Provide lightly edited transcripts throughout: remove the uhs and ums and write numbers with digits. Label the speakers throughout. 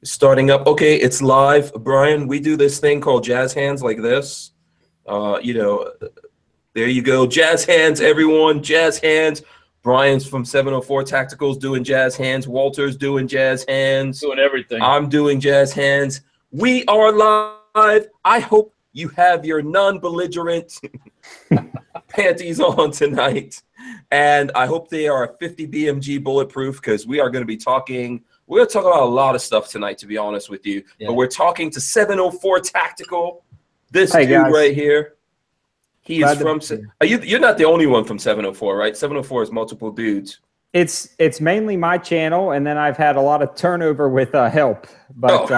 Speaker 1: Starting up. Okay, it's live. Brian, we do this thing called jazz hands like this. You know, there you go. Jazz hands, everyone. Jazz hands. Brian's from 704 Tacticals doing jazz hands. Walter's doing jazz hands.
Speaker 2: Doing everything.
Speaker 1: I'm doing jazz hands. We are live. I hope you have your non-belligerent panties on tonight. And I hope they are 50 BMG bulletproof, because we are going to be talking. We're going to talk about a lot of stuff tonight, to be honest with you. Yeah. But we're talking to 704 Tactical. This dude right here. He is from. You're not the only one from 704, right? 704 is multiple dudes.
Speaker 3: It's mainly my channel, and then I've had a lot of turnover with help. But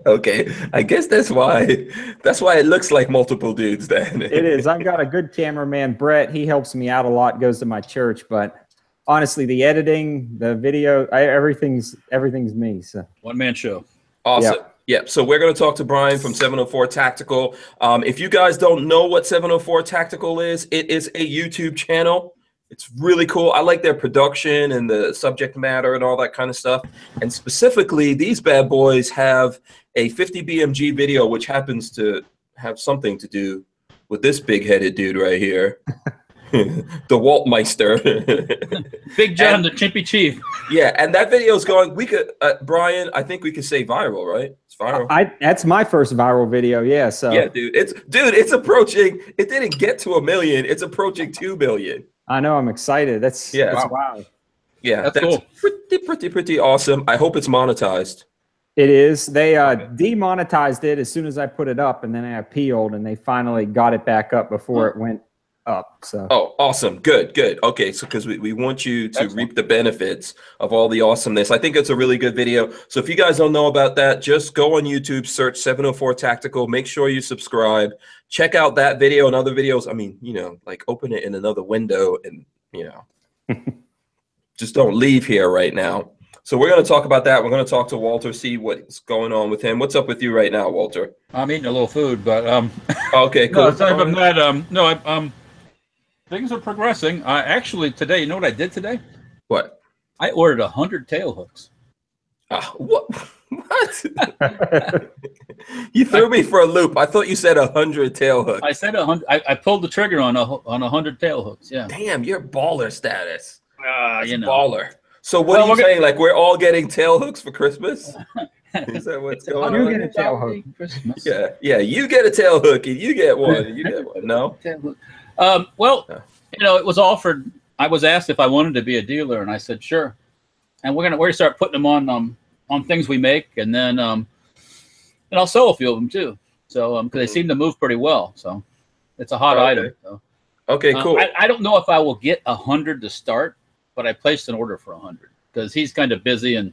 Speaker 1: okay, I guess that's why it looks like multiple dudes. Then
Speaker 3: it is. I've got a good cameraman, Brett. He helps me out a lot. Goes to my church, but honestly, the editing, the video, everything's me. So
Speaker 2: one-man show.
Speaker 1: Awesome. Yeah, so we're going to talk to Brian from 704 Tactical. If you guys don't know what 704 Tactical is, it is a YouTube channel. It's really cool. I like their production and the subject matter and all that kind of stuff. And specifically, these bad boys have a 50 BMG video, which happens to have something to do with this big-headed dude right here. The Waltmeister.
Speaker 2: Big John, the Chimpy Chief.
Speaker 1: Yeah, and that video is going, we could, Brian, I think we could say viral, right? It's viral.
Speaker 3: That's my first viral video, yeah. So
Speaker 1: yeah, it's approaching, it didn't get to 1 million, it's approaching 2 million.
Speaker 3: I know, I'm excited. That's wow.
Speaker 1: Yeah, that's cool. Pretty awesome. I hope it's monetized.
Speaker 3: It is. They demonetized it as soon as I put it up, and then I appealed, and they finally got it back up before it went up. So
Speaker 1: awesome. Good. Okay, so because we want you to reap the benefits of all the awesomeness. I think it's a really good video. So if you guys don't know about that, just go on YouTube, search 704 Tactical, make sure you subscribe, check out that video and other videos. I mean, you know, like open it in another window and, you know, just don't leave here right now. So we're going to talk about that. We're going to talk to Walter, see what's going on with him. What's up with you right now, Walter?
Speaker 2: I'm eating a little food, but
Speaker 1: okay, cool.
Speaker 2: No, aside from that, things are progressing. Actually, today, you know what I did today?
Speaker 1: What?
Speaker 2: I ordered 100 tail hooks.
Speaker 1: What? You threw me for a loop. I thought you said 100 tail hooks.
Speaker 2: I said 100. I pulled the trigger on 100 tail hooks. Yeah.
Speaker 1: Damn, you're baller status.
Speaker 2: You know.
Speaker 1: Baller. So what are you saying? Like we're all getting tail hooks for Christmas? Is that what's going on?
Speaker 3: You get a tail hook.
Speaker 2: Christmas.
Speaker 1: Yeah. You get a tail hook, and you get one. And you get one. No.
Speaker 2: Well, you know, it was offered. I was asked if I wanted to be a dealer, and I said sure. And we're gonna start putting them on things we make, and then and I'll sell a few of them too. So because they seem to move pretty well, so it's a hot item. So.
Speaker 1: Okay, cool.
Speaker 2: I don't know if I will get 100 to start, but I placed an order for 100 because he's kind of busy and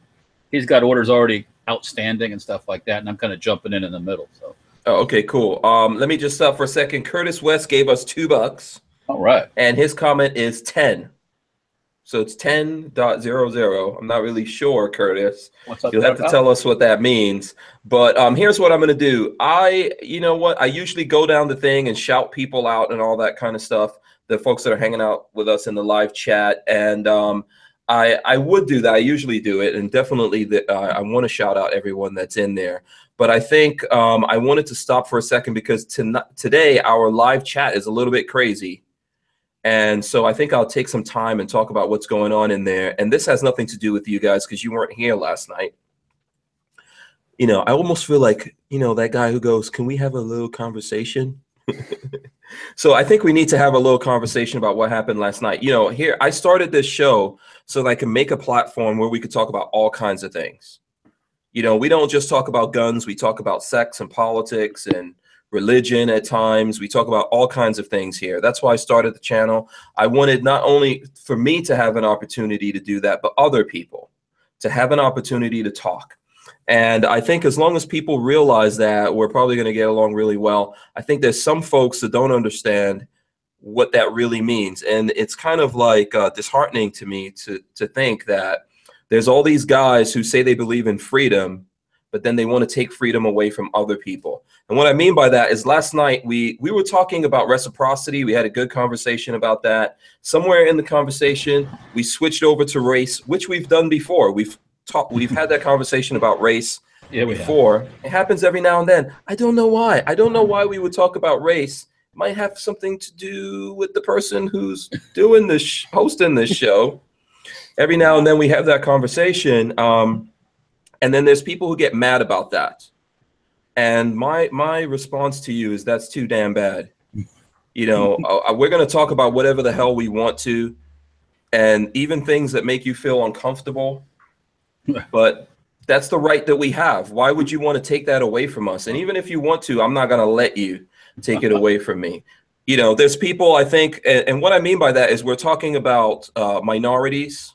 Speaker 2: he's got orders already outstanding and stuff like that, and I'm kind of jumping in the middle. So.
Speaker 1: Oh, okay, cool. Let me just stop for a second. Curtis West gave us $2.
Speaker 2: All right.
Speaker 1: And his comment is 10. So it's 10.00. I'm not really sure, Curtis. You'll have to tell us what that means. But here's what I'm going to do. You know what? I usually go down the thing and shout people out and all that kind of stuff. The folks that are hanging out with us in the live chat. And I would do that. I usually do it. And definitely I want to shout out everyone that's in there. But I think I wanted to stop for a second because today our live chat is a little bit crazy. And so I think I'll take some time and talk about what's going on in there. And this has nothing to do with you guys because you weren't here last night. You know, I almost feel like, you know, that guy who goes, can we have a little conversation? So I think we need to have a little conversation about what happened last night. You know, here, I started this show so that I can make a platform where we could talk about all kinds of things. You know, we don't just talk about guns. We talk about sex and politics and religion at times. We talk about all kinds of things here. That's why I started the channel. I wanted not only for me to have an opportunity to do that, but other people to have an opportunity to talk. And I think as long as people realize that, we're probably going to get along really well. I think there's some folks that don't understand what that really means. And it's kind of like disheartening to me to think that there's all these guys who say they believe in freedom, but then they want to take freedom away from other people. And what I mean by that is last night we were talking about reciprocity. We had a good conversation about that. Somewhere in the conversation, we switched over to race, which we've done before. We've had that conversation about race before.
Speaker 2: Have.
Speaker 1: It happens every now and then. I don't know why. I don't know why we would talk about race. It might have something to do with the person who's doing this, hosting this show. Every now and then we have that conversation. And then there's people who get mad about that. And my response to you is that's too damn bad. You know, we're going to talk about whatever the hell we want to, and even things that make you feel uncomfortable. But that's the right that we have. Why would you want to take that away from us? And even if you want to, I'm not going to let you take it away from me. You know, there's people, I think, and what I mean by that is we're talking about minorities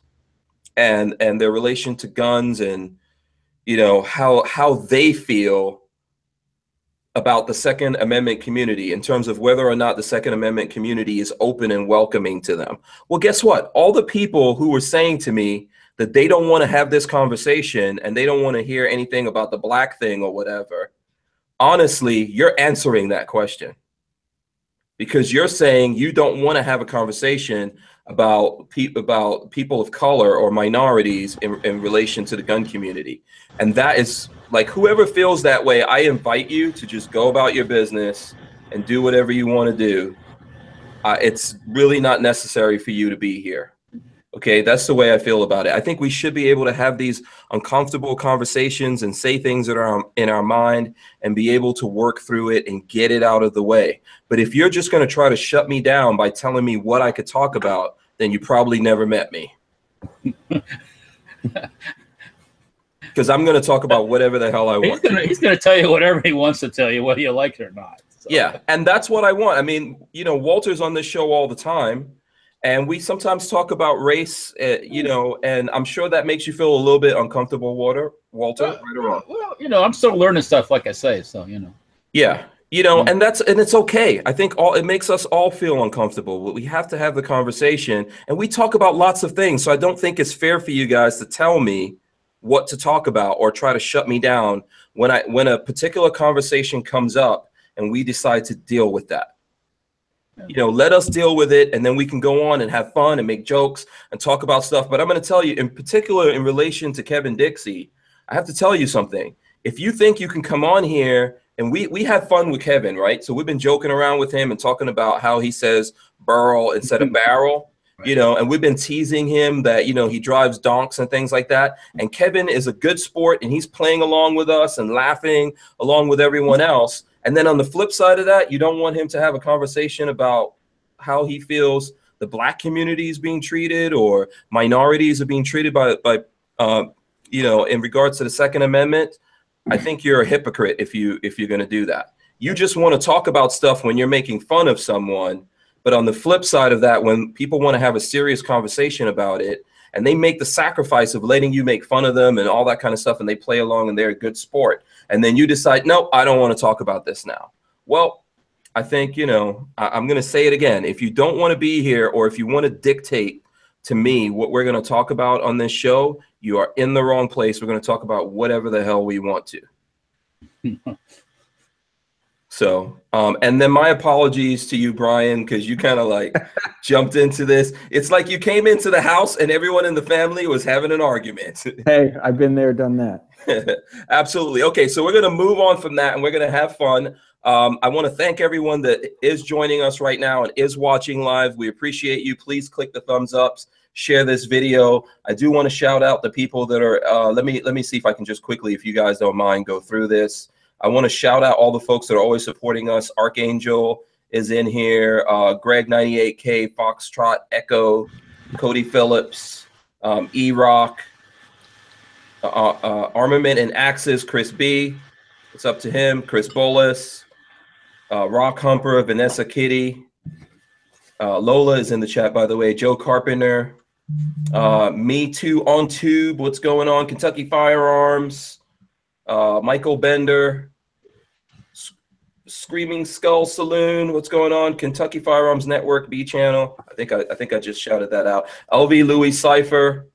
Speaker 1: and their relation to guns, and you know how they feel about the Second Amendment community in terms of whether or not the Second Amendment community is open and welcoming to them. Well, guess what? All the people who were saying to me that they don't want to have this conversation and they don't want to hear anything about the black thing or whatever, honestly, you're answering that question, because you're saying you don't want to have a conversation about people of color or minorities in relation to the gun community. And that is like, whoever feels that way, I invite you to just go about your business and do whatever you want to do. It's really not necessary for you to be here. Okay, that's the way I feel about it. I think we should be able to have these uncomfortable conversations and say things that are in our mind and be able to work through it and get it out of the way. But if you're just going to try to shut me down by telling me what I could talk about, then you probably never met me. Because I'm going to talk about whatever the hell I want.
Speaker 2: He's going to tell you whatever he wants to tell you, whether you like it or not. So.
Speaker 1: Yeah, and that's what I want. I mean, you know, Walter's on this show all the time. And we sometimes talk about race, you know, and I'm sure that makes you feel a little bit uncomfortable, Walter, right or wrong?
Speaker 2: Well, you know, I'm still learning stuff, like I say, so, you know.
Speaker 1: Yeah, you know, and it's okay. I think it makes us all feel uncomfortable, but we have to have the conversation, and we talk about lots of things. So I don't think it's fair for you guys to tell me what to talk about or try to shut me down when a particular conversation comes up and we decide to deal with that. You know, let us deal with it, and then we can go on and have fun and make jokes and talk about stuff. But I'm going to tell you, in particular, in relation to Kevin Dixie, I have to tell you something. If you think you can come on here, and we have fun with Kevin, right? So we've been joking around with him and talking about how he says burl instead of barrel, right. You know, and we've been teasing him that, you know, he drives donks and things like that. And Kevin is a good sport, and he's playing along with us and laughing along with everyone else. And then on the flip side of that, you don't want him to have a conversation about how he feels the black community is being treated or minorities are being treated by you know, in regards to the Second Amendment. I think you're a hypocrite if you're going to do that. You just want to talk about stuff when you're making fun of someone. But on the flip side of that, when people want to have a serious conversation about it, and they make the sacrifice of letting you make fun of them and all that kind of stuff, and they play along and they're a good sport, and then you decide, no, I don't want to talk about this now. Well, I think, you know, I'm going to say it again. If you don't want to be here, or if you want to dictate to me what we're going to talk about on this show, you are in the wrong place. We're going to talk about whatever the hell we want to. So, and then my apologies to you, Brian, because you kind of like jumped into this. It's like you came into the house and everyone in the family was having an argument.
Speaker 3: Hey, I've been there, done that.
Speaker 1: Absolutely. Okay, so we're going to move on from that, and we're going to have fun. I want to thank everyone that is joining us right now and is watching live. We appreciate you. Please click the thumbs ups, share this video. I do want to shout out the people that are, let me see if I can just quickly, if you guys don't mind, go through this. I want to shout out all the folks that are always supporting us. Archangel is in here. Greg 98K, Foxtrot, Echo, Cody Phillips, E-Rock, Armament and Axis, Chris B. It's up to him. Chris Bolus, Rock Humper, Vanessa Kitty. Lola is in the chat, by the way. Joe Carpenter. Me Too on Tube. What's going on? Kentucky Firearms. Michael Bender, Screaming Skull Saloon. What's going on? Kentucky Firearms Network B channel. I think I just shouted that out. LV Louis Cipher.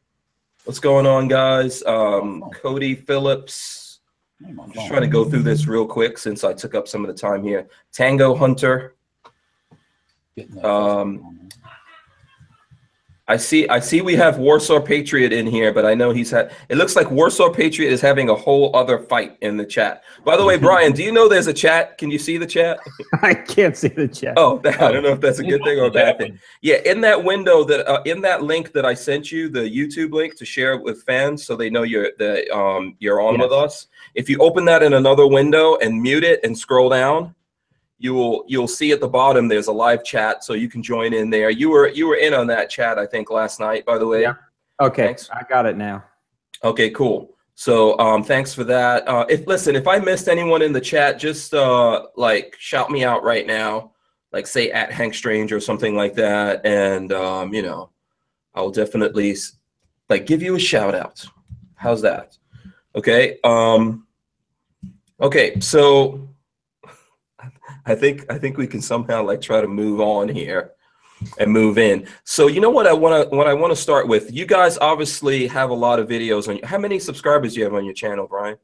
Speaker 1: What's going on, guys? Cody Phillips. I'm just trying to go through this real quick since I took up some of the time here. Tango Hunter. I see we have Warsaw Patriot in here, but I know he's had, it looks like Warsaw Patriot is having a whole other fight in the chat. By the way, Brian, do you know there's a chat? Can you see the chat?
Speaker 3: I can't see the chat.
Speaker 1: Oh, I don't know if that's a good thing or a bad thing. Yeah, in that window that in that link that I sent you, the YouTube link to share it with fans so they know you're on with us. If you open that in another window and mute it and scroll down, you'll see at the bottom there's a live chat, so you can join in there. You were in on that chat, I think, last night, by the way.
Speaker 3: Yeah. Okay,
Speaker 1: thanks.
Speaker 3: I got it now.
Speaker 1: Okay, cool. So thanks for that. If I missed anyone in the chat, just like shout me out right now, like say @HankStrange or something like that, and you know, I'll definitely like give you a shout out. How's that? Okay. Okay, so I think we can somehow like try to move on here and move in. So you know what I want to start with. You guys obviously have a lot of videos on. How many subscribers do you have on your channel, Brian?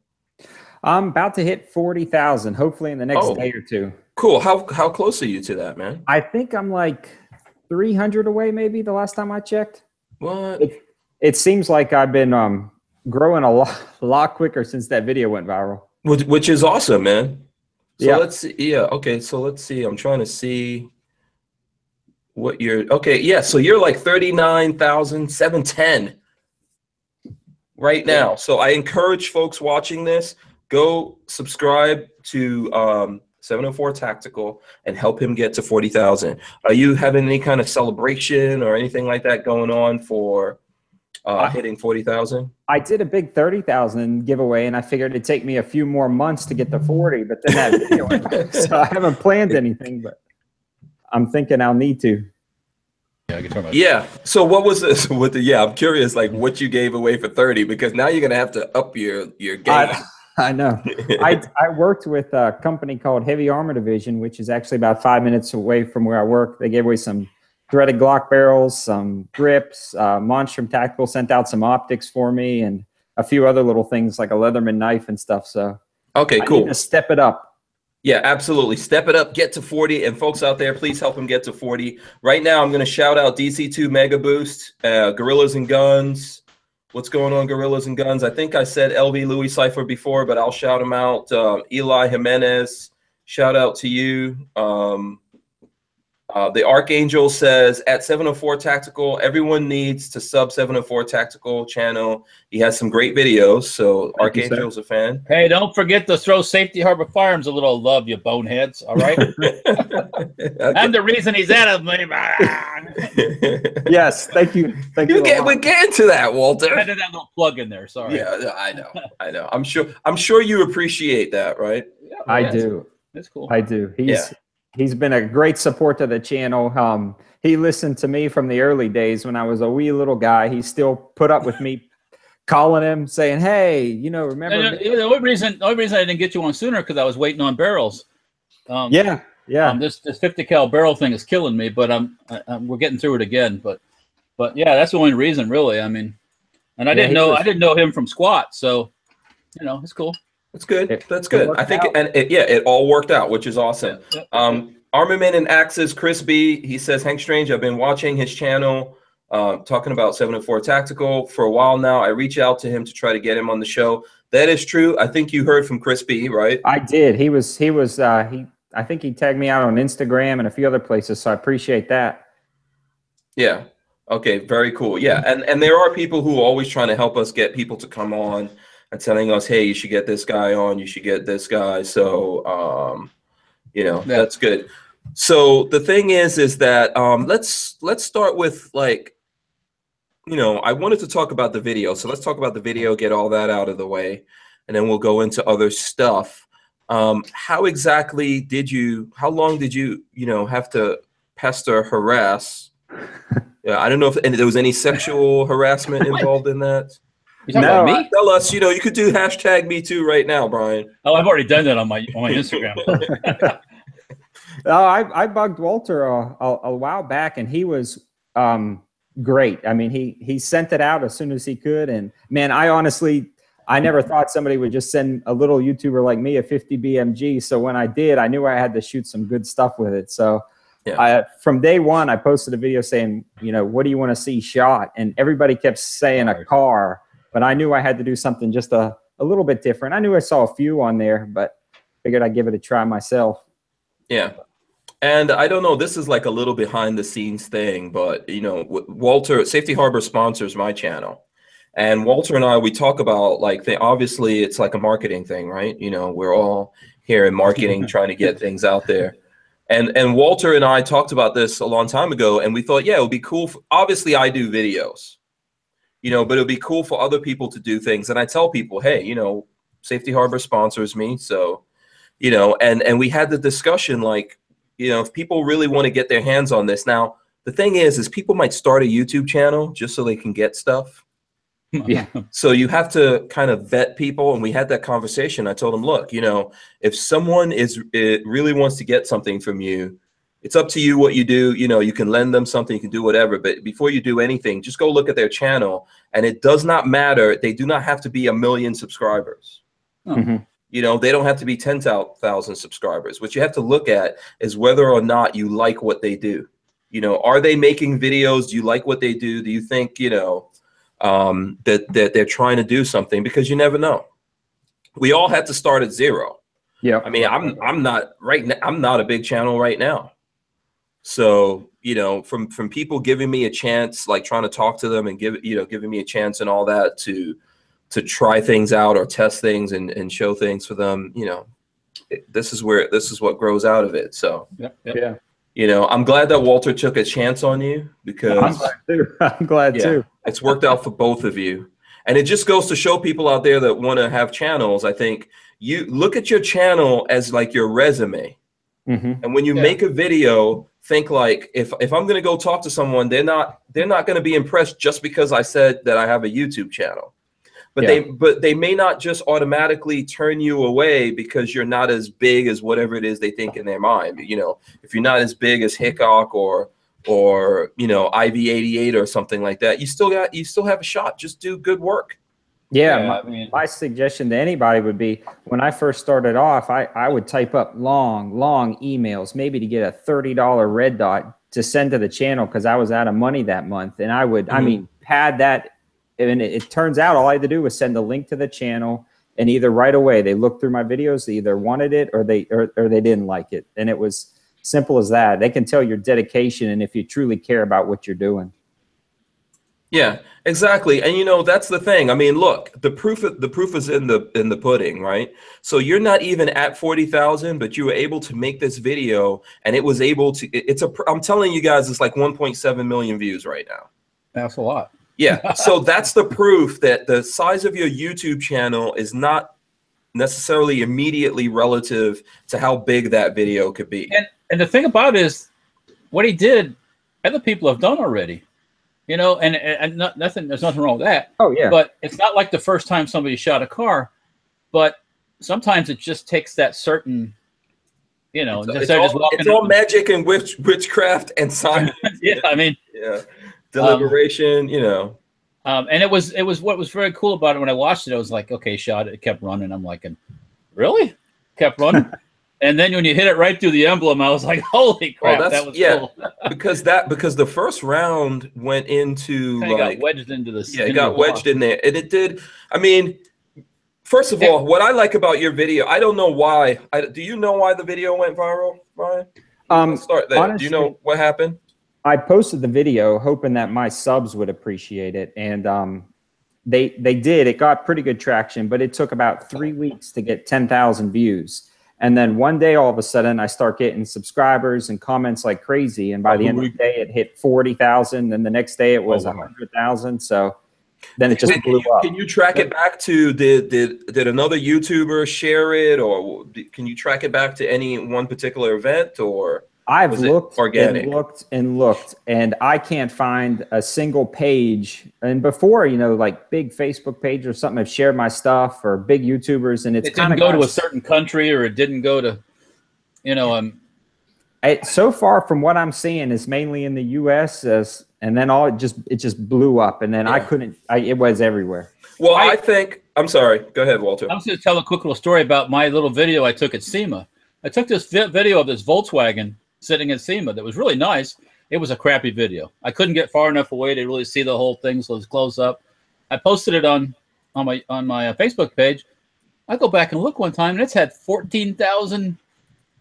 Speaker 3: I'm about to hit 40,000, hopefully in the next day or two.
Speaker 1: Cool. How close are you to that, man?
Speaker 3: I think I'm like 300 away, maybe the last time I checked.
Speaker 1: What?
Speaker 3: It seems like I've been growing a lot quicker since that video went viral.
Speaker 1: Which is awesome, man. So
Speaker 3: yeah.
Speaker 1: Let's see. Yeah. Okay. So let's see. I'm trying to see what you're. Okay. Yeah. So you're like 39,710 right now. So I encourage folks watching this, go subscribe to 704 Tactical and help him get to 40,000. Are you having any kind of celebration or anything like that going on for hitting 40,000?
Speaker 3: I did a big 30,000 giveaway, and I figured it'd take me a few more months to get to 40, but then that video went, so I haven't planned anything, but I'm thinking I'll need to.
Speaker 2: Yeah, I can talk about
Speaker 1: yeah. So what was this with the, I'm curious like what you gave away for 30, because now you're going to have to up your game.
Speaker 3: I know. I worked with a company called Heavy Armor Division, which is actually about 5 minutes away from where I work. They gave away some threaded Glock barrels, some grips. Monstrum Tactical sent out some optics for me and a few other little things like a Leatherman knife and stuff. So
Speaker 1: okay, cool.
Speaker 3: I need to step it up.
Speaker 1: Yeah, absolutely. Step it up, get to 40. And folks out there, please help him get to 40. Right now, I'm going to shout out DC2 Mega Boost, Gorillas and Guns. What's going on, Gorillas and Guns? I think I said LV Louis Cypher before, but I'll shout him out. Eli Jimenez, shout out to you. The Archangel says at 704 Tactical, everyone needs to sub 704 Tactical channel. He has some great videos, so Archangel's a fan.
Speaker 2: Hey, don't forget to throw Safety Harbor Firearms a little love, you boneheads. All right. Okay. I'm the reason he's out of me.
Speaker 3: Yes, thank you. Thank you.
Speaker 1: We're getting to that, Walter.
Speaker 2: I did that little plug in there. Sorry.
Speaker 1: Yeah, I know. I know. I'm sure you appreciate that, right?
Speaker 2: Yeah,
Speaker 3: I do.
Speaker 2: That's cool.
Speaker 3: I do. He's been a great support to the channel. He listened to me from the early days when I was a wee little guy. He still put up with me calling him, saying, "Hey, you know, remember?"
Speaker 2: The only reason I didn't get you on sooner because I was waiting on barrels.
Speaker 3: Yeah.
Speaker 2: This 50 cal barrel thing is killing me, but we're getting through it again. But yeah, that's the only reason, really. I mean, and I didn't know him from squat, so you know, it's cool.
Speaker 1: That's good. That's good. I think, it all worked out, which is awesome. Armament and Axes, Chris B. He says, Hank Strange, I've been watching his channel, talking about 704 Tactical for a while now. I reach out to him to try to get him on the show. That is true. I think you heard from Chris B, right?
Speaker 3: I did. I think he tagged me out on Instagram and a few other places, so I appreciate that. Yeah.
Speaker 1: Okay. Very cool. Yeah. And there are people who are always trying to help us get people to come on and telling us, hey, you should get this guy on, you should get this guy. So, you know, that's good. So the thing is that let's start with, like, you know, I wanted to talk about the video. So let's talk about the video, get all that out of the way, and then we'll go into other stuff. How exactly how long did you have to pester, harass? Yeah, I don't know if there was any sexual harassment involved in that.
Speaker 2: You talking about me?
Speaker 1: Tell us, you could do #MeToo right now, Brian.
Speaker 2: Oh, I've already done that on my Instagram.
Speaker 3: I bugged Walter a while back, and he was great. I mean, he sent it out as soon as he could, and man, I never thought somebody would just send a little YouTuber like me a 50 BMG. So when I did, I knew I had to shoot some good stuff with it. So From day one, I posted a video saying, you know, what do you want to see shot? And everybody kept saying a car, but I knew I had to do something just a little bit different. I knew I saw a few on there, but figured I'd give it a try myself.
Speaker 1: Yeah. And I don't know, this is like a little behind the scenes thing, but you know, Walter, Safety Harbor sponsors my channel. And Walter and I, we talk about like, obviously it's like a marketing thing, right? You know, we're all here in marketing, trying to get things out there. And Walter and I talked about this a long time ago, and we thought, yeah, it would be cool. Obviously I do videos, you know, but it would be cool for other people to do things. And I tell people, hey, you know, Safety Harbor sponsors me. So, you know, and we had the discussion, like, you know, if people really want to get their hands on this. Now, the thing is people might start a YouTube channel just so they can get stuff.
Speaker 3: Yeah.
Speaker 1: So you have to kind of vet people. And we had that conversation. I told them, look, you know, if someone really wants to get something from you, it's up to you what you do. You know, you can lend them something, you can do whatever. But before you do anything, just go look at their channel. And it does not matter. They do not have to be 1 million subscribers.
Speaker 3: Mm-hmm.
Speaker 1: You know, they don't have to be 10,000 subscribers. What you have to look at is whether or not you like what they do. You know, are they making videos? Do you like what they do? Do you think, you know, that they're trying to do something? Because you never know. We all had to start at zero.
Speaker 3: Yeah.
Speaker 1: I mean, I'm not right now. I'm not a big channel right now. So, you know, from people giving me a chance, like trying to talk to them and giving me a chance and all that to try things out or test things and show things for them, you know, this is what grows out of it. So,
Speaker 3: yeah.
Speaker 1: You know, I'm glad that Walter took a chance on you, because
Speaker 3: I'm glad too.
Speaker 1: It's worked out for both of you. And it just goes to show people out there that want to have channels. I think you look at your channel as like your resume.
Speaker 3: Mm-hmm.
Speaker 1: And when you make a video, think like, if I'm going to go talk to someone, they're not going to be impressed just because I said that I have a YouTube channel. But they may not just automatically turn you away because you're not as big as whatever it is they think in their mind. You know, if you're not as big as Hickok or you know, IV88 or something like that, you still have a shot. Just do good work.
Speaker 3: Yeah, my suggestion to anybody would be, when I first started off, I would type up long emails, maybe to get a $30 red dot to send to the channel because I was out of money that month, and I would, I mean, pad that. And it turns out all I had to do was send a link to the channel, and either right away they looked through my videos, they either wanted it or they didn't like it. And it was simple as that. They can tell your dedication and if you truly care about what you're doing.
Speaker 1: Yeah, exactly. And you know, that's the thing. I mean, look, the proof is in the pudding, right? So you're not even at 40,000, but you were able to make this video, and it was able to. I'm telling you guys, it's like 1.7 million views right now.
Speaker 2: That's a lot.
Speaker 1: Yeah, so that's the proof that the size of your YouTube channel is not necessarily immediately relative to how big that video could be.
Speaker 2: And the thing about it is, what he did, other people have done already. You know, and nothing. There's nothing wrong with that.
Speaker 3: Oh yeah.
Speaker 2: But it's not like the first time somebody shot a car. But sometimes it just takes that certain, you know,
Speaker 1: it's all magic and witchcraft and science.
Speaker 2: Yeah, I mean,
Speaker 1: yeah. Deliberation, you know.
Speaker 2: And it was what was very cool about it when I watched it. I was like, okay, shot it. It kept running. I'm like, really? Kept running. And then when you hit it right through the emblem, I was like, holy crap, that was cool. because the first round went into got wedged into the
Speaker 1: it got wedged in there, and it did. I mean, first of all, what I like about your video, I don't know why. Do you know why the video went viral, Brian? Let's start there. Honestly, do you know what happened?
Speaker 3: I posted the video hoping that my subs would appreciate it, and they did. It got pretty good traction, but it took about 3 weeks to get 10,000 views. And then one day, all of a sudden, I start getting subscribers and comments like crazy. And by the end of the day, it hit 40,000. And the next day, it was 100,000. So then it just blew up.
Speaker 1: Can you track it back to did another YouTuber share it, or can you track it back to any one particular event, or?
Speaker 3: I've looked and looked, and I can't find a single page. And before, you know, like big Facebook page or something have shared my stuff, or big YouTubers, and it
Speaker 2: didn't go to a certain country, or it didn't go to, you know,
Speaker 3: so far from what I'm seeing is mainly in the U.S. And then it just blew up, and then it was everywhere.
Speaker 1: Well, I think I'm sorry. Go ahead, Walter.
Speaker 2: I was going to tell a quick little story about my little video I took at SEMA. I took this video of this Volkswagen sitting at SEMA that was really nice. It was a crappy video. I couldn't get far enough away to really see the whole thing, so it was close up. I posted it on my Facebook page. I go back and look one time, and it's had 14,000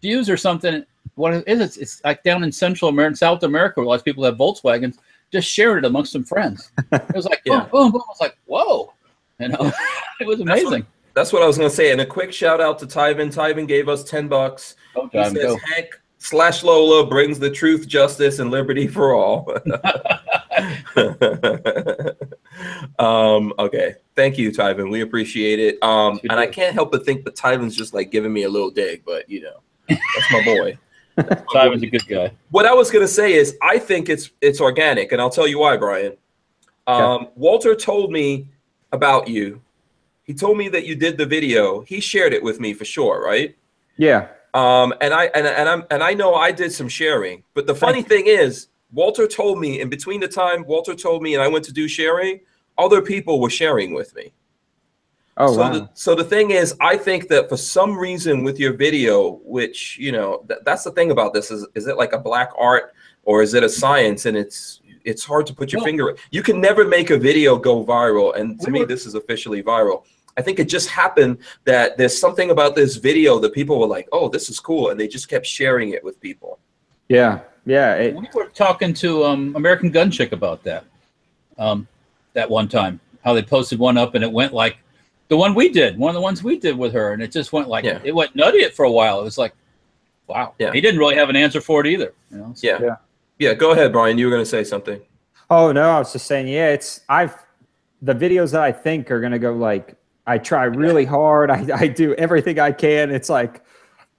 Speaker 2: views or something. What is it? It's like down in Central America, South America, where lots of people have Volkswagens. Just shared it amongst some friends. It was like boom, boom, boom. I was like, whoa, you know, it was amazing.
Speaker 1: That's what I was going to say. And a quick shout out to Tyven. Tyven gave us $10. He says, Hank/Lola brings the truth, justice, and liberty for all. Okay. Thank you, Tyven. We appreciate it. And I can't help but think that Tyven's just like giving me a little dig, but you know, that's my boy.
Speaker 2: Tyven's a good guy.
Speaker 1: What I was going to say is I think it's organic, and I'll tell you why, Brian. Walter told me about you. He told me that you did the video. He shared it with me for sure, right?
Speaker 3: Yeah.
Speaker 1: And I know I did some sharing. But the funny thing is, Walter told me, in between the time Walter told me and I went to do sharing, other people were sharing with me.
Speaker 3: Oh,
Speaker 1: so
Speaker 3: wow.
Speaker 1: So the thing is, I think that for some reason with your video, which, you know, that's the thing about this, is it like a black art or is it a science? And it's hard to put your finger. You can never make a video go viral. And to me, this is officially viral. I think it just happened that there's something about this video that people were like, oh, this is cool. And they just kept sharing it with people.
Speaker 3: Yeah. Yeah.
Speaker 2: We were talking to American Gun Chick about that that one time, how they posted one up and it went like the one we did, one of the ones we did with her. And it just went like, it went nutty for a while. It was like, wow. Yeah. He didn't really have an answer for it either. You know? So.
Speaker 1: Yeah. Go ahead, Brian. You were going to say something.
Speaker 3: Oh, no, I was just saying, the videos that I think are going to go like, I try really hard. I do everything I can. It's like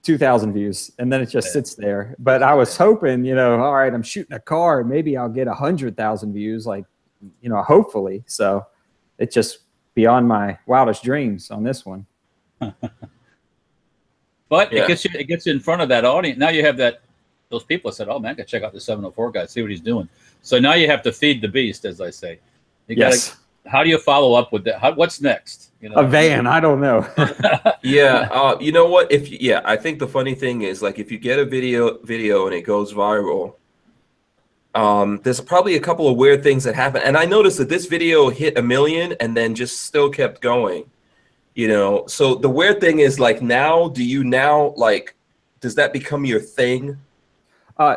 Speaker 3: 2,000 views and then it just sits there. But I was hoping, you know, all right, I'm shooting a car. Maybe I'll get 100,000 views, like, you know, hopefully. So it's just beyond my wildest dreams on this one.
Speaker 2: But it gets you in front of that audience. Now you have those people said, oh man, I got to check out the 704 guy, see what he's doing. So now you have to feed the beast, as I say. You gotta, how do you follow up with that? What's next? You know?
Speaker 3: A van, I don't know.
Speaker 1: You know what? I think the funny thing is, like, if you get a video and it goes viral, there's probably a couple of weird things that happen. And I noticed that this video hit 1 million and then just still kept going. You know, so the weird thing is, like, now, does that become your thing?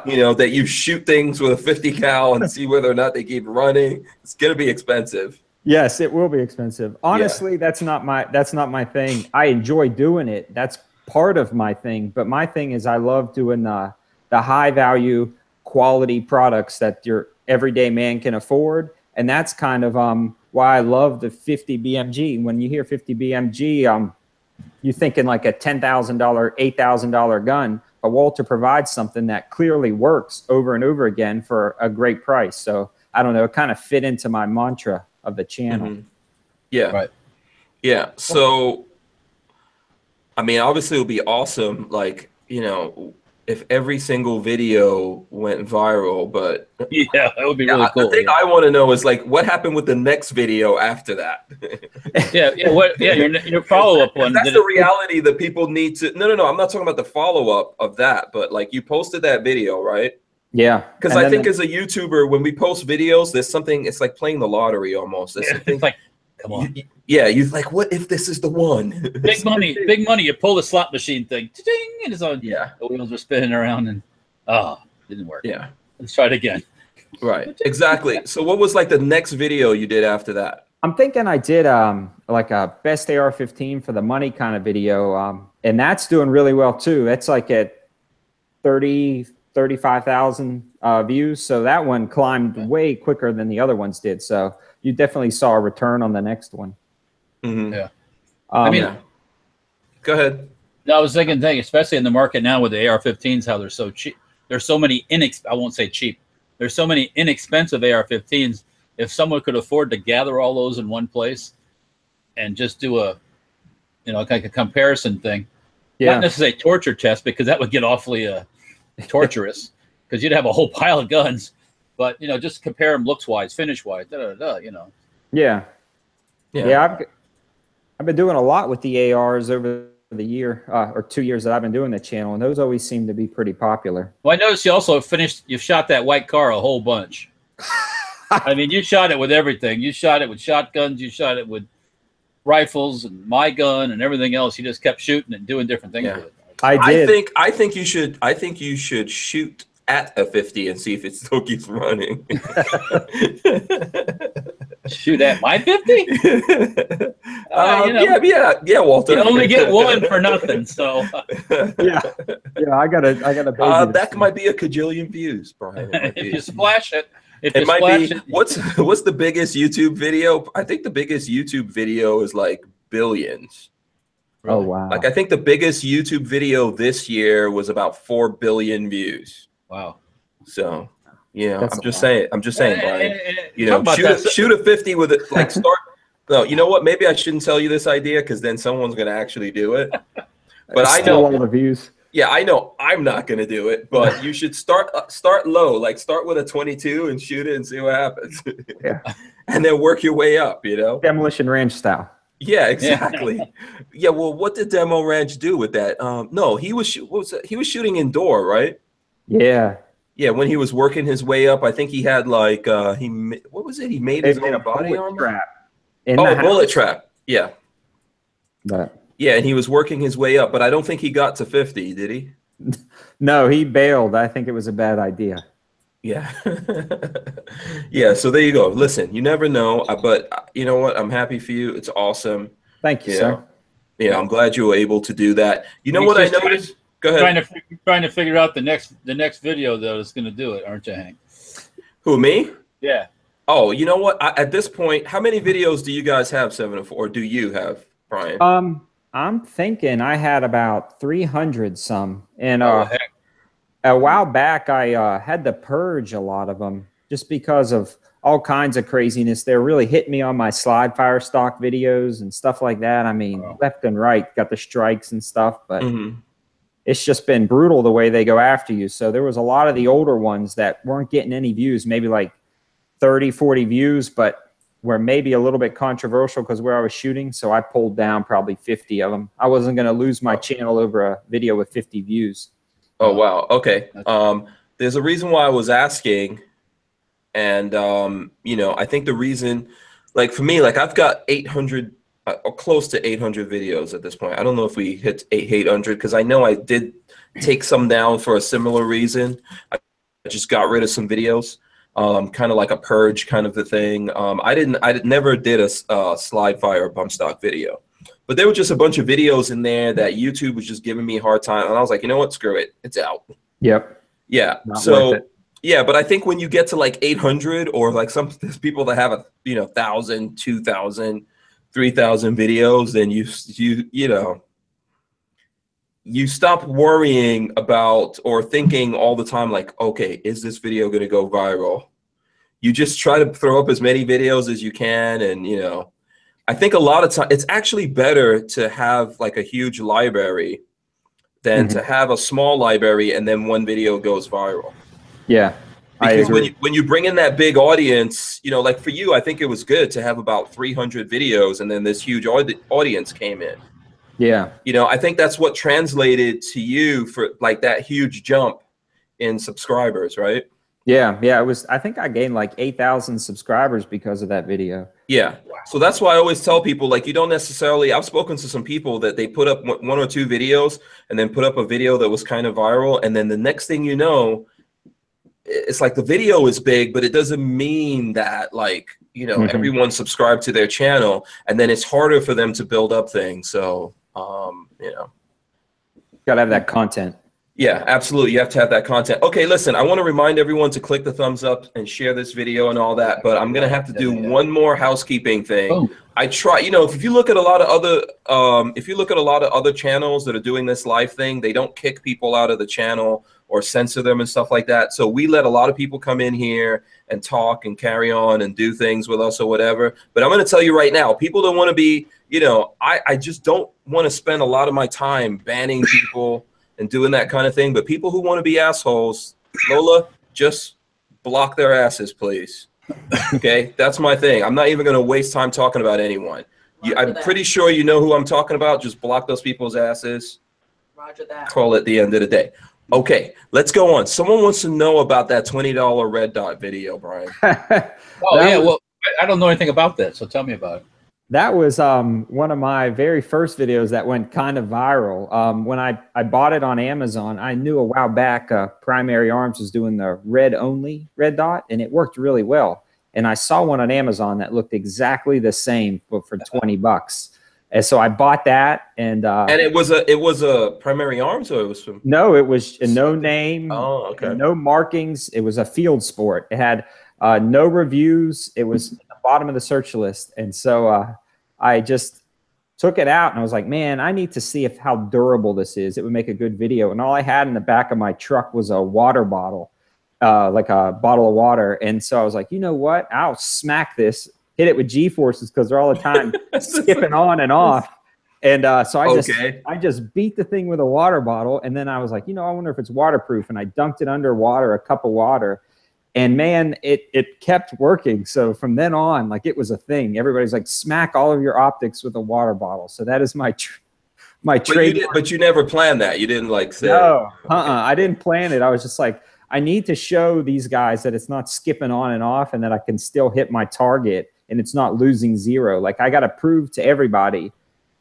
Speaker 1: You know, that you shoot things with a 50 cal and see whether or not they keep running. It's gonna be expensive.
Speaker 3: Yes, it will be expensive. Honestly, that's not my thing. I enjoy doing it. That's part of my thing. But my thing is I love doing the high value quality products that your everyday man can afford. And that's kind of why I love the 50 BMG. When you hear 50 BMG, you're thinking like a $10,000, $8,000 gun. But Walter provides something that clearly works over and over again for a great price. So I don't know, it kind of fit into my mantra of the channel.
Speaker 1: Mm-hmm. Yeah. Right. Yeah. So, I mean, obviously it would be awesome, like, you know, if every single video went viral, but
Speaker 2: yeah, that would be really cool.
Speaker 1: The thing I want to know is, like, what happened with the next video after that?
Speaker 2: Your follow-up one.
Speaker 1: That's the reality that people need to. No, I'm not talking about the follow-up of that, but like, you posted that video, right?
Speaker 3: Yeah.
Speaker 1: Because I think as a YouTuber, when we post videos, there's something. It's like playing the lottery almost.
Speaker 2: It's like, come on.
Speaker 1: You're like, what if this is the one?
Speaker 2: Big money. You pull the slot machine thing, ding, and it's on. Yeah. The wheels are spinning around, and didn't work.
Speaker 1: Yeah.
Speaker 2: Let's try it again.
Speaker 1: Right. Exactly. So what was like the next video you did after that?
Speaker 3: I'm thinking I did like a best AR-15 for the money kind of video, and that's doing really well too. It's like at 35,000 views. So that one climbed way quicker than the other ones did. So you definitely saw a return on the next one.
Speaker 1: Mm-hmm.
Speaker 2: Yeah.
Speaker 1: Go ahead.
Speaker 2: No, I was thinking, especially in the market now with the AR-15s, how they're so cheap. There's so many I won't say cheap. There's so many inexpensive AR-15s. If someone could afford to gather all those in one place and just do a, like a comparison thing, not necessarily a torture test, because that would get awfully torturous, because you'd have a whole pile of guns, but just compare them looks wise, finish wise,
Speaker 3: Yeah. I've been doing a lot with the ARs over the year or 2 years that I've been doing the channel, and those always seem to be pretty popular.
Speaker 2: Well, I noticed you also you shot that white car a whole bunch. I mean, you shot it with everything. You shot it with shotguns. You shot it with rifles and my gun and everything else. You just kept shooting and doing different things with it.
Speaker 3: I did.
Speaker 1: I think you should shoot at a 50 and see if it still keeps running.
Speaker 2: Shoot at my 50?
Speaker 1: Yeah, Walter.
Speaker 2: You only get one for nothing, so
Speaker 3: yeah, I got a
Speaker 1: that might be a cajillion views, Brian.
Speaker 2: If you splash it.
Speaker 1: It might be. What's the biggest YouTube video? I think the biggest YouTube video is like billions.
Speaker 3: Really? Oh wow!
Speaker 1: Like I think the biggest YouTube video this year was about 4 billion views.
Speaker 2: Wow.
Speaker 1: So yeah, I'm just saying, Brian. You know, shoot a 50 with it. Like start. No, you know what? Maybe I shouldn't tell you this idea because then someone's going to actually do it. But I know
Speaker 3: all the views.
Speaker 1: Yeah, I know I'm not going to do it, but you should start low, like start with a 22 and shoot it and see what happens.
Speaker 3: Yeah.
Speaker 1: And then work your way up, you know?
Speaker 3: Demolition Ranch style.
Speaker 1: Yeah, exactly. Yeah, well, what did Demo Ranch do with that? No, he was shooting indoor, right?
Speaker 3: Yeah.
Speaker 1: Yeah, when he was working his way up, I think he had like what was it? He made his own body armor.
Speaker 3: Trap.
Speaker 1: Bullet trap. Yeah.
Speaker 3: But
Speaker 1: yeah, and he was working his way up, but I don't think he got to 50, did he?
Speaker 3: No, he bailed. I think it was a bad idea.
Speaker 1: Yeah. Yeah, so there you go. Listen, you never know, but you know what? I'm happy for you. It's awesome.
Speaker 3: Thank you, sir.
Speaker 1: Yeah, I'm glad you were able to do that. You know what I noticed? Go ahead.
Speaker 2: Trying to figure out the next video though that's going to do it, aren't you, Hank?
Speaker 1: Who, me?
Speaker 2: Yeah.
Speaker 1: Oh, you know what? At this point, how many videos do you guys have, 704? Or do you have, Brian?
Speaker 3: I'm thinking I had about 300 some, and a while back I had to purge a lot of them just because of all kinds of craziness. They're really hitting me on my slide fire stock videos and stuff like that. I mean, left and right, got the strikes and stuff, but it's just been brutal the way they go after you. So there was a lot of the older ones that weren't getting any views, maybe like 30, 40 views, but were maybe a little bit controversial because where I was shooting. So I pulled down probably 50 of them. I wasn't going to lose my channel over a video with 50 views.
Speaker 1: Oh, wow. Okay. There's a reason why I was asking. And, you know, I think the reason, like for me, like I've got 800 or close to 800 videos at this point. I don't know if we hit 800 because I know I did take some down for a similar reason. I just got rid of some videos. Kind of like a purge kind of a thing. I never did a slide fire or bump stock video, but there were just a bunch of videos in there that YouTube was just giving me a hard time. And I was like, you know what, screw it. It's out.
Speaker 3: Yep.
Speaker 1: Yeah. So yeah, but I think when you get to like 800 or like there's people that have 1,000, 2,000, 3,000 videos, then you stop worrying about or thinking all the time like, okay, is this video going to go viral? You just try to throw up as many videos as you can. And, you know, I think a lot of time it's actually better to have like a huge library than to have a small library and then one video goes viral.
Speaker 3: Yeah.
Speaker 1: Because when you bring in that big audience, you know, like for you, I think it was good to have about 300 videos and then this huge audience came in.
Speaker 3: Yeah.
Speaker 1: You know, I think that's what translated to you for like that huge jump in subscribers, right?
Speaker 3: Yeah. Yeah. It was, I think I gained like 8,000 subscribers because of that video.
Speaker 1: Yeah. So that's why I always tell people, like, you don't necessarily, I've spoken to some people that they put up 1 or 2 videos and then put up a video that was kind of viral. And then the next thing you know, it's like the video is big, but it doesn't mean that like, you know, everyone subscribed to their channel and then it's harder for them to build up things. So, you know,
Speaker 3: got to have that content.
Speaker 1: Yeah, absolutely. You have to have that content. Okay, listen, I want to remind everyone to click the thumbs up and share this video and all that, but I'm going to have to do one more housekeeping thing. Oh. I try, you know, if you look at a lot of other channels that are doing this live thing, they don't kick people out of the channel or censor them and stuff like that. So we let a lot of people come in here and talk and carry on and do things with us or whatever. But I'm going to tell you right now, people don't want to be, you know, I just don't want to spend a lot of my time banning people and doing that kind of thing. But people who want to be assholes, Lola, just block their asses, please. Okay, that's my thing. I'm not even going to waste time talking about anyone. I'm pretty sure you know who I'm talking about. Just block those people's asses.
Speaker 4: Roger that.
Speaker 1: Call it the end of the day. Okay, let's go on. Someone wants to know about that $20 red dot video, Brian.
Speaker 2: Well, I don't know anything about that, so tell me about it.
Speaker 3: That was one of my very first videos that went kind of viral. When I bought it on Amazon, I knew a while back Primary Arms was doing the red-only red dot, and it worked really well. And I saw one on Amazon that looked exactly the same, but for $20. And so I bought that, and
Speaker 1: it was a Primary Arms, or it was from?
Speaker 3: No, it was a no name,
Speaker 1: okay,
Speaker 3: no markings. It was a field sport. It had no reviews. It was at the bottom of the search list, and so I just took it out, and I was like, man, I need to see how durable this is. It would make a good video. And all I had in the back of my truck was a water bottle, like a bottle of water. And so I was like, you know what? I'll smack this, hit it with G-forces, because they're all the time skipping on and off. And so I just beat the thing with a water bottle. And then I was like, you know, I wonder if it's waterproof. And I dunked it under water, a cup of water. And man, it kept working. So from then on, like, it was a thing. Everybody's like, smack all of your optics with a water bottle. So that is my trade.
Speaker 1: But you never planned that. You didn't like say.
Speaker 3: No, I didn't plan it. I was just like, I need to show these guys that it's not skipping on and off, and that I can still hit my target, and it's not losing zero. Like, I got to prove to everybody,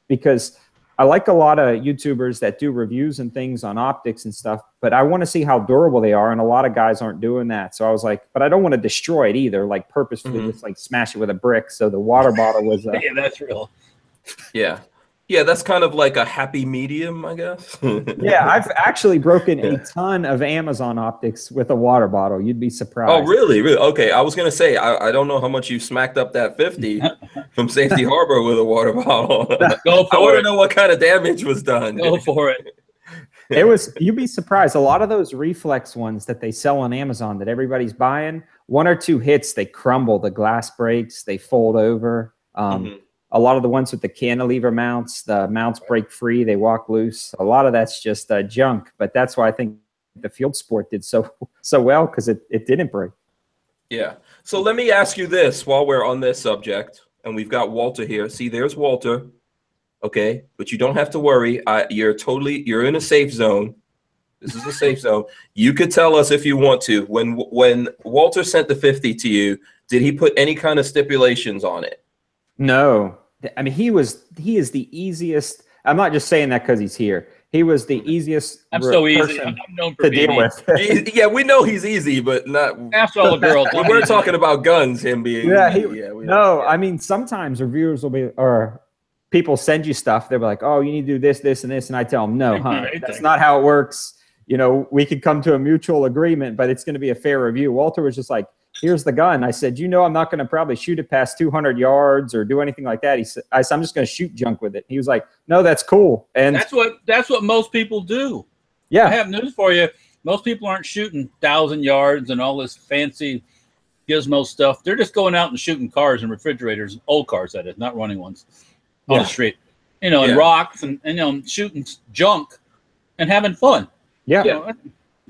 Speaker 3: because I like a lot of YouTubers that do reviews and things on optics and stuff, but I want to see how durable they are, and a lot of guys aren't doing that. So I was like, but I don't want to destroy it either, like purposefully just like smash it with a brick. So the water bottle was
Speaker 2: yeah, that's real.
Speaker 1: Yeah, that's kind of like a happy medium, I guess.
Speaker 3: Yeah, I've actually broken a ton of Amazon optics with a water bottle. You'd be surprised.
Speaker 1: Oh, really? Really? Okay, I was going to say, I don't know how much you smacked up that 50 from Safety Harbor with a water bottle.
Speaker 2: Go for
Speaker 1: I want to know what kind of damage was done.
Speaker 2: Go for it.
Speaker 3: It was, you'd be surprised. A lot of those reflex ones that they sell on Amazon that everybody's buying, 1 or 2 hits, they crumble. The glass breaks, they fold over. A lot of the ones with the cantilever mounts, the mounts break free, they walk loose. A lot of that's just junk, but that's why I think the field sport did so well, because it didn't break.
Speaker 1: Yeah. So let me ask you this while we're on this subject, and we've got Walter here. See, there's Walter. Okay, but you don't have to worry. You're in a safe zone. This is a safe zone. You could tell us if you want to. When Walter sent the 50 to you, did he put any kind of stipulations on it?
Speaker 3: No, I mean, he is the easiest. I'm not just saying that because he's here. He was the easiest.
Speaker 2: I'm so easy. I'm known for
Speaker 3: to deal with.
Speaker 1: Yeah, we know he's easy, but not.
Speaker 2: Ask all the girls.
Speaker 1: We're talking about guns. Him being.
Speaker 3: Yeah, no. I mean, sometimes reviewers will be, or people send you stuff. They'll be like, "Oh, you need to do this, this, and this," and I tell them, "No, that's not how it works. You know, we could come to a mutual agreement, but it's going to be a fair review." Walter was just like, "Here's the gun." I said, "You know, I'm not going to probably shoot it past 200 yards or do anything like that." He said, "I said, I'm just going to shoot junk with it." He was like, "No, that's cool." And
Speaker 2: that's what most people do.
Speaker 3: Yeah,
Speaker 2: I have news for you. Most people aren't shooting 1,000 yards and all this fancy gizmo stuff. They're just going out and shooting cars and refrigerators, old cars that is, not running ones, on the street. You know, and rocks and you know, shooting junk and having fun.
Speaker 3: Yeah.
Speaker 2: You know,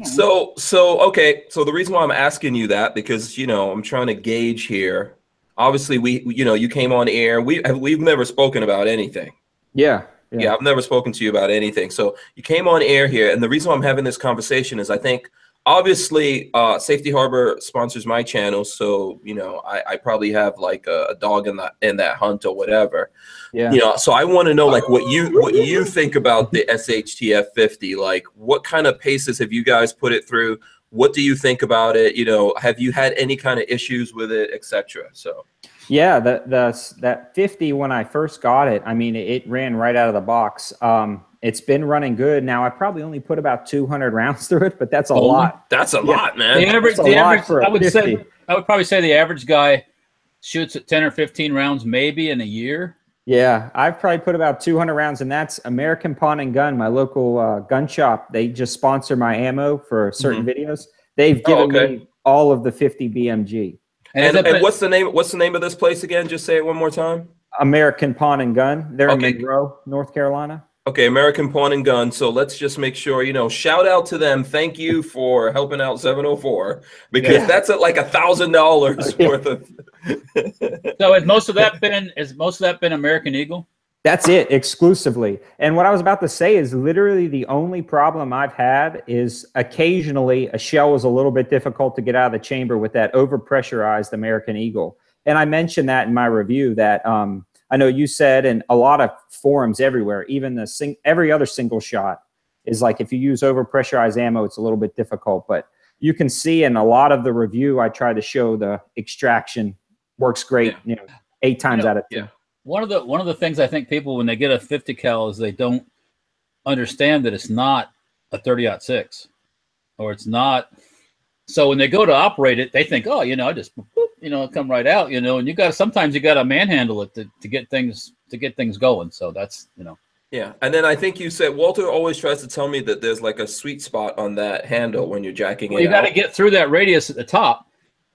Speaker 1: So okay. So the reason why I'm asking you that, because, you know, I'm trying to gauge here. Obviously, you came on air. We've never spoken about anything.
Speaker 3: Yeah.
Speaker 1: I've never spoken to you about anything. So you came on air here, and the reason why I'm having this conversation is I think obviously Safety Harbor sponsors my channel, so you know I probably have like a dog in that hunt or whatever. Yeah. You know, so I want to know like what you think about the SHTF 50. Like, what kind of paces have you guys put it through? What do you think about it? You know, have you had any kind of issues with it, etc.? So.
Speaker 3: Yeah, that 50, when I first got it, I mean, it ran right out of the box. It's been running good. Now, I probably only put about 200 rounds through it, but that's a lot.
Speaker 1: That's a lot, man.
Speaker 2: The average, I would probably say the average guy shoots at 10 or 15 rounds maybe in a year.
Speaker 3: Yeah, I've probably put about 200 rounds, and that's American Pawn and Gun, my local gun shop. They just sponsor my ammo for certain videos. They've given me all of the 50 BMG.
Speaker 1: And what's the name? What's the name of this place again? Just say it one more time.
Speaker 3: American Pawn and Gun. They're in Monroe, North Carolina.
Speaker 1: Okay, American Pawn and Gun. So let's just make sure, you know, shout out to them. Thank you for helping out 704 because that's at like $1,000 worth of.
Speaker 2: So has most of that been American Eagle?
Speaker 3: That's it exclusively. And what I was about to say is literally the only problem I've had is occasionally a shell is a little bit difficult to get out of the chamber with that overpressurized American Eagle. And I mentioned that in my review that I know you said in a lot of forums everywhere, even every other single shot is like if you use overpressurized ammo, it's a little bit difficult. But you can see in a lot of the review, I try to show the extraction works great, you know, 8 times out of 10.
Speaker 2: Yeah. One of the things I think people, when they get a 50 cal, is they don't understand that it's not a 30-06 or it's not. So when they go to operate it, they think, oh, you know, I just, whoop, you know, come right out, you know, and sometimes you got to manhandle it to get things going. So that's, you know. Yeah.
Speaker 1: And then I think you said, Walter always tries to tell me that there's like a sweet spot on that handle when you're jacking it out.
Speaker 2: You got to get through that radius at the top.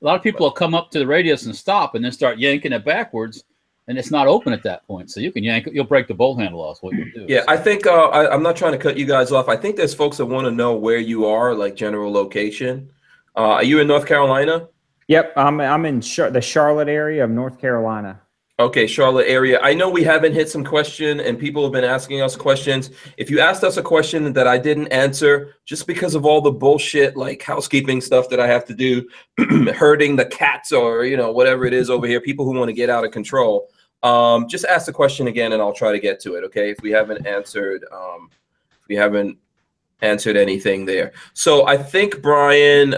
Speaker 2: A lot of people will come up to the radius and stop and then start yanking it backwards. And it's not open at that point, so you can yank it. You'll break the bolt handle off. What you do?
Speaker 1: Yeah, so. I think I'm not trying to cut you guys off. I think there's folks that want to know where you are, like general location. Are you in North Carolina?
Speaker 3: Yep, I'm in the Charlotte area of North Carolina.
Speaker 1: Okay, Charlotte area. I know we haven't hit some question, and people have been asking us questions. If you asked us a question that I didn't answer, just because of all the bullshit like housekeeping stuff that I have to do, herding the cats or you know whatever it is over here, people who want to get out of control. Just ask the question again and I'll try to get to it. Okay. If we haven't answered anything there. So I think Brian,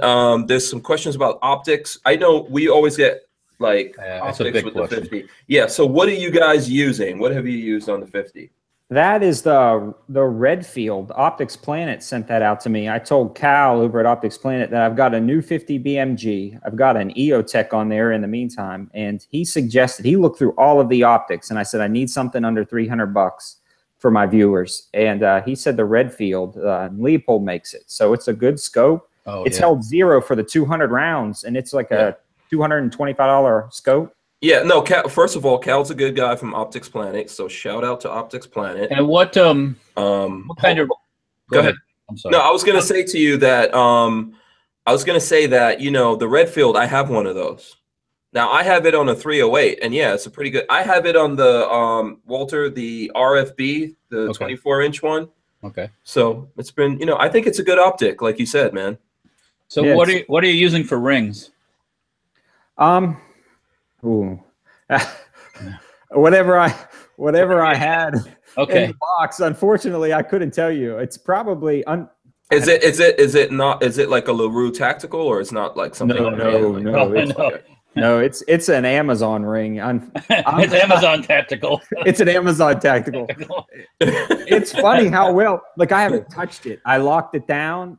Speaker 1: there's some questions about optics. I know we always get like optics with the 50. Yeah. So what are you guys using? What have you used on the 50?
Speaker 3: That is the Redfield. Optics Planet sent that out to me. I told Cal over at Optics Planet that I've got a new 50 BMG. I've got an EOTech on there in the meantime. And he suggested, he looked through all of the optics. And I said, I need something under $300 for my viewers. And he said the Redfield, Leopold makes it. So it's a good scope. Oh, it's held 0 for the 200 rounds. And it's like a $225 scope.
Speaker 1: Yeah, no, first of all, Cal's a good guy from Optics Planet, so shout out to Optics Planet.
Speaker 2: And what kind of
Speaker 1: Go ahead. I'm sorry. No, I was going to say to you that you know, the Redfield, I have one of those. Now, I have it on a 308 and yeah, it's a pretty good. I have it on the Walter, the RFB, the 24-inch one.
Speaker 2: Okay.
Speaker 1: So, it's been, you know, I think it's a good optic like you said, man.
Speaker 2: So, yeah, what are you using for rings?
Speaker 3: Ooh. whatever I had in the box. Unfortunately, I couldn't tell you. It's probably
Speaker 1: Is it like a LaRue tactical or it's not like something?
Speaker 3: No, it's an Amazon ring.
Speaker 2: It's Amazon tactical.
Speaker 3: It's an Amazon tactical. It's funny how well, like I haven't touched it. I locked it down.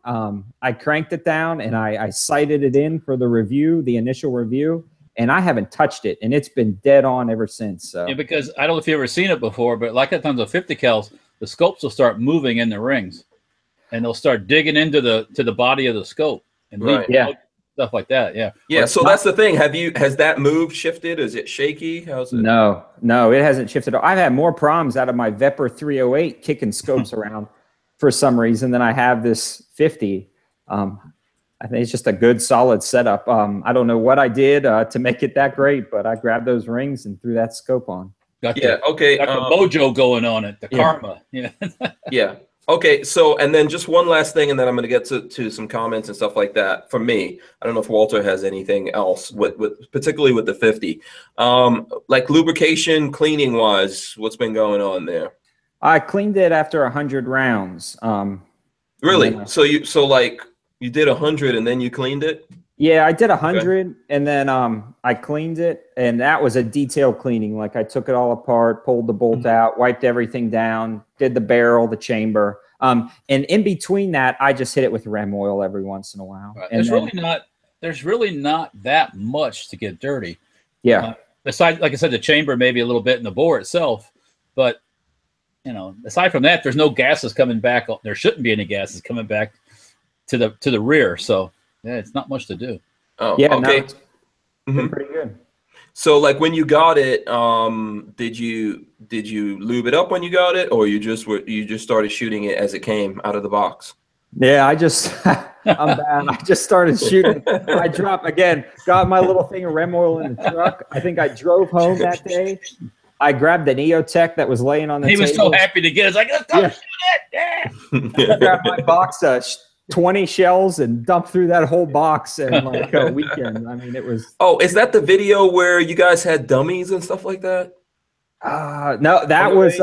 Speaker 3: I cranked it down and I sighted it in for the review, the initial review. And I haven't touched it, and it's been dead on ever since. So.
Speaker 2: Yeah, because I don't know if you've ever seen it before, but like at times of 50 cals, the scopes will start moving in the rings, and they'll start digging into the body of the scope and stuff like that. Yeah.
Speaker 1: Yeah. So that's the thing. Has that moved, shifted? Is it shaky? How's it?
Speaker 3: No, it hasn't shifted. I've had more problems out of my Vepr 308 kicking scopes around for some reason than I have this 50. I think it's just a good, solid setup. I don't know what I did to make it that great, but I grabbed those rings and threw that scope on.
Speaker 2: Got the mojo going on it, the karma. Yeah.
Speaker 1: Yeah. Okay. So, and then just one last thing, and then I'm going to get to some comments and stuff like that from me. I don't know if Walter has anything else particularly with the 50. Like lubrication, cleaning wise, what's been going on there?
Speaker 3: I cleaned it after 100 rounds.
Speaker 1: Really? You did 100 and then you cleaned it?
Speaker 3: Yeah, I did 100 and then I cleaned it, and that was a detailed cleaning. Like I took it all apart, pulled the bolt out, wiped everything down, did the barrel, the chamber. And in between that, I just hit it with rem oil every once in a while.
Speaker 2: Right. There's really not that much to get dirty.
Speaker 3: Yeah.
Speaker 2: Besides, like I said, the chamber maybe a little bit in the bore itself, but you know, aside from that, there's no gases coming back. There shouldn't be any gases coming back to the rear, so yeah, it's not much to do.
Speaker 1: Oh, yeah, okay.
Speaker 3: Pretty good.
Speaker 1: So like when you got it, did you lube it up when you got it, or you just started shooting it as it came out of the box?
Speaker 3: Yeah, I'm bad. I just started shooting. I got my little thing of rem oil in the truck. I think I drove home that day. I grabbed an EOTech that was laying on the table.
Speaker 2: He was so happy to get it. It's like, let's go shoot it.
Speaker 3: Yeah. I grabbed my box of 20 shells and dumped through that whole box in like a weekend. I mean, it was.
Speaker 1: Oh, is that the video where you guys had dummies and stuff like that?
Speaker 3: No, that was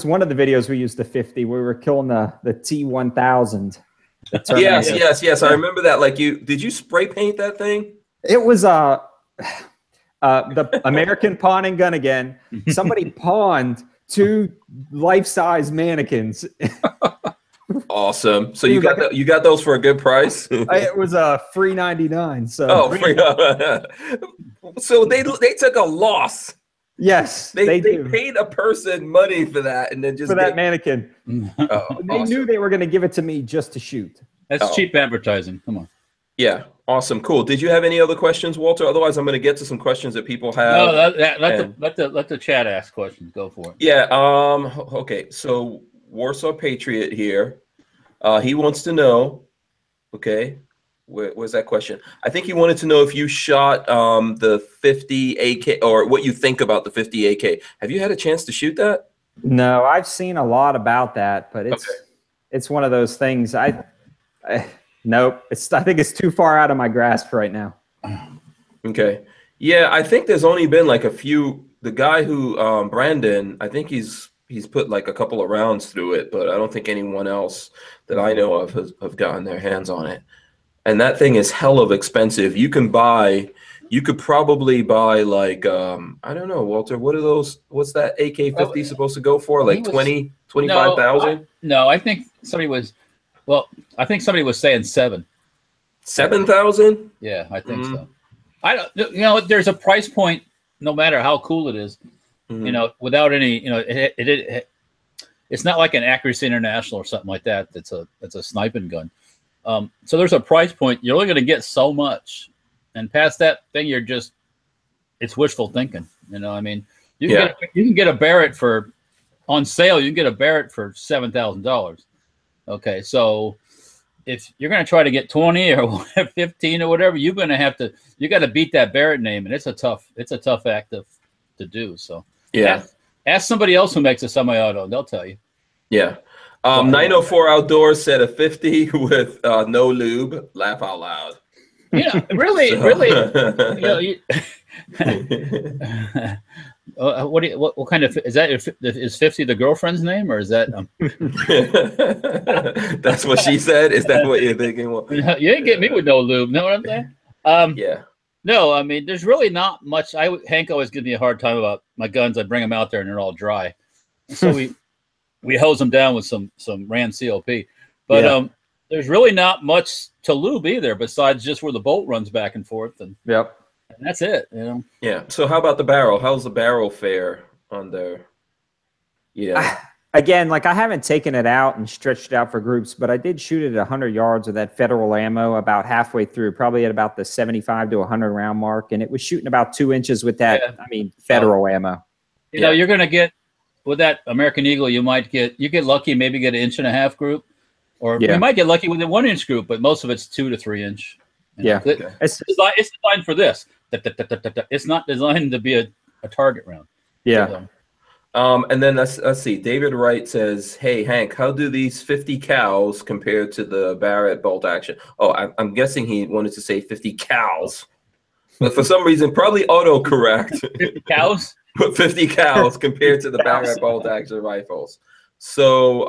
Speaker 3: one of the videos we used, the 50. We were killing the T-1000.
Speaker 1: Yes. I remember that. Like, did you spray paint that thing?
Speaker 3: It was the American pawn and gun again. Somebody pawned 2 life-size mannequins.
Speaker 1: Awesome. So you got those for a good price?
Speaker 3: It was free 99. So
Speaker 1: free. So they took a loss.
Speaker 3: Yes,
Speaker 1: they paid a person money for that, and then just
Speaker 3: for that mannequin.
Speaker 1: Oh,
Speaker 3: they knew they were going to give it to me just to shoot.
Speaker 2: That's cheap advertising. Come on.
Speaker 1: Yeah, awesome, cool. Did you have any other questions, Walter? Otherwise, I'm going to get to some questions that people have.
Speaker 2: No, let the chat ask questions. Go for it.
Speaker 1: Yeah. Okay. So Warsaw Patriot here. He wants to know. Okay. Where's that question? I think he wanted to know if you shot the 50 AK, or what you think about the 50 AK. Have you had a chance to shoot that?
Speaker 3: No, I've seen a lot about that, but it's one of those things. Nope. I think it's too far out of my grasp right now.
Speaker 1: Okay. Yeah, I think there's only been like a few. The guy who Brandon, I think he's put like a couple of rounds through it, but I don't think anyone else that I know of have gotten their hands on it. And that thing is hell of expensive. You could probably buy like, I don't know, Walter, what are those? What's that AK-50 supposed to go for? Like 25,000?
Speaker 2: No, I think somebody was saying
Speaker 1: 7,000?
Speaker 2: Yeah, I think so. I don't, there's a price point, no matter how cool it is, without any, it's not like an Accuracy International or something like that. That's a sniping gun. So there's a price point. You're only going to get so much, and past that thing, it's wishful thinking. I mean, you can get a Barrett on sale. You can get a Barrett for $7,000. Okay, so if you're going to try to get 20 or 15 or whatever, you got to beat that Barrett name, and it's a tough act to do. So ask somebody else who makes a semi-auto. They'll tell you.
Speaker 1: Yeah. 904 Outdoors said a 50 with no lube. Laugh out loud.
Speaker 2: Yeah, really. What kind of is that? Is 50 the girlfriend's name, or is that?
Speaker 1: That's what she said. Is that what you're thinking?
Speaker 2: You ain't get me with no lube. Know what I'm saying?
Speaker 1: Yeah.
Speaker 2: No, I mean, there's really not much. Hank always gives me a hard time about my guns. I bring them out there and they're all dry, so we hose them down with some Rand COP, but there's really not much to lube either, besides just where the bolt runs back and forth, and that's it.
Speaker 1: Yeah. So how about the barrel? How's the barrel fare on there? Yeah.
Speaker 3: Again, like I haven't taken it out and stretched it out for groups, but I did shoot it at 100 yards with that Federal ammo about halfway through, probably at about the 75 to 100 round mark, and it was shooting about 2 inches with that. I mean, Federal ammo.
Speaker 2: You're going to get. With that American Eagle, you get lucky, maybe get an 1.5 inch group, or you might get lucky with a 1 inch group, but most of it's 2 to 3 inch. It's designed for this. It's not designed to be a target round.
Speaker 3: Yeah.
Speaker 1: And then let's see. David Wright says, "Hey Hank, how do these 50 cows compare to the Barrett bolt action?" Oh, I'm guessing he wanted to say 50 cows, but for some reason, probably autocorrect.
Speaker 2: 50 cows.
Speaker 1: Put 50 cows compared to the Barrett bolt action rifles. So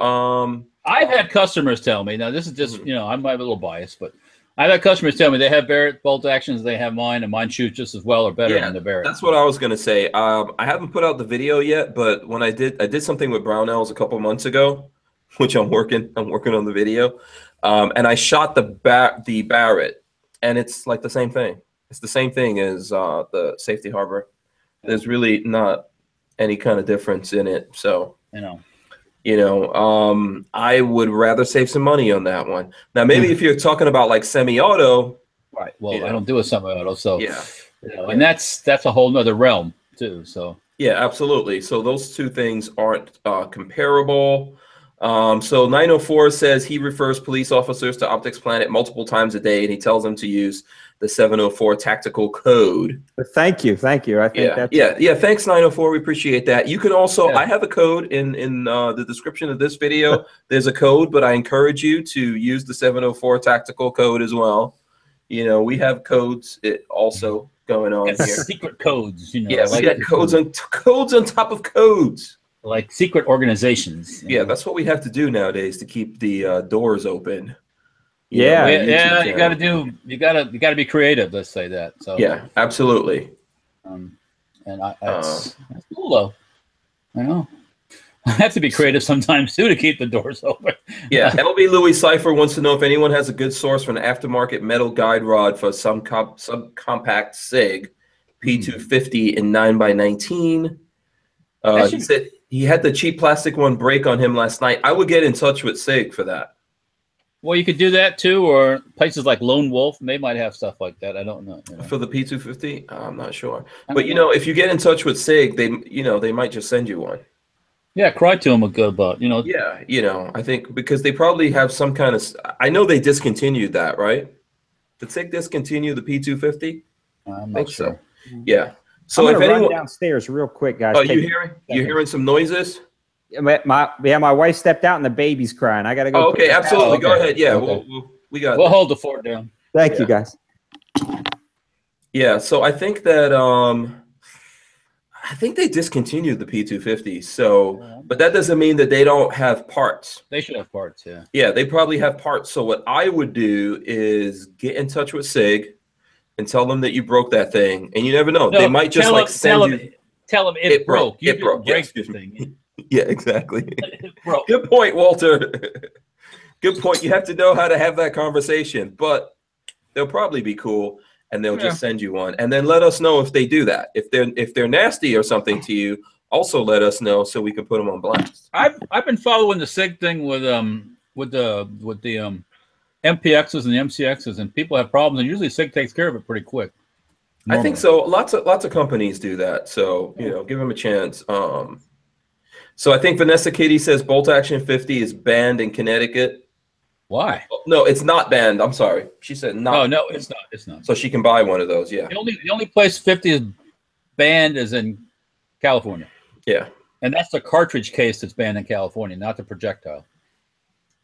Speaker 2: I've had customers tell me, now this is just, I'm a little biased, but I've had customers tell me they have Barrett bolt actions, they have mine, and mine shoots just as well or better than the Barrett.
Speaker 1: That's what I was gonna say. I haven't put out the video yet, but when I did something with Brownells a couple months ago, which I'm working on the video. And I shot the Barrett, and it's like the same thing. It's the same thing as the Safety Harbor. There's really not any kind of difference in it. So, I would rather save some money on that one. Now, maybe if you're talking about like semi-auto.
Speaker 2: Right. Well, I don't do a semi-auto. So, You know, and that's a whole nother realm too. So
Speaker 1: yeah, absolutely. So those two things aren't comparable. So 904 says he refers police officers to Optics Planet multiple times a day, and he tells them to use the 704 tactical code.
Speaker 3: Thank you. I think
Speaker 1: yeah. Thanks, 904. We appreciate that. You can also, I have a code in the description of this video. There's a code, but I encourage you to use the 704 tactical code as well. You know, we have codes also going on here.
Speaker 2: Secret codes, you know.
Speaker 1: Yeah, we got codes on top of codes.
Speaker 2: Like secret organizations.
Speaker 1: Yeah, that's what we have to do nowadays to keep the doors open.
Speaker 2: You got to be creative. Let's say that. So
Speaker 1: yeah, absolutely.
Speaker 2: That's cool though. I know. I have to be creative sometimes too to keep the doors open.
Speaker 1: Yeah, LB Louis Cypher wants to know if anyone has a good source for an aftermarket metal guide rod for some subcompact SIG P250 in 9x19. He said he had the cheap plastic one break on him last night. I would get in touch with SIG for that.
Speaker 2: Well, you could do that too, or places like Lone Wolf, they might have stuff like that. I don't know. You know.
Speaker 1: For the P250, I'm not sure. But you know, if you get in touch with SIG, they might just send you one.
Speaker 2: Yeah, cry to them a good about, you know.
Speaker 1: Yeah, you know, I think because they probably have some kind of. I know they discontinued that, right? Did SIG discontinue the P250?
Speaker 2: I'm not sure.
Speaker 1: So. Yeah. So
Speaker 3: I'm
Speaker 1: if anyone
Speaker 3: run downstairs real quick, guys.
Speaker 1: Oh, you hearing some noises?
Speaker 3: My wife stepped out and the baby's crying. I gotta go.
Speaker 1: Oh, okay, absolutely. Go ahead. Yeah,
Speaker 2: okay.
Speaker 1: we'll
Speaker 2: hold the fort down.
Speaker 3: Thank you, guys.
Speaker 1: Yeah, so I think that I think they discontinued the P250. So, but that doesn't mean that they don't have parts.
Speaker 2: They should have parts. Yeah.
Speaker 1: Yeah, they probably have parts. So what I would do is get in touch with SIG and tell them that you broke that thing, and you never know. They might just
Speaker 2: tell them it broke.
Speaker 1: It broke.
Speaker 2: Break the thing.
Speaker 1: Yeah, exactly. Good point, Walter. Good point. You have to know how to have that conversation, but they'll probably be cool, and they'll just send you one, and then let us know if they do that. If they're nasty or something to you, also let us know so we can put them on blast.
Speaker 2: I've been following the SIG thing with the MPXs and the MCXs, and people have problems, and usually SIG takes care of it pretty quick. Normally.
Speaker 1: I think so. Lots of companies do that, so you know, give them a chance. So I think Vanessa Kitty says Bolt Action 50 is banned in Connecticut.
Speaker 2: Why?
Speaker 1: No, it's not banned. I'm sorry. She said not.
Speaker 2: Oh, no, it's not. It's not.
Speaker 1: So she can buy one of those. Yeah.
Speaker 2: The only place 50 is banned is in California.
Speaker 1: Yeah.
Speaker 2: And that's the cartridge case that's banned in California, not the projectile.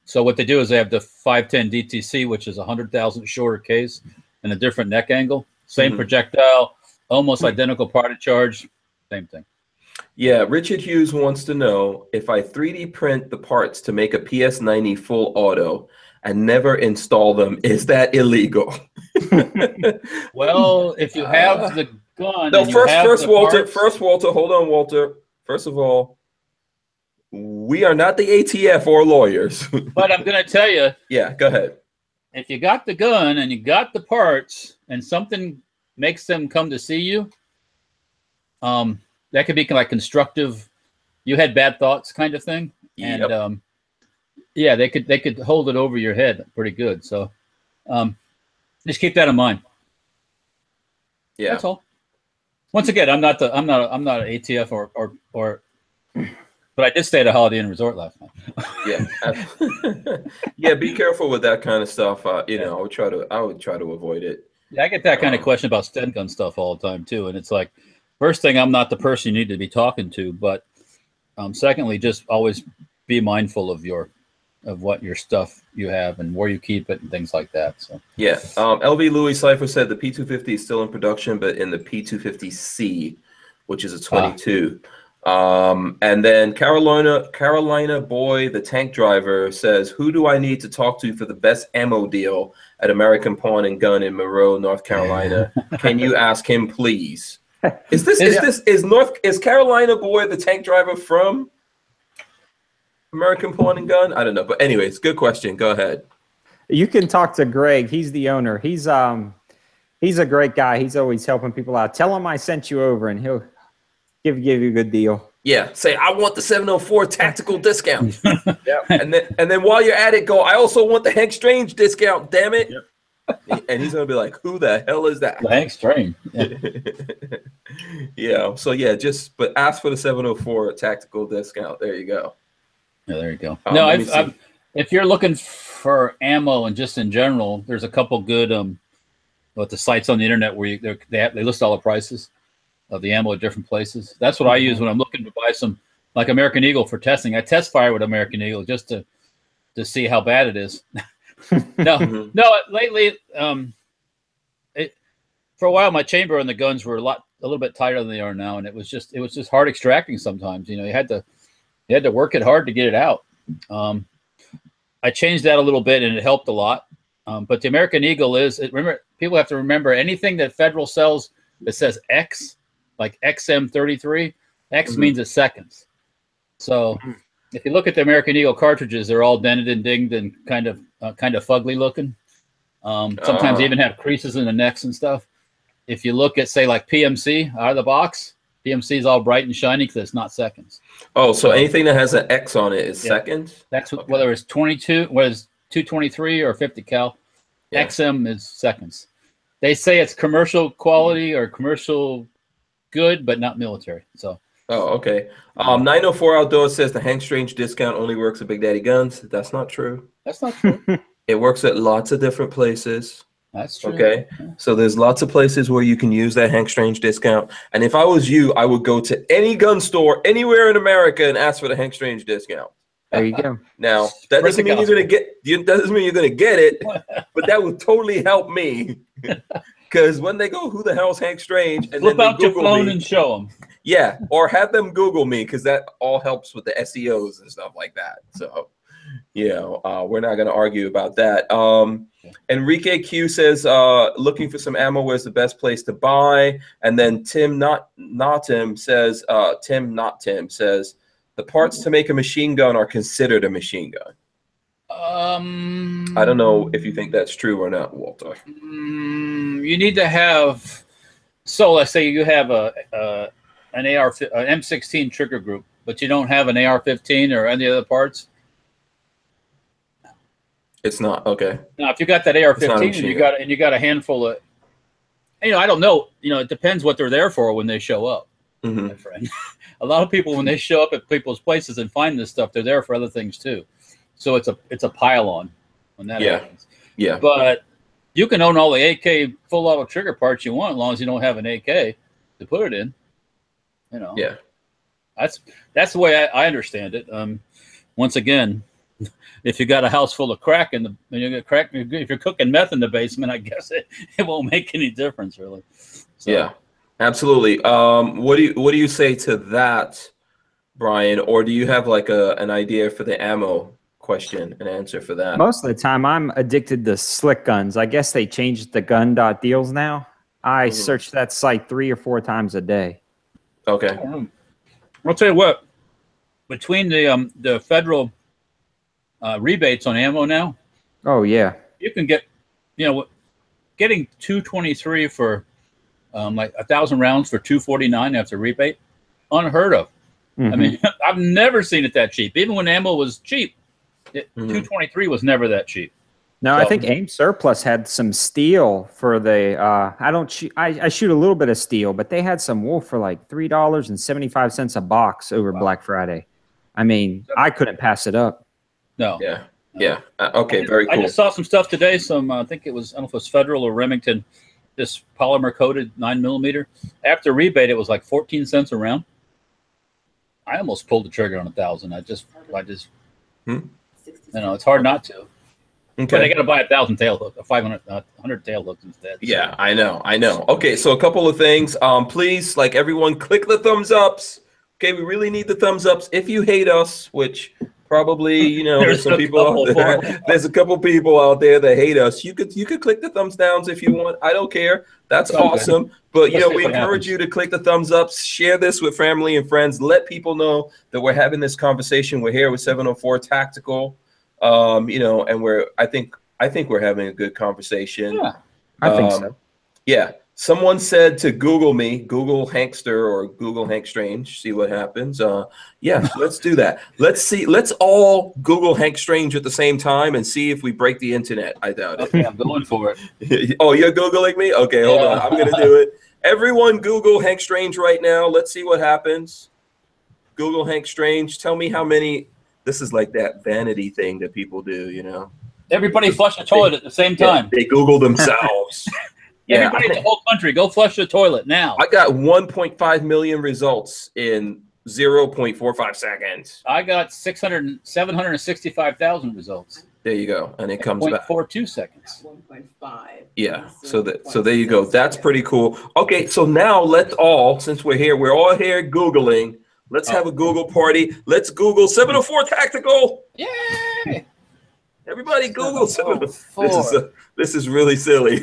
Speaker 2: So what they do is they have the 510 DTC, which is 100,000 shorter case and a different neck angle. Same projectile, almost identical part of charge, same thing.
Speaker 1: Yeah, Richard Hughes wants to know if I 3D print the parts to make a PS90 full auto and never install them, is that illegal?
Speaker 2: Well, if you have the gun,
Speaker 1: no. First, Walter. Hold on, Walter. First of all, we are not the ATF or lawyers.
Speaker 2: But I'm going to tell you.
Speaker 1: Yeah, go ahead.
Speaker 2: If you got the gun and you got the parts, and something makes them come to see you, that could be like constructive. You had bad thoughts, kind of thing, and yeah, they could hold it over your head pretty good. So, just keep that in mind.
Speaker 1: Yeah,
Speaker 2: that's all. Once again, I'm not an ATF or, but I did stay at a Holiday Inn Resort last night.
Speaker 1: Yeah, yeah. Be careful with that kind of stuff. You know, I would try to avoid it.
Speaker 2: Yeah, I get that kind of question about Sten gun stuff all the time too, and it's like, first thing, I'm not the person you need to be talking to, but secondly, just always be mindful of what your stuff you have and where you keep it and things like that. So
Speaker 1: yeah, LV Louis Cypher said the P250 is still in production, but in the P250C, which is a 22. And then Carolina Boy, the tank driver, says, who do I need to talk to for the best ammo deal at American Pawn and Gun in Monroe, North Carolina? Can you ask him, please? Is Carolina Boy the tank driver from American Pawn and Gun? I don't know, but anyways, good question. Go ahead.
Speaker 3: You can talk to Greg. He's the owner. He's a great guy. He's always helping people out. Tell him I sent you over, and he'll give you a good deal.
Speaker 1: Yeah, say I want the 704 tactical discount. Yeah, and then while you're at it, go. I also want the Hank Strange discount. Damn it.
Speaker 3: Yep.
Speaker 1: And he's gonna be like, "Who the hell is that?"
Speaker 2: Hank Strange. Yeah.
Speaker 1: Yeah. So yeah, but ask for the 704 tactical discount. There you go.
Speaker 2: Yeah, there you go. No, if you're looking for ammo and just in general, there's a couple good the sites on the internet where they list all the prices of the ammo at different places. That's what I use when I'm looking to buy some, like American Eagle for testing. I test fire with American Eagle just to see how bad it is. No, lately, for a while, my chamber on the guns were a little bit tighter than they are now, and it was just hard extracting sometimes. You know, you had to work it hard to get it out. I changed that a little bit, and it helped a lot. But the American Eagle remember, people have to remember anything that Federal sells that says X, like XM33, X means it's seconds. So if you look at the American Eagle cartridges, they're all dented and dinged and kind of fugly looking. Sometimes they even have creases in the necks and stuff. If you look at, say, like PMC out of the box, PMC is all bright and shiny because it's not seconds.
Speaker 1: Oh, so anything that has an X on it is seconds?
Speaker 2: That's whether it's 223 or 50 cal. Yeah. XM is seconds. They say it's commercial quality or commercial good, but not military. So.
Speaker 1: Oh, okay. 904 Outdoors says the Hank Strange discount only works at Big Daddy Guns. That's not true.
Speaker 2: That's not true.
Speaker 1: It works at lots of different places.
Speaker 2: That's true.
Speaker 1: Okay. So there's lots of places where you can use that Hank Strange discount. And if I was you, I would go to any gun store anywhere in America and ask for the Hank Strange discount.
Speaker 3: There you go.
Speaker 1: Now, that doesn't mean you're going to get it, but that would totally help me. Because when they go, "Who the hell's Hank Strange?" and
Speaker 2: flip
Speaker 1: then
Speaker 2: out your phone and show them.
Speaker 1: Yeah, or have them Google me, because that all helps with the SEOs and stuff like that. So, we're not going to argue about that. Enrique Q says, looking for some ammo, where's the best place to buy? And then Tim says, the parts to make a machine gun are considered a machine gun. I don't know if you think that's true or not, Walter.
Speaker 2: You need to have, so let's say you have an M16 trigger group, but you don't have an AR-15 or any other parts.
Speaker 1: It's not okay.
Speaker 2: Now, if you got that AR-15 and you got a handful of, I don't know. It depends what they're there for when they show up. My friend, a lot of people when they show up at people's places and find this stuff, they're there for other things too. So it's a pile on when that happens. Yeah. But you can own all the AK full auto trigger parts you want as long as you don't have an AK to put it in. Yeah. That's the way I understand it. Once again, if you got a house full of crack if you're cooking meth in the basement, I guess it won't make any difference really. So.
Speaker 1: Yeah, absolutely. What do you say to that, Brian? Or do you have like an idea for the ammo question and answer for that?
Speaker 3: Most of the time, I'm addicted to slick guns. I guess they changed the gun.deals now. I search that site 3 or 4 times a day.
Speaker 1: Okay.
Speaker 2: I'll tell you what. Between the federal rebates on ammo now.
Speaker 3: Oh yeah. You
Speaker 2: can get, getting 223 for like 1,000 rounds for $249 after rebate, unheard of. I mean, I've never seen it that cheap. Even when ammo was cheap, 223 was never that cheap.
Speaker 3: No, I think Aim Surplus had some steel for the. I shoot a little bit of steel, but they had some Wolf for like $3.75 a box over Black Friday. I mean, I couldn't pass it up.
Speaker 2: No.
Speaker 1: Yeah. Okay. Very cool.
Speaker 2: I just saw some stuff today. I think it was, I don't know if it was Federal or Remington, this polymer coated 9mm. After rebate, it was like 14 cents a round. I almost pulled the trigger on 1,000. It's hard not to. Okay. But I got to buy 1,000 tail hook, 100 tail hooks instead. So.
Speaker 1: Yeah, I know. Okay, so a couple of things. Please, like everyone, click the thumbs ups. Okay, we really need the thumbs ups. If you hate us, which probably, there's some people out there. There's a couple people out there that hate us. You could click the thumbs downs if you want. I don't care. That's awesome. But we encourage you to click the thumbs ups. Share this with family and friends. Let people know that we're having this conversation. We're here with 704 Tactical. And I think we're having a good conversation.
Speaker 3: Yeah, I think so.
Speaker 1: Yeah. Someone said to Google me, Google Hankster or Google Hank Strange, see what happens. Yeah, let's do that. Let's see. Let's all Google Hank Strange at the same time and see if we break the internet. I doubt it.
Speaker 2: Okay, I'm going for it.
Speaker 1: Oh, you're Googling me? Okay, hold on. I'm going to do it. Everyone Google Hank Strange right now. Let's see what happens. Google Hank Strange. Tell me how many. This is like that vanity thing that people do, you know.
Speaker 2: Everybody flush the toilet at the same time.
Speaker 1: Yeah, they Google themselves.
Speaker 2: Yeah, everybody in the whole country, go flush the toilet now.
Speaker 1: I got 1.5 million results in 0.45 seconds.
Speaker 2: I got 765,000 results.
Speaker 1: There you go, and it comes back
Speaker 2: 0.42 seconds.
Speaker 4: 1.5.
Speaker 1: Yeah, so there you go. That's pretty cool. Okay, so now let's all, since we're here, we're all here Googling. Let's have a Google party. Let's Google 704 Tactical.
Speaker 2: Yay!
Speaker 1: Everybody Google 704. This is really silly.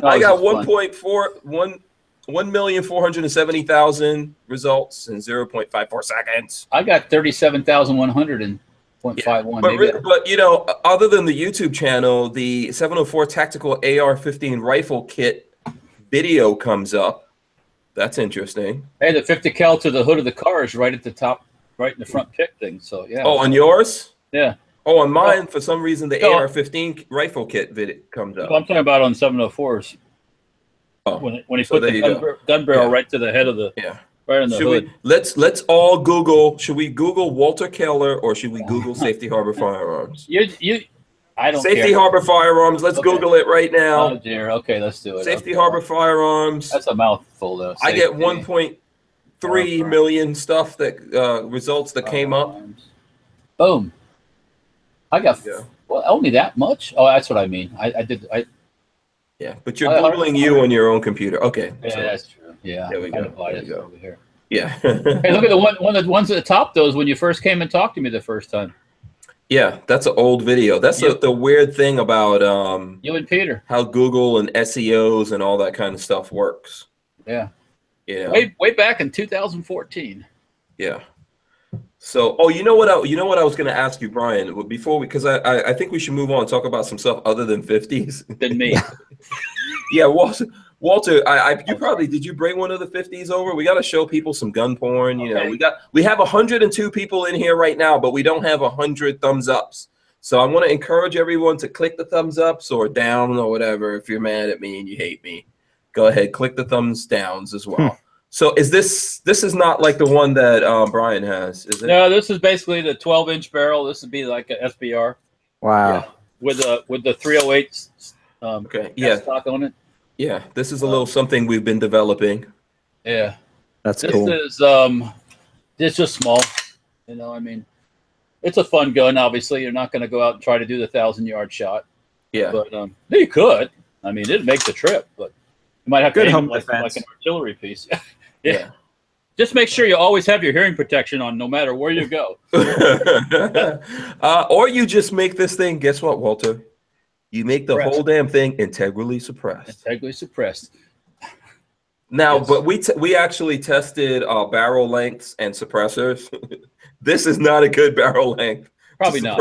Speaker 1: I got 1,470,000 results in 0.54 seconds.
Speaker 2: I got 37,100 in 0.51.
Speaker 1: But you know, other than the YouTube channel, the 704 Tactical AR-15 rifle kit video comes up. That's interesting.
Speaker 2: Hey, the 50 cal to the hood of the car is right at the top, right in the front pick thing. So yeah.
Speaker 1: Oh, on yours?
Speaker 2: Yeah.
Speaker 1: Oh, on mine, for some reason, the AR-15 rifle kit video comes up.
Speaker 2: I'm talking about on 704s.
Speaker 1: Oh,
Speaker 2: when he put the gun barrel right to the head of the right in the hood.
Speaker 1: Let's all Google. Should we Google Walter Keller or should we Google Safety Harbor Firearms?
Speaker 2: I don't
Speaker 1: Safety
Speaker 2: care.
Speaker 1: Harbor Firearms. Let's Google it right now.
Speaker 2: Oh dear. Okay, let's do it.
Speaker 1: Safety Harbor Firearms.
Speaker 2: That's a mouthful, though.
Speaker 1: I get 1.3 million stuff that results that came up.
Speaker 2: Boom. I got only that much. Oh, that's what I mean.
Speaker 1: Yeah, but you're Googling you on your own computer. Okay.
Speaker 2: Yeah, so that's true. Yeah.
Speaker 1: There we go.
Speaker 2: There we go. Over here.
Speaker 1: Yeah.
Speaker 2: Hey, look at one of the ones at the top. Those when you first came and talked to me the first time.
Speaker 1: Yeah, that's an old video. That's the weird thing about
Speaker 2: you and Peter.
Speaker 1: How Google and SEOs and all that kind of stuff works.
Speaker 2: Yeah.
Speaker 1: Yeah.
Speaker 2: Way back in 2014.
Speaker 1: Yeah. So, you know what I was going to ask you, Brian, before because I think we should move on and talk about some stuff other than 50s.
Speaker 2: Than me.
Speaker 1: Yeah, Walter, you probably did you bring one of the 50s over? We got to show people some gun porn. You know, we have 102 people in here right now, but we don't have 100 thumbs ups. So I want to encourage everyone to click the thumbs ups or down or whatever. If you're mad at me and you hate me, go ahead, click the thumbs downs as well. So is this is not like the one that Brian has, is it?
Speaker 2: No, this is basically the 12-inch barrel. This would be like an SBR.
Speaker 3: Wow.
Speaker 1: Yeah.
Speaker 2: With the 308 stock on it.
Speaker 1: Yeah, this is a little something we've been developing.
Speaker 2: Yeah.
Speaker 3: That's cool.
Speaker 2: This is it's just small. You know, I mean, it's a fun gun, obviously. You're not going to go out and try to do the 1,000-yard shot.
Speaker 1: Yeah.
Speaker 2: But you could. I mean, it'd make the trip, but you might have to aim like an artillery piece. Yeah. Just make sure you always have your hearing protection on no matter where you go.
Speaker 1: Or you just make this thing, guess what, Walter? You make the whole damn thing integrally suppressed.
Speaker 2: Integrally suppressed.
Speaker 1: Now, but we actually tested barrel lengths and suppressors. This is not a good barrel length.
Speaker 2: Probably not.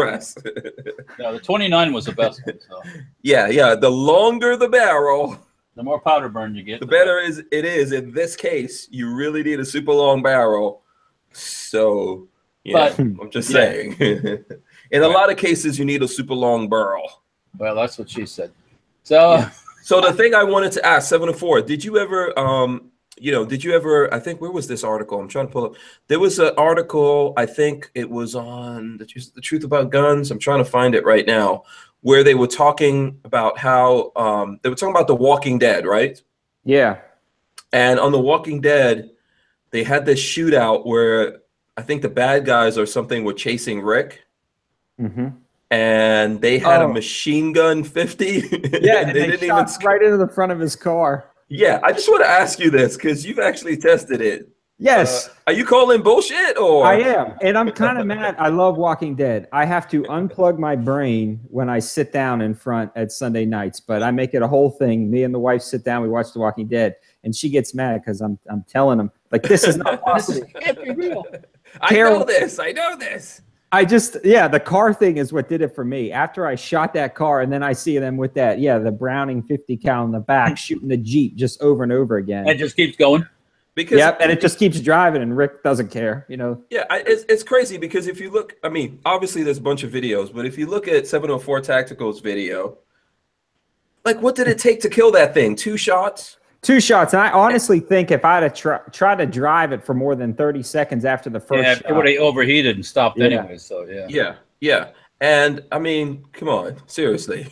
Speaker 2: No, the 29 was the best one. So.
Speaker 1: Yeah. The longer the barrel,
Speaker 2: the more powder burn you get,
Speaker 1: the better it is. In this case, you really need a super long barrel. So, yeah, I'm just saying. In a lot of cases, you need a super long barrel.
Speaker 2: Well, that's what she said. So,
Speaker 1: so the thing I wanted to ask, 704, did you ever, I think, where was this article? I'm trying to pull up. There was an article, I think it was on the Truth About Guns. I'm trying to find it right now, where they were talking about how, they were talking about The Walking Dead, right?
Speaker 3: Yeah.
Speaker 1: And on The Walking Dead, they had this shootout where I think the bad guys or something were chasing Rick.
Speaker 3: Mm-hmm.
Speaker 1: And they had a machine gun 50.
Speaker 3: Yeah, and they didn't even right into the front of his car.
Speaker 1: Yeah, I just want to ask you this because you've actually tested it.
Speaker 3: Yes.
Speaker 1: Are you calling bullshit or?
Speaker 3: I am, and I'm kind of mad. I love Walking Dead. I have to unplug my brain when I sit down in front at Sunday nights, but I make it a whole thing. Me and the wife sit down, we watch The Walking Dead, and she gets mad because I'm telling them like this is not possible. It can't be real.
Speaker 1: I know this.
Speaker 3: The car thing is what did it for me. After I shot that car, and then I see them with that, the Browning 50 cal in the back, shooting the Jeep just over and over again.
Speaker 2: It just keeps going.
Speaker 3: Because and it just keeps driving, and Rick doesn't care,
Speaker 1: Yeah, it's crazy because if you look, I mean, obviously there's a bunch of videos, but if you look at 704 Tactical's video, like, what did it take to kill that thing? 2 shots?
Speaker 3: 2 shots. And I honestly think if I'd have tried to drive it for more than 30 seconds after the first shot,
Speaker 2: it would have overheated and stopped anyway. So,
Speaker 1: Yeah. And, I mean, come on. Seriously.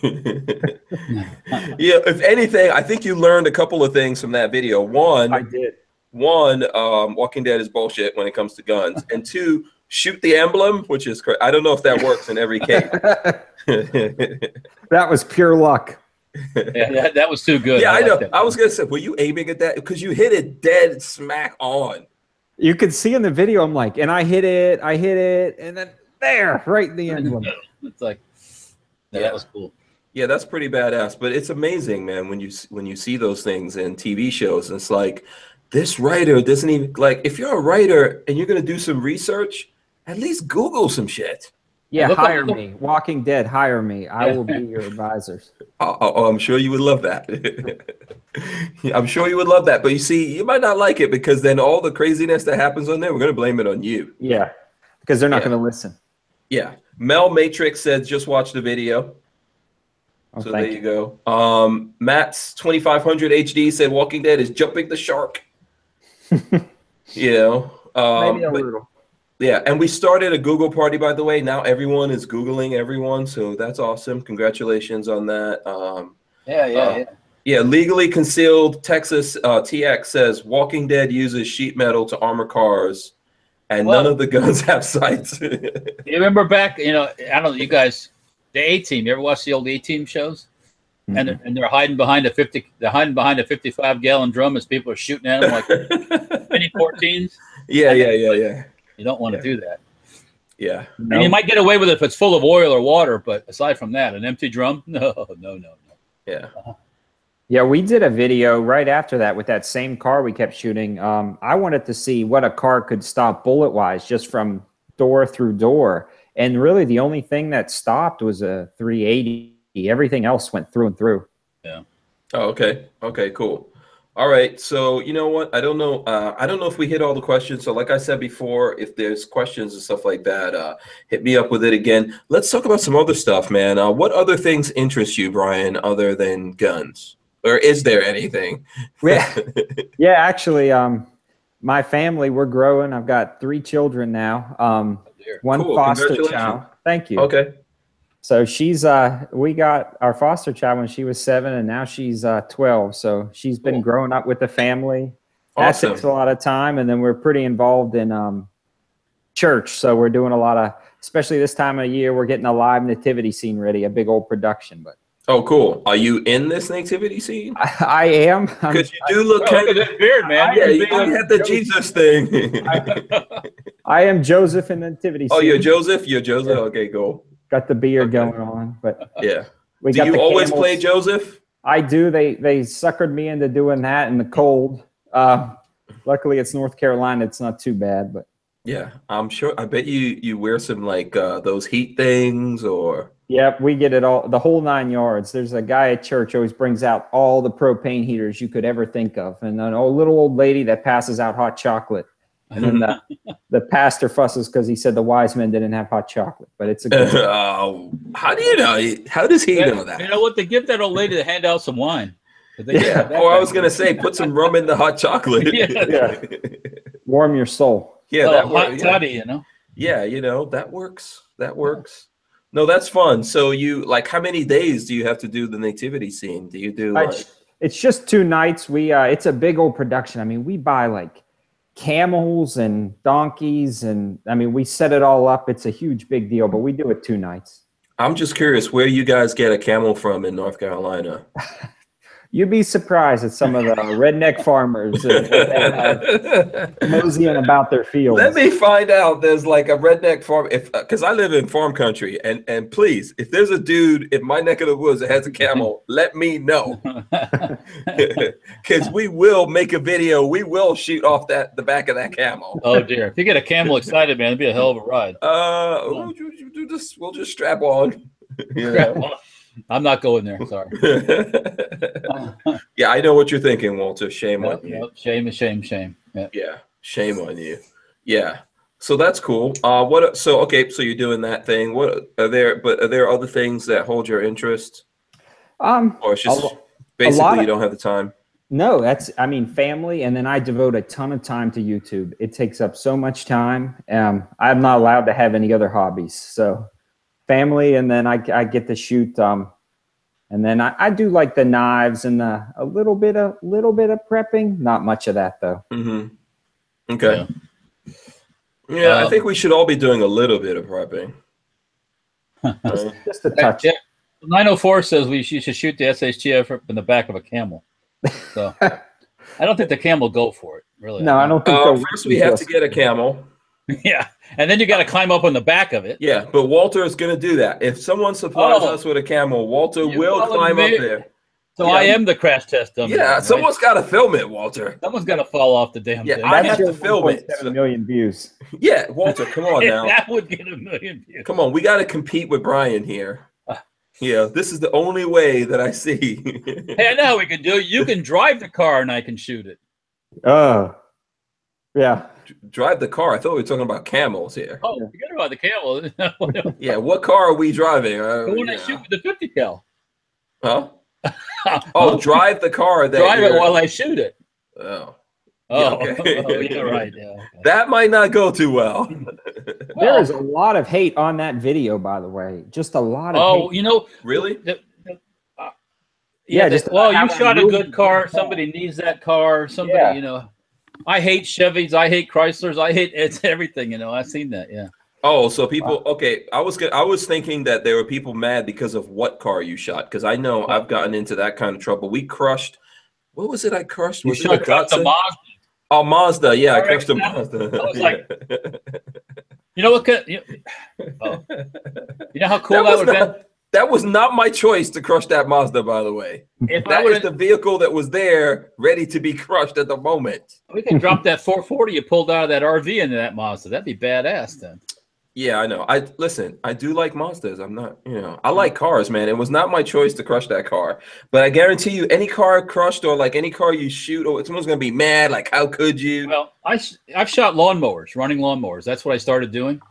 Speaker 1: If anything, I think you learned a couple of things from that video. One,
Speaker 3: I did.
Speaker 1: One, Walking Dead is bullshit when it comes to guns. And 2, shoot the emblem, which is I don't know if that works in every case.
Speaker 3: That was pure luck.
Speaker 2: Yeah, that was too good.
Speaker 1: Yeah, I know. I was gonna say, were you aiming at that? Because you hit it dead smack on.
Speaker 3: You could see in the video, I'm like, and I hit it, and then there, right in the emblem.
Speaker 2: It's like, that was cool.
Speaker 1: Yeah, that's pretty badass. But it's amazing, man, when you see those things in TV shows. And it's like, this writer doesn't even, like, if you're a writer and you're gonna do some research, at least Google some shit.
Speaker 3: Yeah, hire me. Walking Dead, hire me. I will be your advisors.
Speaker 1: Oh, I'm sure you would love that. I'm sure you would love that. But you see, you might not like it because then all the craziness that happens on there, we're going to blame it on you.
Speaker 3: Yeah, because they're not going to listen.
Speaker 1: Yeah. Mel Matrix says, just watch the video.
Speaker 3: Oh,
Speaker 1: so there you go. Matt's 2500 HD said, Walking Dead is jumping the shark.
Speaker 3: Maybe a little.
Speaker 1: Yeah, and we started a Google party, by the way. Now everyone is Googling everyone, so that's awesome. Congratulations on that. Yeah, legally concealed Texas TX says Walking Dead uses sheet metal to armor cars, and none of the guns have sights.
Speaker 2: You remember back, I don't know, you guys, the A-Team. You ever watch the old A-Team shows? Mm-hmm. And they're hiding behind a 55-gallon drum as people are shooting at them like mini 14s.
Speaker 1: Yeah.
Speaker 2: You don't want to do that.
Speaker 1: Yeah.
Speaker 2: And you might get away with it if it's full of oil or water, but aside from that, an empty drum? No.
Speaker 1: Yeah.
Speaker 3: Yeah, we did a video right after that with that same car we kept shooting. I wanted to see what a car could stop bullet-wise just from door through door. And really the only thing that stopped was a 380. Everything else went through and through.
Speaker 2: Yeah.
Speaker 1: Oh, okay. Okay, cool. All right, so you know what? I don't know if we hit all the questions. So like I said before, if there's questions and stuff like that, hit me up with it again. Let's talk about some other stuff, man. What other things interest you, Brian, other than guns? Or is there anything?
Speaker 3: Yeah, actually, my family, we're growing. I've got 3 children now. One foster child. Thank you.
Speaker 1: Okay.
Speaker 3: So she's we got our foster child when she was 7, and now she's 12. So she's been growing up with the family.
Speaker 1: Awesome.
Speaker 3: That takes a lot of time, and then we're pretty involved in church. So we're doing a lot of, especially this time of year, we're getting a live nativity scene ready, a big old production. But
Speaker 1: oh, cool. Are you in this nativity scene?
Speaker 3: I am.
Speaker 1: Because you do look kind of
Speaker 2: that beard, man.
Speaker 1: Yeah, you had the Jesus thing.
Speaker 3: I am Joseph in the nativity scene.
Speaker 1: Oh, you're Joseph? You're Joseph? Okay, cool.
Speaker 3: Got the beard going on, but
Speaker 1: yeah. Do you always play Joseph?
Speaker 3: I do. They suckered me into doing that in the cold. Luckily, it's North Carolina. It's not too bad, but
Speaker 1: yeah, I'm sure. I bet you wear some like those heat things or.
Speaker 3: Yep, we get it all, the whole 9 yards. There's a guy at church always brings out all the propane heaters you could ever think of, and an little old lady that passes out hot chocolate. And then the pastor fusses because he said the wise men didn't have hot chocolate, but it's a good
Speaker 1: how do you know? How does he know that?
Speaker 2: You know what? They give that old lady to hand out some wine.
Speaker 1: Yeah. Oh, I was going to say, put some rum in the hot chocolate.
Speaker 3: Yeah. Warm your soul.
Speaker 1: Yeah. That
Speaker 2: hot toddy, you know?
Speaker 1: Yeah. That works. That works. No, that's fun. So you, like, how many days do you have to do the nativity scene? Do you do like...
Speaker 3: It's just 2 nights. It's a big old production. I mean, we buy like camels and donkeys, and I mean, we set it all up. It's a huge big deal, but we do it 2 nights.
Speaker 1: I'm just curious, where do you guys get a camel from in North Carolina?
Speaker 3: You'd be surprised at some of the redneck farmers and what they have moseying about their fields.
Speaker 1: Let me find out. There's like a redneck farm, because I live in farm country, and please, if there's a dude in my neck of the woods that has a camel, let me know, because we will make a video. We will shoot off the back of that camel.
Speaker 2: Oh dear! If you get a camel excited, man, it'd be a hell of a ride.
Speaker 1: We'll just strap on.
Speaker 2: I'm not going there. Sorry.
Speaker 1: Yeah, I know what you're thinking, Walter. Shame on you.
Speaker 2: Yep. Shame.
Speaker 1: Yeah, shame on you. Yeah. So that's cool. So you're doing that thing. Are there other things that hold your interest? Or it's just basically you don't have the time?
Speaker 3: No, family, and then I devote a ton of time to YouTube. It takes up so much time. I'm not allowed to have any other hobbies. So family, and then I get to shoot, and then I do like the knives and a little bit of prepping. Not much of that though.
Speaker 1: Mm-hmm. Okay. Yeah, I think we should all be doing a little bit of prepping.
Speaker 3: Just a touch.
Speaker 2: Yeah. 904 says you should shoot the SHTF in the back of a camel. So I don't think the camel go for it. Really.
Speaker 3: No, I don't think.
Speaker 1: First, we have to get a camel.
Speaker 2: Yeah, and then you got to climb up on the back of it.
Speaker 1: Yeah, but Walter is going to do that. If someone supplies us with a camel, Walter will climb up there.
Speaker 2: So I am the crash test dummy.
Speaker 1: Yeah, right? Someone's got to film it, Walter.
Speaker 2: Someone's got to fall off the damn thing.
Speaker 1: I have to film it.
Speaker 3: 7 million views.
Speaker 1: Yeah, Walter, come on now.
Speaker 2: That would get 1 million views.
Speaker 1: Come on, we got to compete with Brian here. Yeah, this is the only way that I see.
Speaker 2: Hey, I know how we can do it. You can drive the car and I can shoot it.
Speaker 3: Yeah.
Speaker 1: Drive the car. I thought we were talking about camels here.
Speaker 2: Oh, forget about the camel.
Speaker 1: Yeah, what car are we driving?
Speaker 2: The one I shoot with the 50 cal.
Speaker 1: Huh? Oh, drive the car.
Speaker 2: Drive it while I shoot it.
Speaker 1: Oh.
Speaker 2: Oh,
Speaker 1: yeah, okay.
Speaker 2: Yeah, right. Yeah, okay.
Speaker 1: That might not go too well.
Speaker 3: There is a lot of hate on that video, by the way. Just a lot of hate.
Speaker 2: Oh, you know.
Speaker 1: Really?
Speaker 2: Yeah, you shot a good car. Somebody needs that car. Somebody, you know. I hate Chevys. I hate Chryslers. It's everything, you know. I've seen that, yeah.
Speaker 1: Oh, so people, okay. I was thinking that there were people mad because of what car you shot, because I know I've gotten into that kind of trouble. We crushed, what was it I crushed?
Speaker 2: Was it a Mazda?
Speaker 1: Oh, Mazda. Yeah, I crushed a Mazda.
Speaker 2: I was like, you know what? You know how cool that would have been?
Speaker 1: That was not my choice to crush that Mazda, by the way. That was the vehicle that was there, ready to be crushed at the moment.
Speaker 2: We can drop that 440 you pulled out of that RV into that Mazda. That'd be badass then.
Speaker 1: Yeah, I know. Listen, I do like Mazdas. I'm not, I like cars, man. It was not my choice to crush that car. But I guarantee you, any car crushed or like any car you shoot, someone's going to be mad. Like, how could you?
Speaker 2: Well, I've shot lawnmowers, running lawnmowers. That's what I started doing.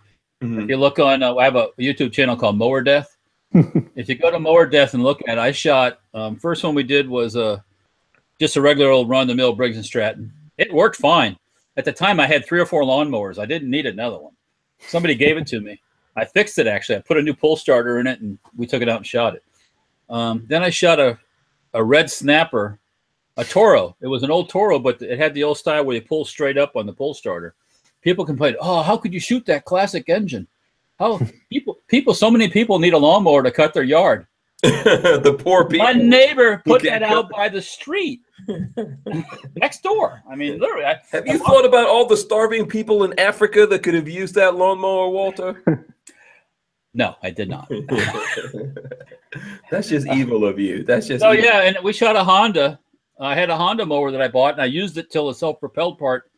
Speaker 2: Mm-hmm. If you look on, I have a YouTube channel called Mower Death. If you go to Mower Death and look at it, I shot, first one we did was just a regular old run-of-the-mill Briggs & Stratton. It worked fine. At the time, I had 3 or 4 lawnmowers. I didn't need another one. Somebody gave it to me. I fixed it, actually. I put a new pull starter in it, and we took it out and shot it. Then I shot a red snapper, a Toro. It was an old Toro, but it had the old style where you pull straight up on the pull starter. People complained, oh, how could you shoot that classic engine? How so many people need a lawnmower to cut their yard.
Speaker 1: The poor people.
Speaker 2: My neighbor put that out by the street next door. I mean, literally.
Speaker 1: Have you thought about all the starving people in Africa that could have used that lawnmower, Walter?
Speaker 2: No, I did not.
Speaker 1: That's just evil of you. That's just.
Speaker 2: Oh yeah, and we shot a Honda. I had a Honda mower that I bought, and I used it till the self-propelled part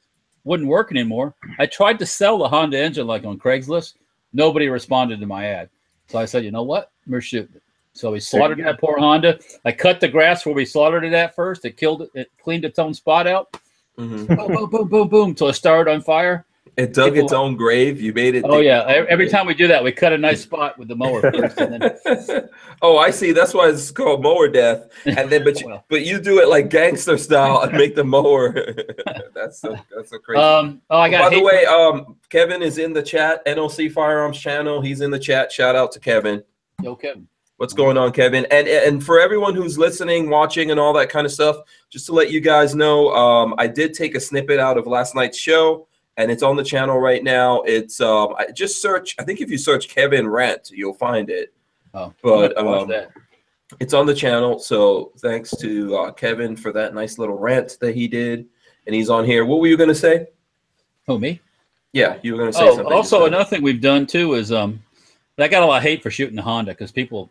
Speaker 2: wouldn't work anymore. I tried to sell the Honda engine like on Craigslist. Nobody responded to my ad. So I said, you know what? We're shooting it. So we slaughtered that poor Honda. I cut the grass where we slaughtered it at first. It killed it. It cleaned its own spot out. Mm-hmm. Boom, boom, boom, boom, boom, till it started on fire.
Speaker 1: It dug its own grave. You made it.
Speaker 2: Oh, yeah. Every time we do that, we cut a nice spot with the mower first. And then...
Speaker 1: Oh, I see. That's why it's called Mower Death. And then, but you do it like gangster style and make the mower. That's so crazy.
Speaker 2: By
Speaker 1: the way, Kevin is in the chat. NLC Firearms channel. He's in the chat. Shout out to Kevin.
Speaker 2: Yo, Kevin.
Speaker 1: What's going on, Kevin? And for everyone who's listening, watching, and all that kind of stuff, just to let you guys know, I did take a snippet out of last night's show. And it's on the channel right now. It's just search. I think if you search Kevin Rant, you'll find it.
Speaker 2: Oh,
Speaker 1: but It's on the channel. So thanks to Kevin for that nice little rant that he did, and he's on here. What were you going to say?
Speaker 2: Oh, me?
Speaker 1: Yeah, you were going to say something.
Speaker 2: Also another thing we've done too is I got a lot of hate for shooting a Honda because people,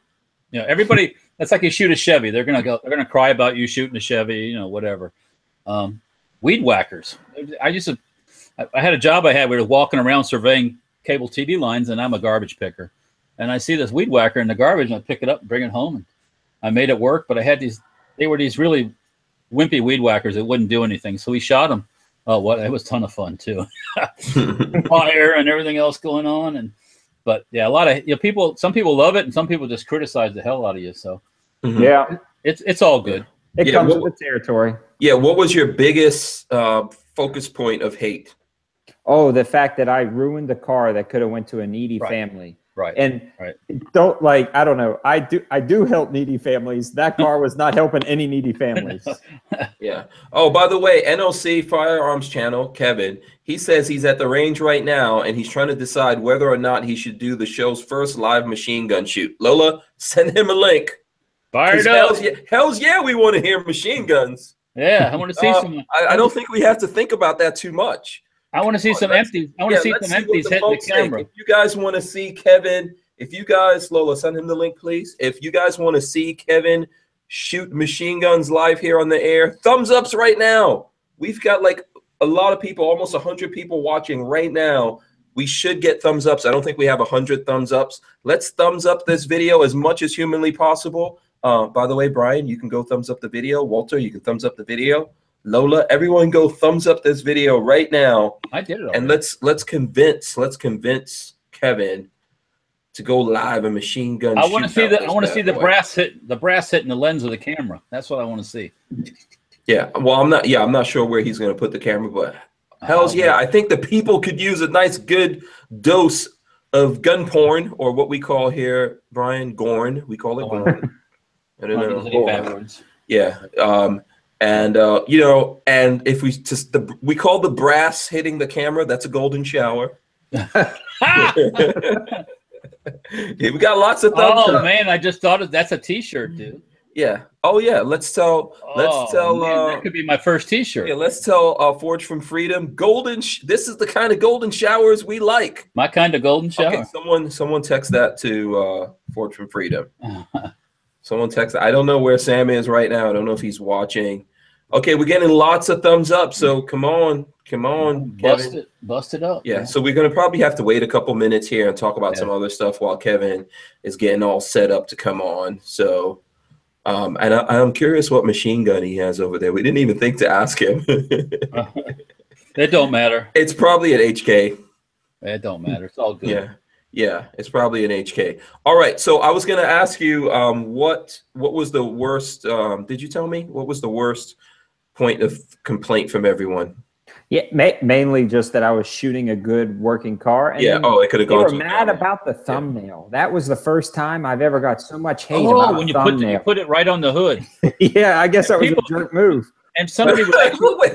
Speaker 2: you know, everybody. That's like you shoot a Chevy. They're gonna cry about you shooting a Chevy, you know, whatever. Weed whackers. I had a job I had. We were walking around surveying cable TV lines, and I'm a garbage picker. And I see this weed whacker in the garbage, and I pick it up and bring it home. And I made it work, but I had they were these really wimpy weed whackers that wouldn't do anything. So we shot them. Oh, what? It was a ton of fun too. Fire and everything else going on. But yeah, a lot of people. Some people love it, and some people just criticize the hell out of you. So
Speaker 3: yeah,
Speaker 2: it's all good.
Speaker 3: It comes with the territory.
Speaker 1: Yeah. What was your biggest focus point of hate?
Speaker 3: Oh, the fact that I ruined a car that could have went to a needy family.
Speaker 2: Right.
Speaker 3: And don't I don't know. I do help needy families. That car was not helping any needy families.
Speaker 1: Yeah. Oh, by the way, NOC Firearms channel, Kevin, he says he's at the range right now and he's trying to decide whether or not he should do the show's first live machine gun shoot. Lola, send him a link.
Speaker 2: Fired up.
Speaker 1: Hell's yeah, we want to hear machine guns.
Speaker 2: Yeah, I want to see some.
Speaker 1: I don't think we have to think about that too much.
Speaker 2: I want to see some empties. I want to see some empties hitting the camera.
Speaker 1: If you guys want to see Kevin, Lola, send him the link, please. If you guys want to see Kevin shoot machine guns live here on the air, thumbs ups right now. We've got like a lot of people, almost 100 people watching right now. We should get thumbs ups. I don't think we have 100 thumbs ups. Let's thumbs up this video as much as humanly possible. By the way, Brian, you can go thumbs up the video. Walter, you can thumbs up the video. Lola, everyone go thumbs up this video right now.
Speaker 2: I did it already.
Speaker 1: And let's convince Kevin to go live a machine gun.
Speaker 2: I want to see the brass hitting the lens of the camera. That's what I want to see.
Speaker 1: Yeah. Well, I'm not sure where he's going to put the camera, but hell's yeah, I think the people could use a nice good dose of gun porn, or what we call here, Brian, gorn. We call it gorn. I don't know. Yeah. And you know, and if we call the brass hitting the camera, that's a golden shower. Yeah, we got lots of thumbs up.
Speaker 2: Man, I just thought that's a T-shirt, dude.
Speaker 1: Yeah. Oh yeah. Let's tell. Man,
Speaker 2: that could be my first T-shirt.
Speaker 1: Yeah. Let's tell Forge from Freedom. This is the kind of golden showers we like.
Speaker 2: My kind of golden shower.
Speaker 1: Okay. Someone text that to Forge from Freedom. Someone text. I don't know where Sam is right now. I don't know if he's watching. Okay, we're getting lots of thumbs up. So come on, Kevin.
Speaker 2: Bust it up.
Speaker 1: Yeah. So we're gonna probably have to wait a couple minutes here and talk about some other stuff while Kevin is getting all set up to come on. So, and I'm curious what machine gun he has over there. We didn't even think to ask him.
Speaker 2: It don't matter.
Speaker 1: It's probably an HK.
Speaker 2: It don't matter. It's all good.
Speaker 1: Yeah. Yeah, it's probably an HK. All right, so I was going to ask you, what was the worst? Did you tell me what was the worst point of complaint from everyone?
Speaker 3: Yeah, mainly just that I was shooting a good working car. And
Speaker 1: yeah. Oh, it could have gone.
Speaker 3: They were mad about the thumbnail. Yeah. That was the first time I've ever got so much hate about
Speaker 2: when
Speaker 3: you
Speaker 2: put it right on the hood.
Speaker 3: Yeah, I guess that was a jerk move.
Speaker 2: And somebody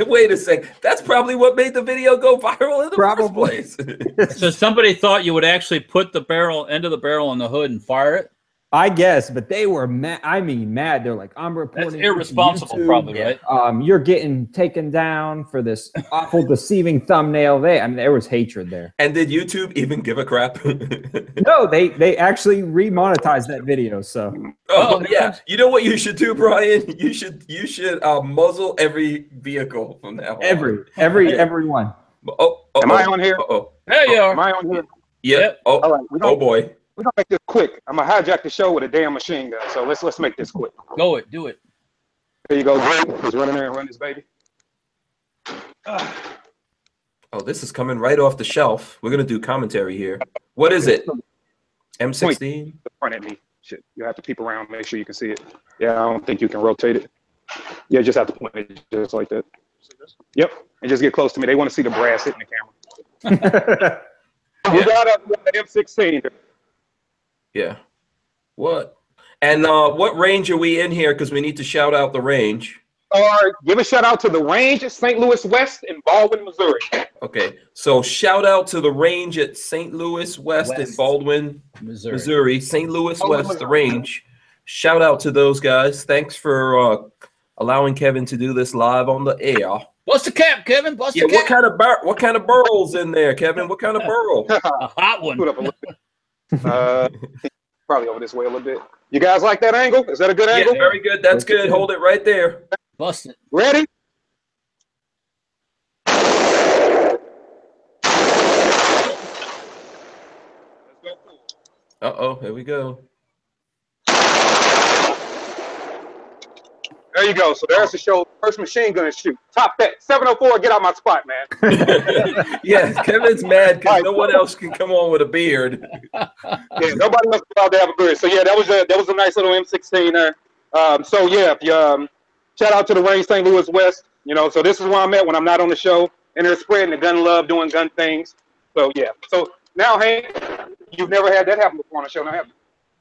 Speaker 1: wait a sec. That's probably what made the video go viral in the first place.
Speaker 2: So somebody thought you would actually put the end of the barrel on the hood and fire it?
Speaker 3: I guess, but they were mad. I mean, mad. They're like, I'm reporting.
Speaker 2: That's irresponsible, probably, right?
Speaker 3: You're getting taken down for this awful, deceiving thumbnail. There was hatred there.
Speaker 1: And did YouTube even give a crap?
Speaker 3: No, they actually remonetized that video. So.
Speaker 1: Oh yeah, you know what you should do, Brian? You should muzzle every vehicle from now on.
Speaker 3: Every one.
Speaker 4: Am I on here?
Speaker 2: There you are.
Speaker 4: Am I on here?
Speaker 1: Yep.
Speaker 4: All right.
Speaker 1: Oh boy.
Speaker 4: We're gonna make this quick. I'm gonna hijack the show with a damn machine gun. So let's make this quick.
Speaker 2: Do it.
Speaker 4: There you go, Greg. He's running there and run this baby.
Speaker 1: Oh, this is coming right off the shelf. We're gonna do commentary here. What is it? M16?
Speaker 4: Front at me. Shit. You have to peep around, make sure you can see it. Yeah, I don't think you can rotate it. Yeah, just have to point it just like that. Yep. And just get close to me. They want to see the brass hitting the camera. We got up with the M16.
Speaker 1: Yeah. What? And what range are we in here? Because we need to shout out the range.
Speaker 4: Give a shout out to the range at St. Louis West in Baldwin, Missouri.
Speaker 1: Okay. So shout out to the range at St. Louis West in Baldwin, Missouri. St. Louis West, the range. shout out to those guys. Thanks for allowing Kevin to do this live on the air.
Speaker 2: Bust the cap, Kevin. Bust the cap.
Speaker 1: What kind of burl's in there, Kevin? What kind of burl?
Speaker 2: A hot one.
Speaker 4: Put up a little bit. Probably over this way a little bit. You guys like that angle? Is that a good angle?
Speaker 1: Yeah, very good. That's good. Hold it right there.
Speaker 2: Bust it.
Speaker 4: Ready?
Speaker 1: Uh-oh, here we go.
Speaker 4: There you go. So there's the show. First machine gun shoot. Top that. 704, get out my spot, man.
Speaker 1: Yeah, Kevin's mad because no one else can come on with a beard.
Speaker 4: Yeah, nobody else is allowed to have a beard. So yeah, that was a nice little M16 there. So yeah, if you, shout out to the Range St. Louis West. You know, so this is where I'm at when I'm not on the show, and they're spreading the gun love, doing gun things. So yeah. So now, Hank, you've never had that happen before on the show, now have you?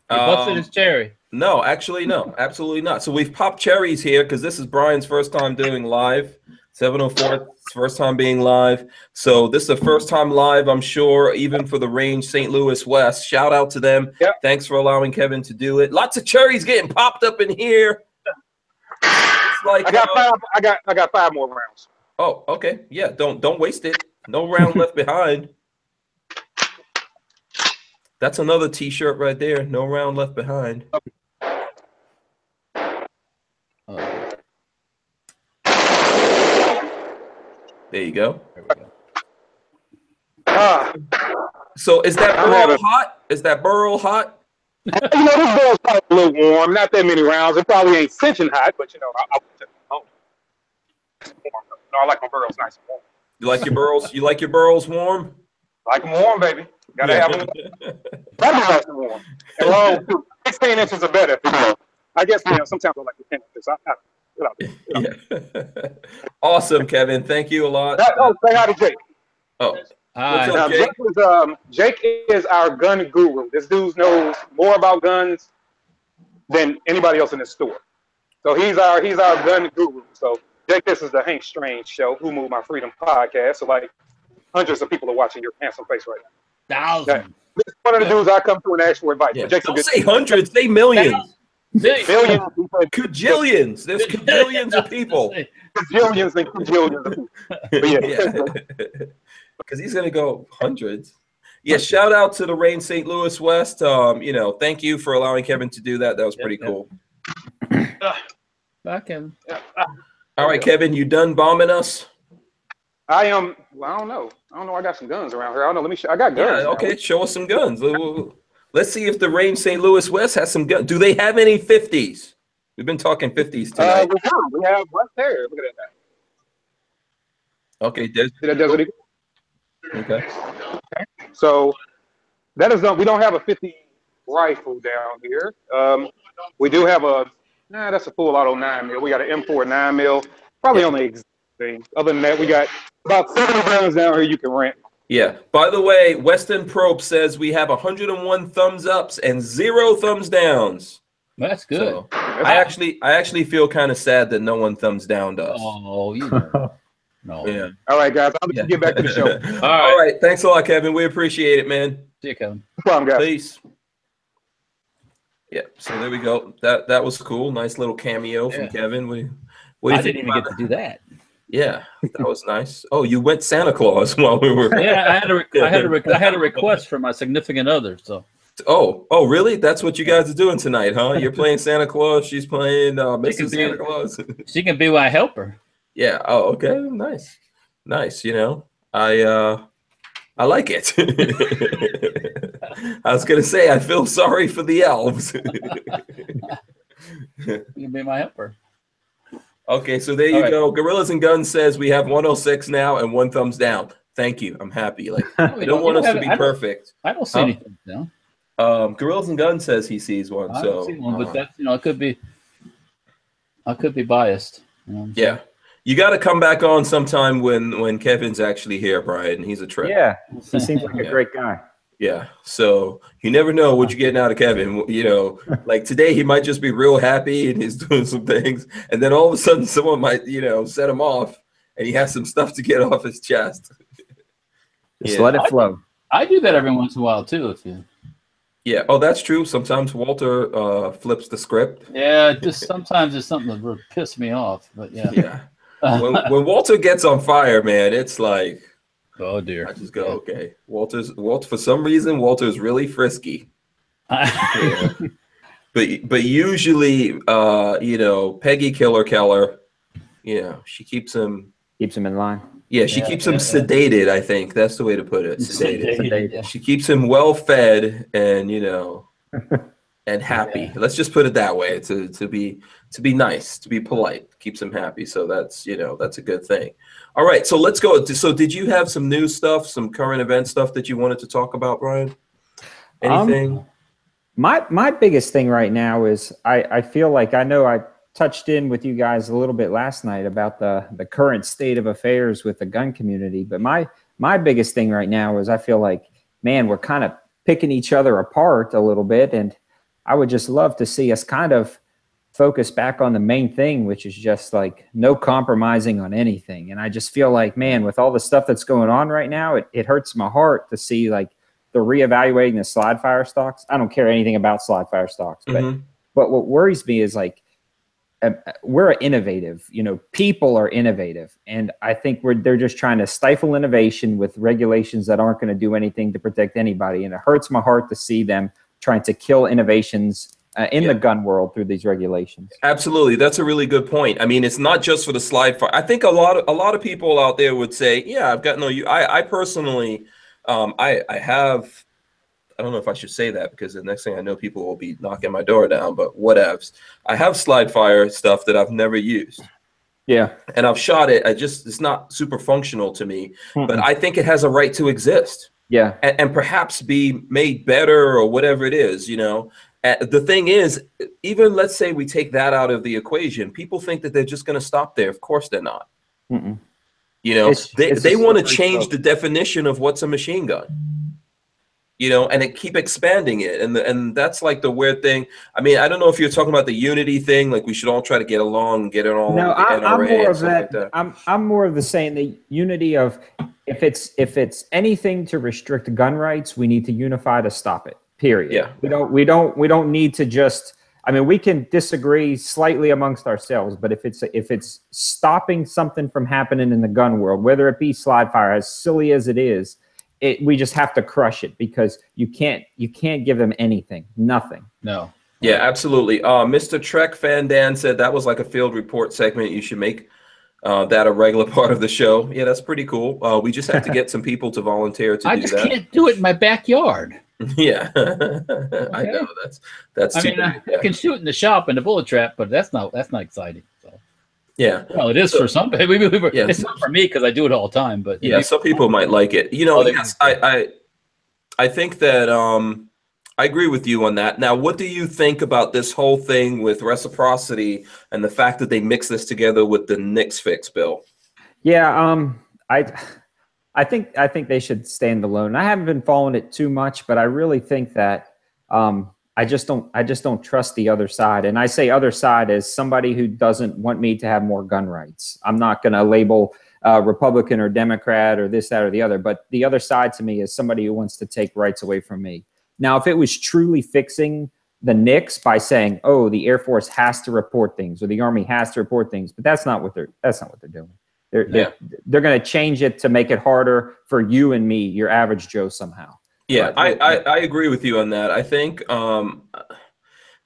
Speaker 2: Busted his cherry.
Speaker 1: No, actually, no, absolutely not. So we've popped cherries here because this is Brian's first time doing live. 704, first time being live. So this is the first time live, I'm sure, even for the Range St. Louis West. Shout out to them. Yep. Thanks for allowing Kevin to do it. Lots of cherries getting popped up in here. It's like
Speaker 4: I got 5 more rounds.
Speaker 1: Oh, okay. Yeah, don't waste it. No round left behind. That's another T-shirt right there. No round left behind. There you go. So is that burl hot? Is that burl hot?
Speaker 4: You know, this burl's probably a little warm. Not that many rounds. It probably ain't cinching hot, but you know, I like my burls nice and warm.
Speaker 1: You like your burls? You like your burls warm?
Speaker 4: Like them warm, baby. Gotta have them. Gotta be nice and warm. And long, 16 inches or better. I guess, you know, sometimes I like the 10 inches.
Speaker 1: Awesome, Kevin. Thank you a lot.
Speaker 4: Say hi to Jake.
Speaker 1: Oh,
Speaker 2: hi.
Speaker 1: What's up, Jake?
Speaker 4: Jake is our gun guru. This dude knows more about guns than anybody else in this store. So he's our gun guru. So Jake, this is the Hank Strange Show, Who Moved My Freedom podcast. So like hundreds of people are watching your handsome face right now.
Speaker 2: Thousands.
Speaker 4: Okay. This is one of the dudes I come to and ask for advice.
Speaker 1: Yeah.
Speaker 4: Jake's
Speaker 1: Don't say hundreds, say millions.
Speaker 4: Millions.
Speaker 1: Kajillions. There's kajillions of people.
Speaker 4: Kajillions and kajillions of people.
Speaker 1: Yeah. Because he's gonna go hundreds. Yeah, shout out to the Range St. Louis West. You know, thank you for allowing Kevin to do that. That was pretty cool.
Speaker 2: Bye, Kevin.
Speaker 1: All right, Kevin, you done bombing us?
Speaker 4: I am. Well, I don't know. I got some guns around here. I don't know. Let me show. I got guns.
Speaker 1: Yeah, okay, show us some guns. Let's see if the Range St. Louis West has some guns. Do they have any 50s? We've been talking 50s tonight.
Speaker 4: We have right there. Look at that.
Speaker 1: Okay, there's
Speaker 4: Desert Eagle.
Speaker 1: Okay.
Speaker 4: So that is we don't have a 50 rifle down here. We do have that's a full auto 9mm. We got an M4 9mm. Probably only existing. Other than that, we got about 70 guns down here you can rent.
Speaker 1: Yeah. By the way, Weston Probe says we have 101 thumbs ups and 0 thumbs downs.
Speaker 2: That's good.
Speaker 1: So, I actually feel kind of sad that no one thumbs downed us.
Speaker 2: Oh, you know. No.
Speaker 1: Yeah.
Speaker 4: All right, guys. I'm gonna get back to the show.
Speaker 1: All right. Thanks a lot, Kevin. We appreciate it, man.
Speaker 2: See you, Kevin.
Speaker 4: No problem, guys.
Speaker 1: Please. Yeah. So there we go. That was cool. Nice little cameo from Kevin.
Speaker 2: I didn't even get to do that.
Speaker 1: Yeah, that was nice. Oh, you went Santa Claus while we were.
Speaker 2: Yeah, I had a request from my significant other. So.
Speaker 1: Oh, really? That's what you guys are doing tonight, huh? You're playing Santa Claus. She's playing Mrs. Santa Claus.
Speaker 2: She can be my helper.
Speaker 1: Yeah. Oh, okay. Nice. You know, I like it. I was gonna say I feel sorry for the elves.
Speaker 2: You can be my helper.
Speaker 1: Okay, so there you go. Gorillas and Guns says we have 106 now and 1 thumbs down. Thank you. I'm happy. Like I don't want us to be perfect.
Speaker 2: I don't see anything down.
Speaker 1: Gorillas and Guns says he sees one.
Speaker 2: I don't see one, but that's I could be biased. You know
Speaker 1: yeah. You got to come back on sometime when Kevin's actually here, Brian. He's a trip.
Speaker 3: Yeah, he seems like a great guy.
Speaker 1: Yeah, so you never know what you're getting out of Kevin. You know, like today he might just be real happy and he's doing some things, and then all of a sudden someone might, set him off, and he has some stuff to get off his chest.
Speaker 3: Just let it flow.
Speaker 2: I do that every once in a while too.
Speaker 1: Yeah. Oh, that's true. Sometimes Walter flips the script.
Speaker 2: Yeah, just sometimes it's something that would piss me off. But yeah.
Speaker 1: Yeah. When Walter gets on fire, man, it's like,
Speaker 2: oh dear.
Speaker 1: I just go, okay. Walter for some reason, Walter's really frisky. Yeah. But usually, you know, Peggy Killer Keller, you know, she keeps him
Speaker 3: in line.
Speaker 1: Yeah, she keeps him sedated, I think. That's the way to put it.
Speaker 2: Sedated. Yeah.
Speaker 1: She keeps him well fed and, you know, and happy.
Speaker 2: Yeah.
Speaker 1: Let's just put it that way, to be nice, to be polite. Keeps him happy. So that's, you know, that's a good thing. All right, so let's go. So did you have some news stuff, some current event stuff that you wanted to talk about, Brian? Anything?
Speaker 3: My biggest thing right now is I feel like, I know I touched in with you guys a little bit last night about the current state of affairs with the gun community, but my biggest thing right now is I feel like, man, we're kind of picking each other apart a little bit, and I would just love to see us kind of focus back on the main thing, which is just like no compromising on anything. And I just feel like, man, with all the stuff that's going on right now, it hurts my heart to see like the reevaluating the slide fire stocks. I don't care anything about slide fire stocks, but what worries me is like, we're innovative, you know, people are innovative. And I think they're just trying to stifle innovation with regulations that aren't going to do anything to protect anybody. And it hurts my heart to see them trying to kill innovations in the gun world through these regulations. Absolutely.
Speaker 1: That's a really good point. I mean, it's not just for the slide fire. I think a lot of people out there would say, yeah, I've got no, I personally, I have, I don't know if I should say that, because the next thing I know, people will be knocking my door down, but whatevs. I have slide fire stuff that I've never used.
Speaker 3: Yeah.
Speaker 1: And I've shot it. It's not super functional to me, but I think it has a right to exist.
Speaker 3: Yeah.
Speaker 1: And perhaps be made better or whatever it is, you know. The thing is, even let's say we take that out of the equation, people think that they're just going to stop there. Of course they're not. You know, they want to change the definition of what's a machine gun. You know, and it keep expanding it, and that's like the weird thing. I mean, I don't know if you're talking about the unity thing, like we should all try to get along and get it all.
Speaker 3: No, I'm more of that. Like I'm more of the saying, the unity of, if it's anything to restrict gun rights, we need to unify to stop it. Period.
Speaker 1: Yeah.
Speaker 3: We don't need to just. I mean, we can disagree slightly amongst ourselves, but if it's stopping something from happening in the gun world, whether it be slide fire, as silly as it is. We just have to crush it, because you can't give them anything, nothing.
Speaker 2: No.
Speaker 1: Yeah, absolutely. Mr. Trek Fan Dan said that was like a field report segment. You should make that a regular part of the show. Yeah, that's pretty cool. We just have to get some people to volunteer to do that.
Speaker 2: I just can't do it in my backyard.
Speaker 1: Yeah, okay. I know that's.
Speaker 2: I mean, I can shoot in the shop in the bullet trap, but that's not exciting. So.
Speaker 1: Yeah.
Speaker 2: Well, it is for some people. It's not for me because I do it all the time. But
Speaker 1: yeah, some people might like it. You know, yes, I think that I agree with you on that. Now, what do you think about this whole thing with reciprocity and the fact that they mix this together with the NICS fix bill?
Speaker 3: Yeah, I think they should stand alone. I haven't been following it too much, but I really think that I just don't trust the other side. And I say other side as somebody who doesn't want me to have more gun rights. I'm not going to label Republican or Democrat or this, that, or the other. But the other side to me is somebody who wants to take rights away from me. Now, if it was truly fixing the NICS by saying, oh, the Air Force has to report things or the Army has to report things, but that's not what they're doing. They're going to change it to make it harder for you and me, your average Joe, somehow.
Speaker 1: Yeah, I agree with you on that. I think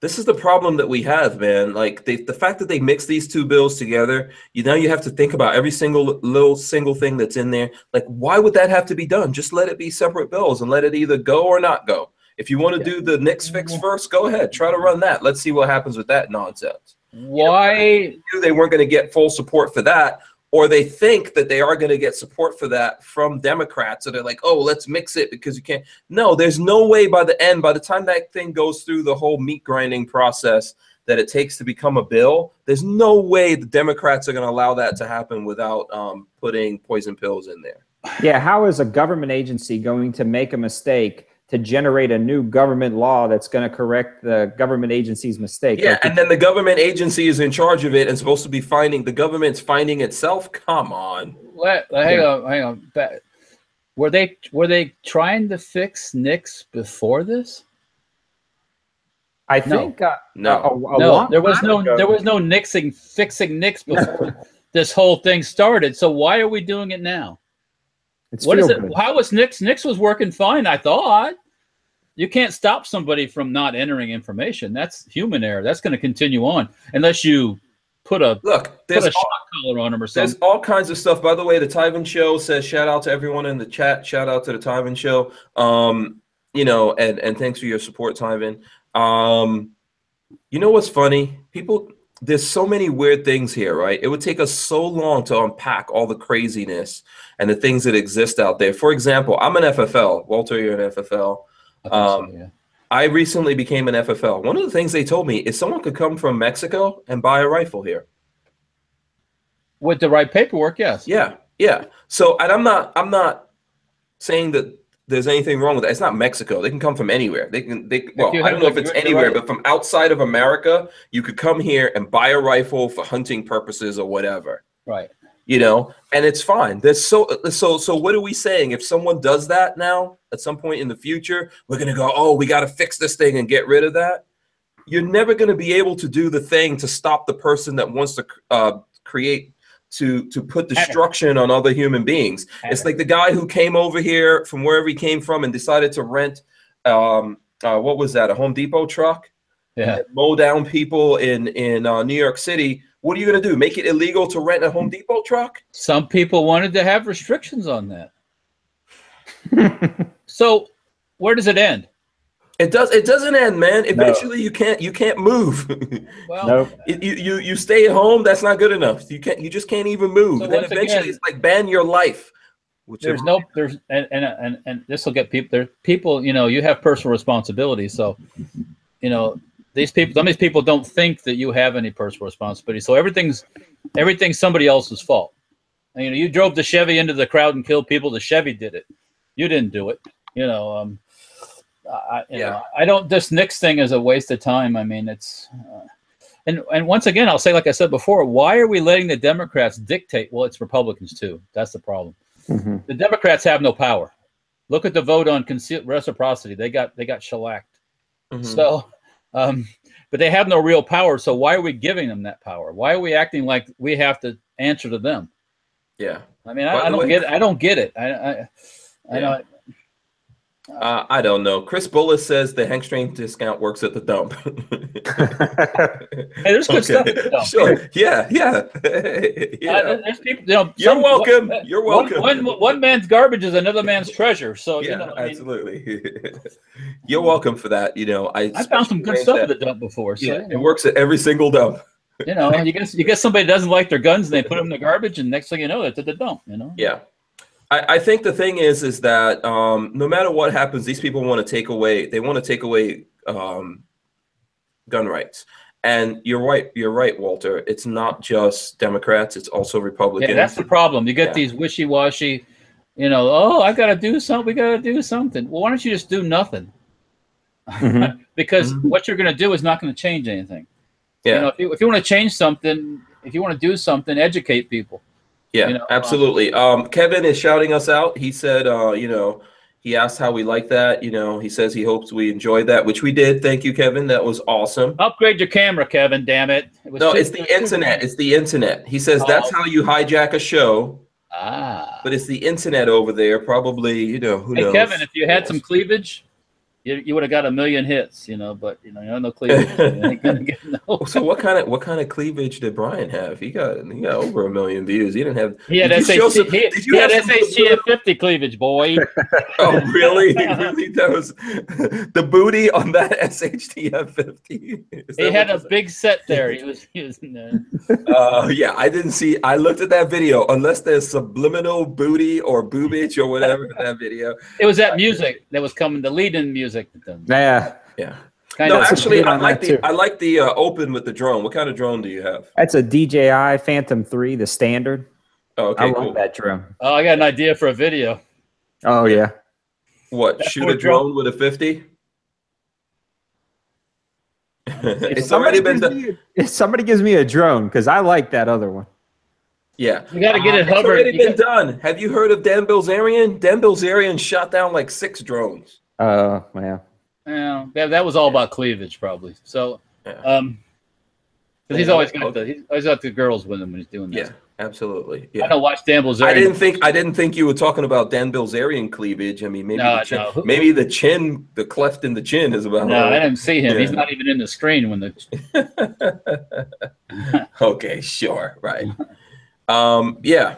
Speaker 1: this is the problem that we have, man. Like the fact that they mix these two bills together, now you have to think about every single thing that's in there. Like, why would that have to be done? Just let it be separate bills and let it either go or not go. If you want to do the NICS fix first, go ahead. Try to run that. Let's see what happens with that nonsense.
Speaker 2: Why
Speaker 1: they weren't going to get full support for that? Or they think that they are going to get support for that from Democrats. So they're like, oh, let's mix it because you can't. No, there's no way by the time that thing goes through the whole meat grinding process that it takes to become a bill, there's no way the Democrats are going to allow that to happen without putting poison pills in there.
Speaker 3: Yeah, how is a government agency going to make a mistake to generate a new government law that's going to correct the government agency's mistake?
Speaker 1: Yeah, and then the government agency is in charge of it and supposed to be the government's finding itself. Come on.
Speaker 2: Hang on. Were they trying to fix NICS before this?
Speaker 3: I think
Speaker 2: no, there was no fixing nicks before this whole thing started. So why are we doing it now? What is it? How was Nix? Nix was working fine, I thought. You can't stop somebody from not entering information. That's human error. That's going to continue on unless you put a shock collar on them or something.
Speaker 1: There's all kinds of stuff. By the way, the Tyven Show says shout out to everyone in the chat. Shout out to the Tyven Show. You know, and thanks for your support, Tyven. You know what's funny? There's so many weird things here, right? It would take us so long to unpack all the craziness and the things that exist out there. For example, I'm an FFL. Walter, you're an FFL. I recently became an FFL. One of the things they told me is someone could come from Mexico and buy a rifle here.
Speaker 2: With the right paperwork, yes.
Speaker 1: Yeah, yeah. So, and I'm not saying that there's anything wrong with that. It's not Mexico. They can come from anywhere. Well, I don't know if it's anywhere, but from outside of America, you could come here and buy a rifle for hunting purposes or whatever.
Speaker 2: Right.
Speaker 1: You know, and it's fine. So what are we saying? If someone does that now, at some point in the future, we're going to go, oh, we got to fix this thing and get rid of that. You're never going to be able to do the thing to stop the person that wants to create, to put destruction on other human beings. It's like the guy who came over here from wherever he came from and decided to rent, what was that, a Home Depot truck?
Speaker 2: Yeah.
Speaker 1: Mow down people in New York City. What are you going to do? Make it illegal to rent a Home Depot truck?
Speaker 2: Some people wanted to have restrictions on that. So where does it end?
Speaker 1: It doesn't end, man. Eventually you can't move.
Speaker 2: Well,
Speaker 3: nope.
Speaker 1: You stay at home, that's not good enough. You just can't even move.
Speaker 2: So
Speaker 1: then eventually it's like ban your life.
Speaker 2: And this will get people. There's people, you know, you have personal responsibility. So, you know, some of these people don't think that you have any personal responsibility. So everything's somebody else's fault. And, you know, you drove the Chevy into the crowd and killed people. The Chevy did it. You didn't do it. You know, I don't. This Nix thing is a waste of time. I mean, it's, and once again, I'll say, like I said before, why are we letting the Democrats dictate? Well, it's Republicans too. That's the problem. Mm-hmm. The Democrats have no power. Look at the vote on reciprocity. They got shellacked. Mm-hmm. So. But they have no real power. So why are we giving them that power? Why are we acting like we have to answer to them?
Speaker 1: Yeah.
Speaker 2: I mean, I don't get it. I don't get it.
Speaker 1: I don't know. Chris Bullis says the hamstring discount works at the dump.
Speaker 2: Hey, there's good stuff at the dump.
Speaker 1: Sure. Yeah.
Speaker 2: There's people, you know,
Speaker 1: you're welcome. You're welcome.
Speaker 2: One man's garbage is another man's treasure. So
Speaker 1: yeah,
Speaker 2: you know,
Speaker 1: absolutely. You're welcome for that. You know, I
Speaker 2: found some good stuff at the dump before. So,
Speaker 1: yeah, it works at every single dump.
Speaker 2: You know, you get somebody doesn't like their guns and they put them in the garbage, and next thing you know, it's at the dump. You know.
Speaker 1: Yeah. I think the thing is that no matter what happens, these people want to take away. They want to take away gun rights. And you're right, Walter. It's not just Democrats; it's also Republicans.
Speaker 2: Yeah, that's the problem. You get these wishy-washy. You know, oh, I got to do something. We got to do something. Well, why don't you just do nothing? Mm-hmm. Because what you're going to do is not going to change anything. Yeah. You know, if you want to change something, if you want to do something, educate people.
Speaker 1: Yeah, you know, absolutely. Kevin is shouting us out. He said, you know, he asked how we like that. You know, he says he hopes we enjoyed that, which we did. Thank you, Kevin. That was awesome.
Speaker 2: Upgrade your camera, Kevin. Damn it.
Speaker 1: It's the internet. It's the internet. He says that's how you hijack a show. But it's the internet over there. Probably, you know, who knows?
Speaker 2: Kevin, if you had some cleavage, you would have got 1 million hits, you know, but you know, you have no cleavage. You ain't gonna get no.
Speaker 1: So what kind of cleavage did Brian have? He got over 1 million views. He didn't have.
Speaker 2: He had SHTF 50 cleavage, boy.
Speaker 1: Oh really? Really? That was the booty on that SHTF 50.
Speaker 2: He had a big set there. He was
Speaker 1: yeah, I didn't see. I looked at that video. Unless there's subliminal booty or boobage or whatever in that video.
Speaker 2: It was that music that was coming. The lead-in music.
Speaker 3: Yeah.
Speaker 1: No, actually, I like the open with the drone. What kind of drone do you have?
Speaker 3: That's a DJI Phantom 3, the standard.
Speaker 1: Oh, okay,
Speaker 3: I love that drone.
Speaker 2: Oh, I got an idea for a video.
Speaker 3: Oh yeah.
Speaker 1: What? That's shoot a drone with a 50? It's already been done.
Speaker 3: If somebody gives me a drone, because I like that other one.
Speaker 2: Yeah, you got to get it hovered.
Speaker 1: It's already been done. Have you heard of Dan Bilzerian? Dan Bilzerian shot down like 6 drones.
Speaker 3: Yeah.
Speaker 2: Yeah, that was all about cleavage, probably. So,
Speaker 1: Yeah.
Speaker 2: because he's always got the girls with him when he's doing that.
Speaker 1: Yeah, absolutely. Yeah.
Speaker 2: I don't watch Dan Bilzerian.
Speaker 1: I didn't think you were talking about Dan Bilzerian cleavage. I mean, maybe maybe the chin, the cleft in the chin is about.
Speaker 2: No, I didn't see him. Yeah. He's not even in the screen when the.
Speaker 1: Okay, sure, right. Yeah.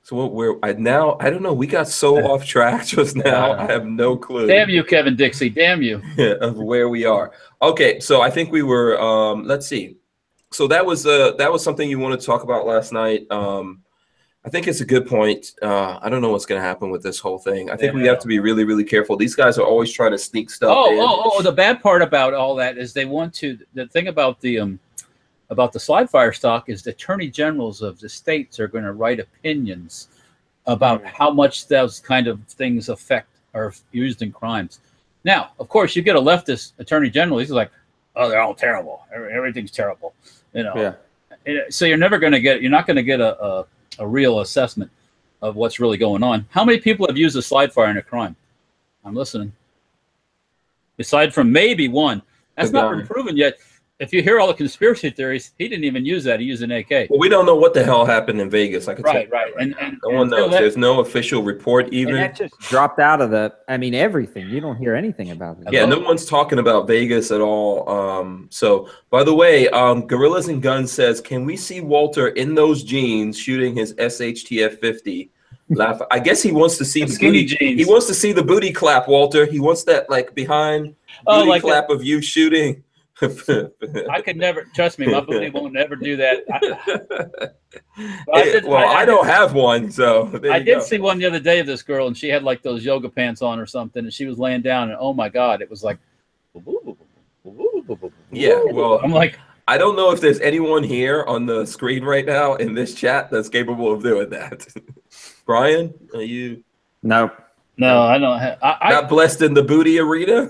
Speaker 1: So I don't know. We got so off track just now. I have no clue.
Speaker 2: Damn you, Kevin Dixie. Damn you.
Speaker 1: Of where we are. Okay, so I think we were. Let's see. So that was something you wanted to talk about last night. I think it's a good point. I don't know what's going to happen with this whole thing. I think we have to be really, really careful. These guys are always trying to sneak stuff in.
Speaker 2: The bad part about all that is they want to. The thing about the slide fire stock is the attorney generals of the states are going to write opinions about how much those kind of things affect or used in crimes. Now, of course, you get a leftist attorney general. He's like, "Oh, they're all terrible. Everything's terrible." You know. Yeah. So you're not going to get a real assessment of what's really going on. How many people have used a slide fire in a crime? I'm listening. Aside from maybe one. That's not been proven yet. If you hear all the conspiracy theories, he didn't even use that. He used an AK.
Speaker 1: Well, we don't know what the hell happened in Vegas. I could
Speaker 2: right.
Speaker 1: And no one knows. There's no official report even.
Speaker 3: And that just dropped out of everything. You don't hear anything about it.
Speaker 1: Yeah, no one's talking about Vegas at all. So, by the way, Gorillas and Guns says, can we see Walter in those jeans shooting his SHTF 50? Laugh. I guess he wants to see the
Speaker 2: skinny
Speaker 1: booty.
Speaker 2: Jeans.
Speaker 1: He wants to see the booty clap, Walter. He wants that behind booty clap of you shooting.
Speaker 2: I could never, trust me, my booty won't never do that.
Speaker 1: I don't have one, so
Speaker 2: I did see one the other day of this girl, and she had those yoga pants on or something, and she was laying down, and oh my God, it was like,
Speaker 1: yeah. Well,
Speaker 2: I'm like,
Speaker 1: I don't know if there's anyone here on the screen right now in this chat that's capable of doing that. Brian, are you?
Speaker 3: Nope.
Speaker 2: No, I don't have.
Speaker 1: Not blessed in the booty arena.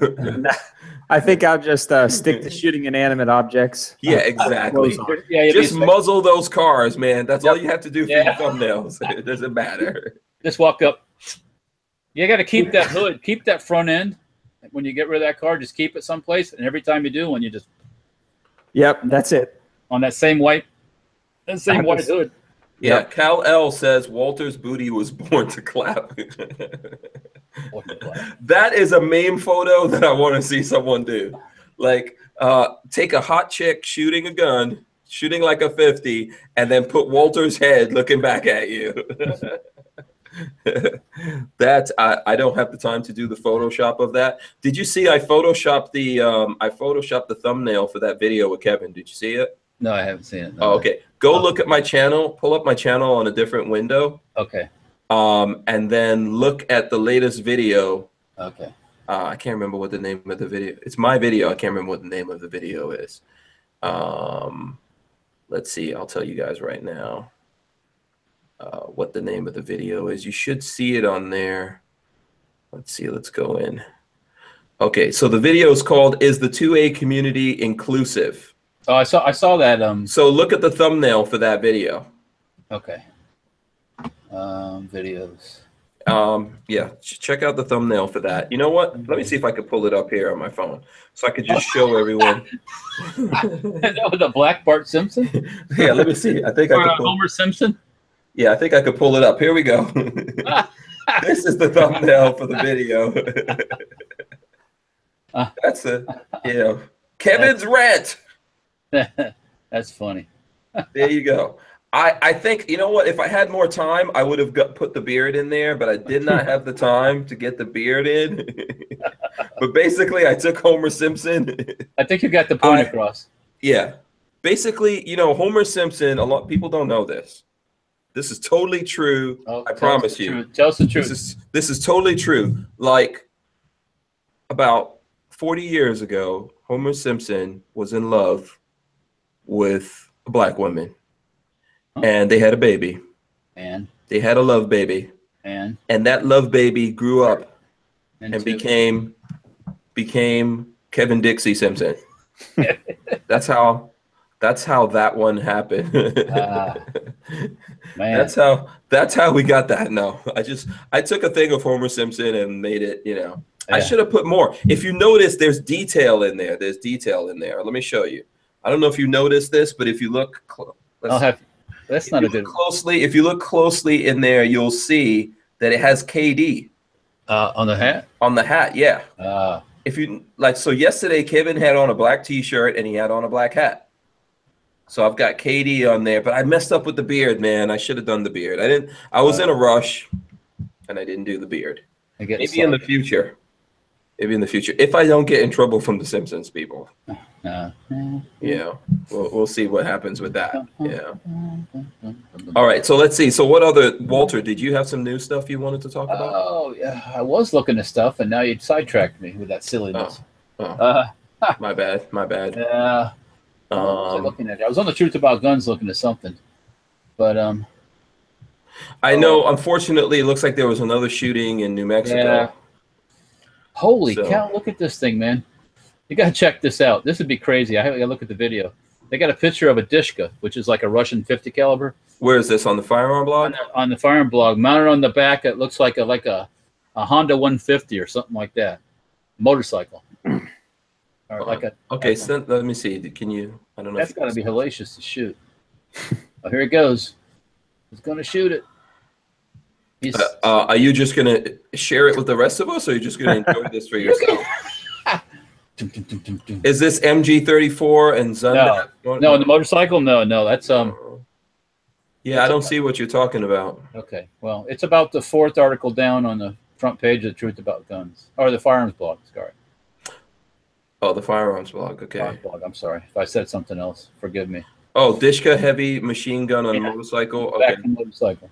Speaker 3: I think I'll just stick to shooting inanimate objects.
Speaker 1: Yeah, exactly. Just muzzle those cars, man. That's all you have to do for your thumbnails. It doesn't matter.
Speaker 2: Just walk up. You got to keep that hood, keep that front end. When you get rid of that car, just keep it someplace. And every time you do one, you just.
Speaker 3: Yep, that's it.
Speaker 2: On that same white hood.
Speaker 1: Yeah, Cal L says Walter's booty was born to clap. That is a meme photo that I want to see someone do. Take a hot chick shooting a gun, shooting like a 50, and then put Walter's head looking back at you. I don't have the time to do the Photoshop of that. Did you see I photoshopped the thumbnail for that video with Kevin? Did you see it?
Speaker 2: No, I haven't seen it. No.
Speaker 1: Oh, okay. Go look at my channel. Pull up my channel on a different window.
Speaker 2: Okay.
Speaker 1: And then look at the latest video.
Speaker 2: Okay.
Speaker 1: I can't remember what the name of the video. It's my video. I can't remember what the name of the video is. Let's see. I'll tell you guys right now what the name of the video is. You should see it on there. Let's see. Let's go in. Okay. So the video is called "Is the 2A Community Inclusive?"
Speaker 2: Oh, I saw that.
Speaker 1: So look at the thumbnail for that video.
Speaker 2: Okay. Videos.
Speaker 1: Yeah, check out the thumbnail for that. You know what? Let me see if I could pull it up here on my phone so I could just show everyone.
Speaker 2: That was a black Bart Simpson?
Speaker 1: Yeah, let me see. I think I could
Speaker 2: Homer Simpson?
Speaker 1: Yeah, I think I could pull it up. Here we go. This is the thumbnail for the video. That's Kevin's rant.
Speaker 2: That's funny.
Speaker 1: There you go. I think, you know what, if I had more time, I would have put the beard in there, but I did not have the time to get the beard in. But basically, I took Homer Simpson.
Speaker 2: I think you got the point across.
Speaker 1: Yeah. Basically, Homer Simpson, a lot of people don't know this. This is totally true. I promise you.
Speaker 2: Tell us the truth.
Speaker 1: This is totally true. About 40 years ago, Homer Simpson was in love with a black woman. And they had a baby.
Speaker 2: And
Speaker 1: they had a love baby.
Speaker 2: And
Speaker 1: that love baby grew up and became Kevin Dixie Simpson. That's how that one happened. Man. That's how we got that. No, I took a thing of Homer Simpson and made it, I should have put more. If you notice, there's detail in there. There's detail in there. Let me show you. I don't know if you noticed this, but if you look,
Speaker 2: that's not a good
Speaker 1: closely. If you look closely in there, you'll see that it has KD
Speaker 2: on the hat.
Speaker 1: On the hat, yeah. If you like, so yesterday Kevin had on a black T-shirt and he had on a black hat. So I've got KD on there, but I messed up with the beard, man. I should have done the beard. I didn't. I was in a rush, and I didn't do the beard. Maybe in the future. Maybe in the future, if I don't get in trouble from the Simpsons people. Yeah, we'll see what happens with that. Yeah. All right, so let's see. So what other, Walter, did you have some new stuff you wanted to talk about?
Speaker 2: Oh, yeah, I was looking at stuff, and now you sidetracked me with that silliness.
Speaker 1: My bad.
Speaker 2: Yeah. What was I looking at? I was on the Truth About Guns looking at something, but
Speaker 1: I know. Unfortunately, it looks like there was another shooting in New Mexico.
Speaker 2: Yeah. Holy cow! Look at this thing, man. You gotta check this out. This would be crazy. I gotta look at the video. They got a picture of a Dishka, which is like a Russian 50 caliber.
Speaker 1: Where is this, on the Firearm blog?
Speaker 2: On the Firearm blog, mounted on the back. It looks like a Honda 150 or something like that. Motorcycle. Or like a.
Speaker 1: Okay, so let me see. Can you? I don't know.
Speaker 2: That's gotta be hellacious to shoot. Oh, here it goes. He's gonna shoot it.
Speaker 1: Are you just going to share it with the rest of us, or are you just going to enjoy this for yourself? Is this MG34 and Zunda?
Speaker 2: No, the motorcycle? No, that's
Speaker 1: Yeah, I don't see what you're talking about.
Speaker 2: Okay, well, it's about the 4th article down on the front page of the Truth About Guns, or the Firearms blog. Sorry.
Speaker 1: Oh, the Firearms blog. Okay.
Speaker 2: Firearms blog. I'm sorry if I said something else. Forgive me.
Speaker 1: Oh, Dishka heavy machine gun on a motorcycle. Okay.
Speaker 2: Back on motorcycle.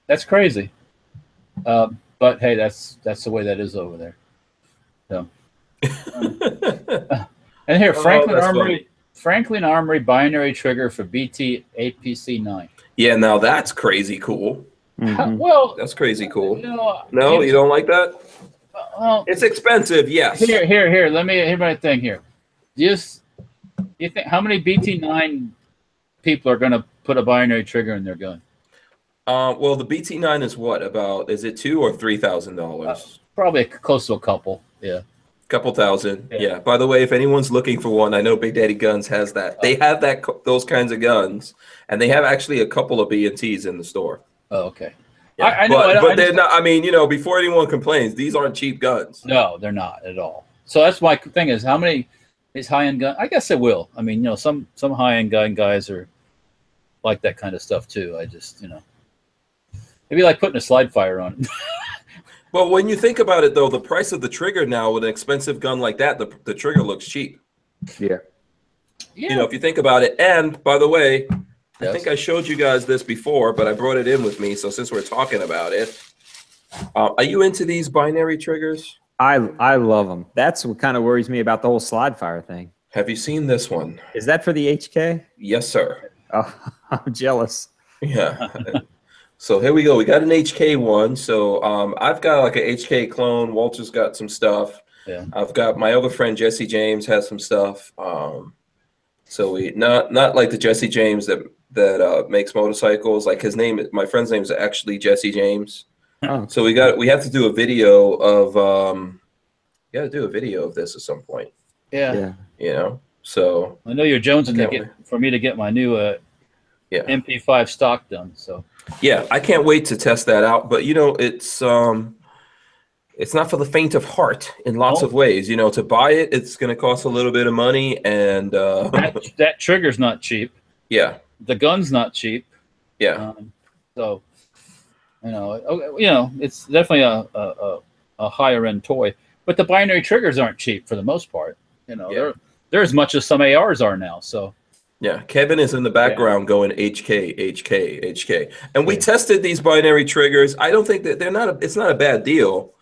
Speaker 2: That's crazy, but hey, that's the way that is over there. So, and here, Franklin Armory binary trigger for BT APC 9.
Speaker 1: Yeah, now that's crazy cool.
Speaker 2: Well,
Speaker 1: that's crazy cool.
Speaker 2: No,
Speaker 1: you don't like that?
Speaker 2: Well,
Speaker 1: it's expensive. Yes.
Speaker 2: Here. Let me hear my thing here. You think how many BT 9 people are going to put a binary trigger in their gun?
Speaker 1: Well, the BT9 is what, about, is it $2,000 or $3,000?
Speaker 2: Probably close to a couple. Yeah.
Speaker 1: Couple thousand. Yeah. By the way, if anyone's looking for one, I know Big Daddy Guns has that. They have those kinds of guns, and they have actually a couple of B&Ts in the store.
Speaker 2: Oh, okay.
Speaker 1: Yeah. I know, but they're not. I mean, before anyone complains, these aren't cheap guns.
Speaker 2: No, they're not at all. So that's my thing: is how many is high-end gun? I guess it will. I mean, some high-end gun guys are like that kind of stuff too. I just, it'd be like putting a slide fire on it.
Speaker 1: Well, when you think about it, though, the price of the trigger now with an expensive gun like that, the trigger looks cheap.
Speaker 3: Yeah.
Speaker 1: If you think about it. And by the way, I think I showed you guys this before, but I brought it in with me. So since we're talking about it, are you into these binary triggers?
Speaker 3: I love them. That's what kind of worries me about the whole slide fire thing.
Speaker 1: Have you seen this one?
Speaker 3: Is that for the HK?
Speaker 1: Yes, sir.
Speaker 3: Oh, I'm jealous.
Speaker 1: Yeah. So here we go. We got an HK one. So I've got like an HK clone. Walter's got some stuff.
Speaker 2: Yeah.
Speaker 1: I've got my other friend Jesse James has some stuff. So we not like the Jesse James that makes motorcycles. Like my friend's name is actually Jesse James.
Speaker 3: Oh.
Speaker 1: So we have to do a video of this at some point.
Speaker 2: Yeah.
Speaker 1: So
Speaker 2: I know you're jonesing for me to get my new MP5 stock done. So
Speaker 1: yeah, I can't wait to test that out. But it's not for the faint of heart in lots of ways. To buy it, it's going to cost a little bit of money, and
Speaker 2: that trigger's not cheap.
Speaker 1: Yeah,
Speaker 2: the gun's not cheap.
Speaker 1: Yeah.
Speaker 2: So it's definitely a higher end toy. But the binary triggers aren't cheap for the most part. They're as much as some ARs are now. So.
Speaker 1: Yeah, Kevin is in the background going HK, and we tested these binary triggers. I don't think that it's not a bad deal.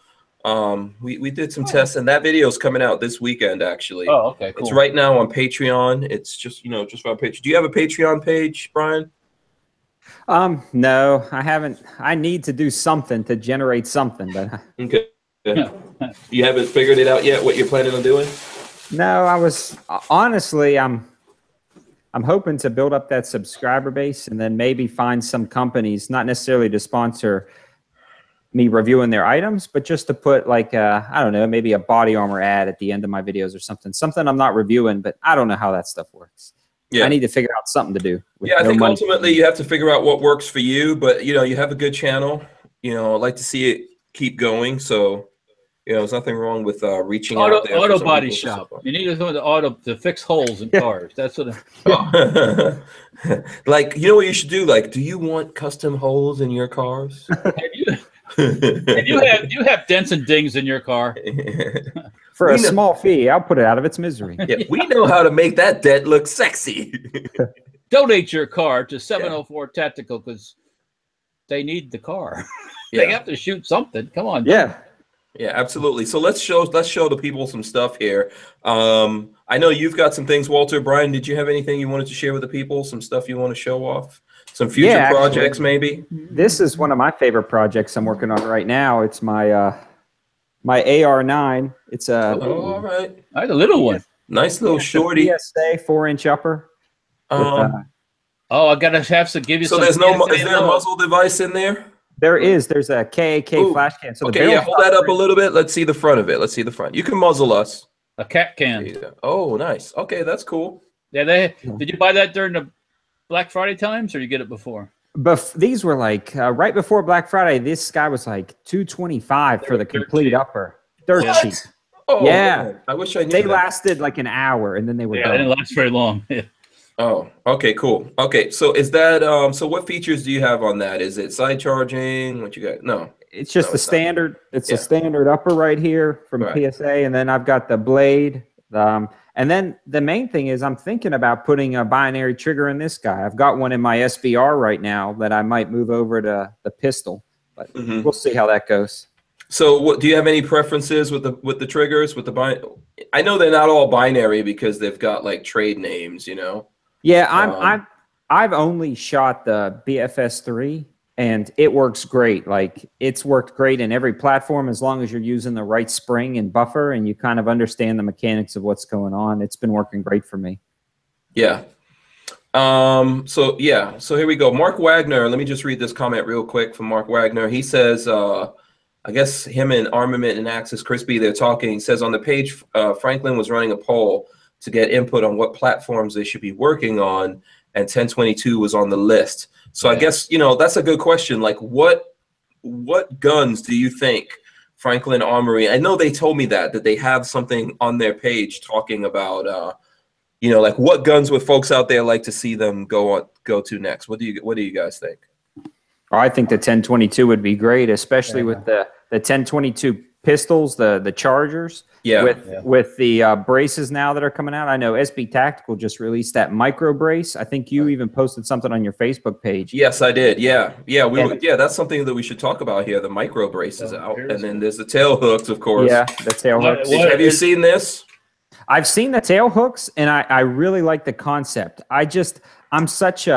Speaker 1: We did some tests, and that video is coming out this weekend. Actually,
Speaker 2: oh, okay, cool.
Speaker 1: It's right now on Patreon. It's just just on Patreon. Do you have a Patreon page, Brian?
Speaker 3: No, I haven't. I need to do something to generate something, but
Speaker 1: okay. You haven't figured it out yet. What you're planning on doing?
Speaker 3: No, I was honestly. I'm hoping to build up that subscriber base and then maybe find some companies, not necessarily to sponsor me reviewing their items, but just to put like I don't know, maybe a body armor ad at the end of my videos or something I'm not reviewing, but I don't know how that stuff works.
Speaker 1: Yeah.
Speaker 3: I need to figure out something to do.
Speaker 1: Yeah, I think ultimately you have to figure out what works for you, but you know, you have a good channel. You know, I'd like to see it keep going. So, you know, there's nothing wrong with reaching out there.
Speaker 2: Auto body shop. You need to go to fix holes in cars. That's what.
Speaker 1: Like, you know what you should do? Like, do you want custom holes in your cars?
Speaker 2: you have dents and dings in your car.
Speaker 3: For a small fee, I'll put it out of its misery.
Speaker 1: Yeah, we know how to make that dent look sexy.
Speaker 2: Donate your car to 704 Tactical because they need the car. They have to shoot something. Come on.
Speaker 3: Yeah.
Speaker 1: Yeah, absolutely. So let's show the people some stuff here. I know you've got some things, Walter. Brian, did you have anything you wanted to share with the people? Some stuff you want to show off? Some future projects, maybe?
Speaker 3: This is one of my favorite projects I'm working on right now. It's my my AR9. It's a
Speaker 1: all right.
Speaker 2: I had a little one.
Speaker 1: Nice little shorty.
Speaker 3: PSA 4-inch upper.
Speaker 2: I gotta have to give you.
Speaker 1: So there's no. Is there a muzzle device in there?
Speaker 3: There is. There's a KAK flash can. So
Speaker 1: okay, hold that up a little bit. Let's see the front of it. Let's see the front. You can muzzle us.
Speaker 2: A cat can.
Speaker 1: Yeah. Oh, nice. Okay, that's cool.
Speaker 2: Yeah, did you buy that during the Black Friday times, or you get it before?
Speaker 3: But these were like right before Black Friday. This guy was like $225 for the complete upper. Dirt cheap.
Speaker 1: Oh,
Speaker 3: yeah.
Speaker 1: Man. I wish I knew.
Speaker 3: They lasted like an hour, and then they were done.
Speaker 2: They didn't last very long.
Speaker 1: Oh, okay, cool. Okay, so is that so what features do you have on that? Is it side charging? What you got? No.
Speaker 3: It's just the standard. It's a standard upper right here from PSA, and then I've got the blade. And then the main thing is I'm thinking about putting a binary trigger in this guy. I've got one in my SBR right now that I might move over to the pistol, but we'll see how that goes.
Speaker 1: So, what do you have any preferences with the triggers with the I know they're not all binary because they've got like trade names, you know.
Speaker 3: Yeah, I've only shot the BFS3, and it works great. Like it's worked great in every platform as long as you're using the right spring and buffer, and you kind of understand the mechanics of what's going on. It's been working great for me.
Speaker 1: Yeah. So here we go. Mark Wagner. Let me just read this comment real quick from Mark Wagner. He says, I guess him and Armament and Axis Crispy, they're talking. He says on the page, Franklin was running a poll to get input on what platforms they should be working on, and 1022 was on the list. So I guess, you know, that's a good question. Like what guns do you think Franklin Armory, I know they told me that they have something on their page talking about, you know, like what guns would folks out there like to see them go to next? What do you guys think?
Speaker 3: I think the 1022 would be great, especially with the 1022 pistols, the chargers. With the braces now that are coming out. I know SB Tactical just released that micro brace. I think you even posted something on your Facebook page.
Speaker 1: Yes, I did. Yeah, that's something that we should talk about here. The micro braces out, and then there's the tail hooks, of course.
Speaker 3: Yeah, the tail hooks.
Speaker 1: Have you seen this?
Speaker 3: I've seen the tail hooks, and I really like the concept. I'm such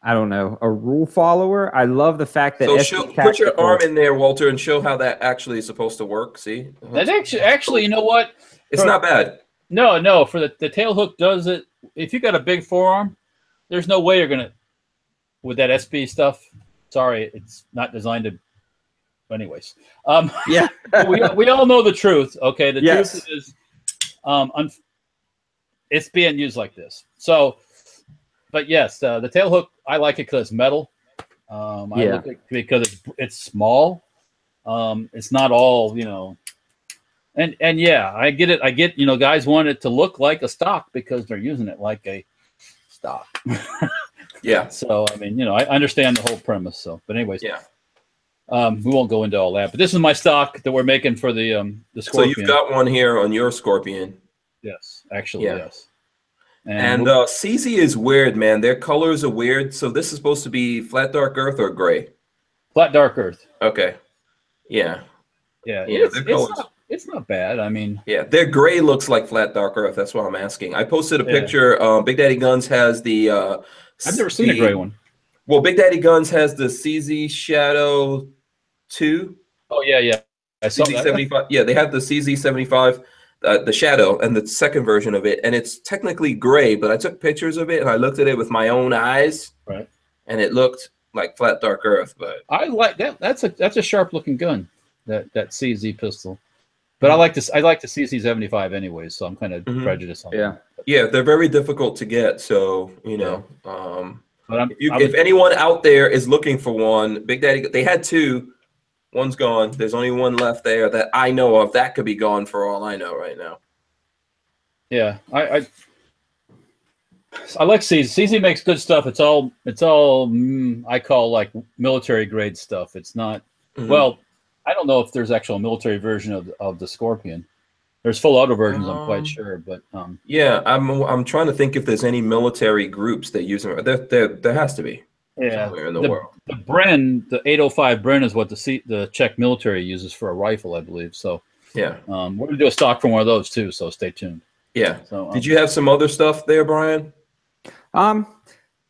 Speaker 3: I don't know, a rule follower. I love the fact that
Speaker 1: put your arm in there, Walter, and show how that actually is supposed to work. See,
Speaker 2: that actually, you know what?
Speaker 1: It's not bad.
Speaker 2: No. For the tail hook does it. If you got a big forearm, there's no way you're gonna with that SB stuff. Sorry, it's not designed to. Anyways,
Speaker 3: yeah,
Speaker 2: we all know the truth. Okay, the truth is, it's being used like this. So. But yes, the tail hook, I like it because it's metal. I like it because it's small. It's not all, you know. And yeah, I get it. I get, you know, guys want it to look like a stock because they're using it like a stock.
Speaker 1: Yeah.
Speaker 2: So I mean, you know, I understand the whole premise. So, but anyways, we won't go into all that. But this is my stock that we're making for the Scorpion.
Speaker 1: So you've got one here on your Scorpion.
Speaker 2: Yes, actually, yes.
Speaker 1: And CZ is weird, man. Their colors are weird. So this is supposed to be flat dark earth or gray?
Speaker 2: Flat dark earth.
Speaker 1: Okay. Yeah.
Speaker 2: Yeah. It's not bad. I mean.
Speaker 1: Yeah, their gray looks like flat dark earth. That's what I'm asking. I posted a picture. Big Daddy Guns has the.
Speaker 2: I've never seen a gray one.
Speaker 1: Well, Big Daddy Guns has the CZ Shadow 2.
Speaker 2: Oh yeah. I saw that.
Speaker 1: 75. Yeah, they have the CZ 75. The Shadow and the second version of it, and it's technically gray, but I took pictures of it and I looked at it with my own eyes,
Speaker 2: right?
Speaker 1: And it looked like flat dark earth, but
Speaker 2: I like that. That's a sharp looking gun, that CZ pistol. But I like the CZ75 anyways, so I'm kind of prejudiced on that.
Speaker 1: Yeah, they're very difficult to get. So
Speaker 2: But
Speaker 1: if anyone out there is looking for one, Big Daddy, they had two. One's gone. There's only one left there that I know of. That could be gone for all I know right now.
Speaker 2: Yeah, I like CZ. CZ makes good stuff. It's all I call like military grade stuff. It's not well. I don't know if there's actual military version of the Scorpion. There's full auto versions. I'm quite sure, but
Speaker 1: yeah, I'm trying to think if there's any military groups that use them. There has to be.
Speaker 2: Yeah,
Speaker 1: somewhere in the world.
Speaker 2: The Bren, the 805 Bren is what the Czech military uses for a rifle, I believe. So
Speaker 1: yeah,
Speaker 2: we're gonna do a stock from one of those too. So stay tuned.
Speaker 1: Yeah.
Speaker 2: So
Speaker 1: did you have some other stuff there, Brian?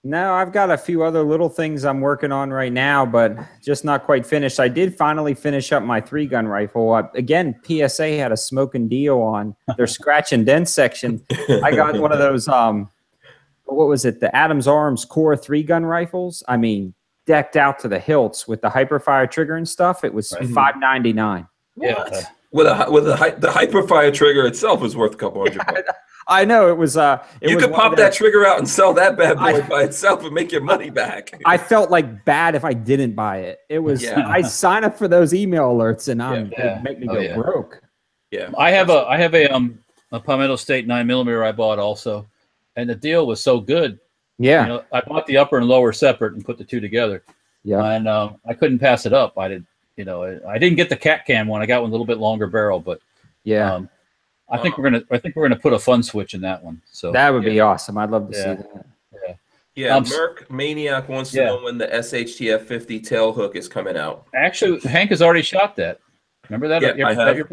Speaker 3: No, I've got a few other little things I'm working on right now, but just not quite finished. I did finally finish up my 3-gun rifle. Again, PSA had a smoking deal on their scratch and dent section. I got one of those, what was it? The Adams Arms Core 3-gun rifles. I mean, decked out to the hilts with the Hyperfire trigger and stuff. It was $5.99.
Speaker 2: Yeah.
Speaker 1: With the Hyperfire trigger itself is worth a couple $100.
Speaker 3: I know it was.
Speaker 1: You could pop that trigger out and sell that bad boy by itself and make your money back.
Speaker 3: I felt like bad if I didn't buy it. It was. I sign up for those email alerts and it make me go broke.
Speaker 1: Yeah,
Speaker 2: I have a Palmetto State 9mm I bought also, and the deal was so good.
Speaker 3: Yeah,
Speaker 2: you know, I bought the upper and lower separate and put the two together. Yeah, and I couldn't pass it up. I didn't get the cat cam one. I got one a little bit longer barrel, but
Speaker 3: yeah.
Speaker 2: I think we're gonna put a fun switch in that one. So
Speaker 3: that would be awesome. I'd love to see that.
Speaker 1: Yeah, Merc Maniac wants to know when the SHTF 50 tail hook is coming out.
Speaker 2: Actually, Hank has already shot that. Remember that?
Speaker 1: Yeah, I have.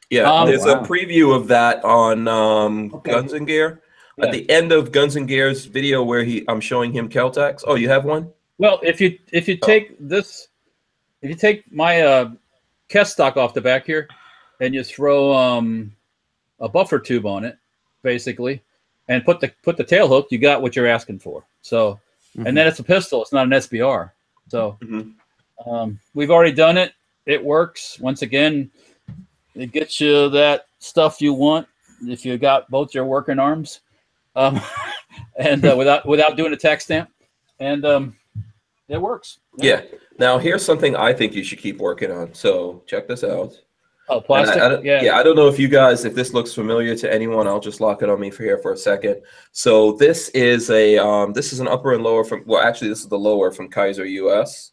Speaker 1: Yeah, there's a preview of that on Guns and Gear. Yeah. At the end of Guns and Gear's video where I'm showing him Keltex. Oh, you have one?
Speaker 2: Well, if you take this, if you take my Kess stock off the back here, and you throw a buffer tube on it, basically, and put the tail hook, you got what you're asking for. So, and then it's a pistol. It's not an SBR. So, we've already done it. It works. Once again, it gets you that stuff you want if you got both your working arms, and without doing a tax stamp, and it works.
Speaker 1: Yeah. Now here's something I think you should keep working on. So check this out.
Speaker 2: Oh, plastic.
Speaker 1: I don't know if this looks familiar to anyone. I'll just lock it on me for a second. So this is an upper and lower from, well, actually this is the lower from Kaiser US.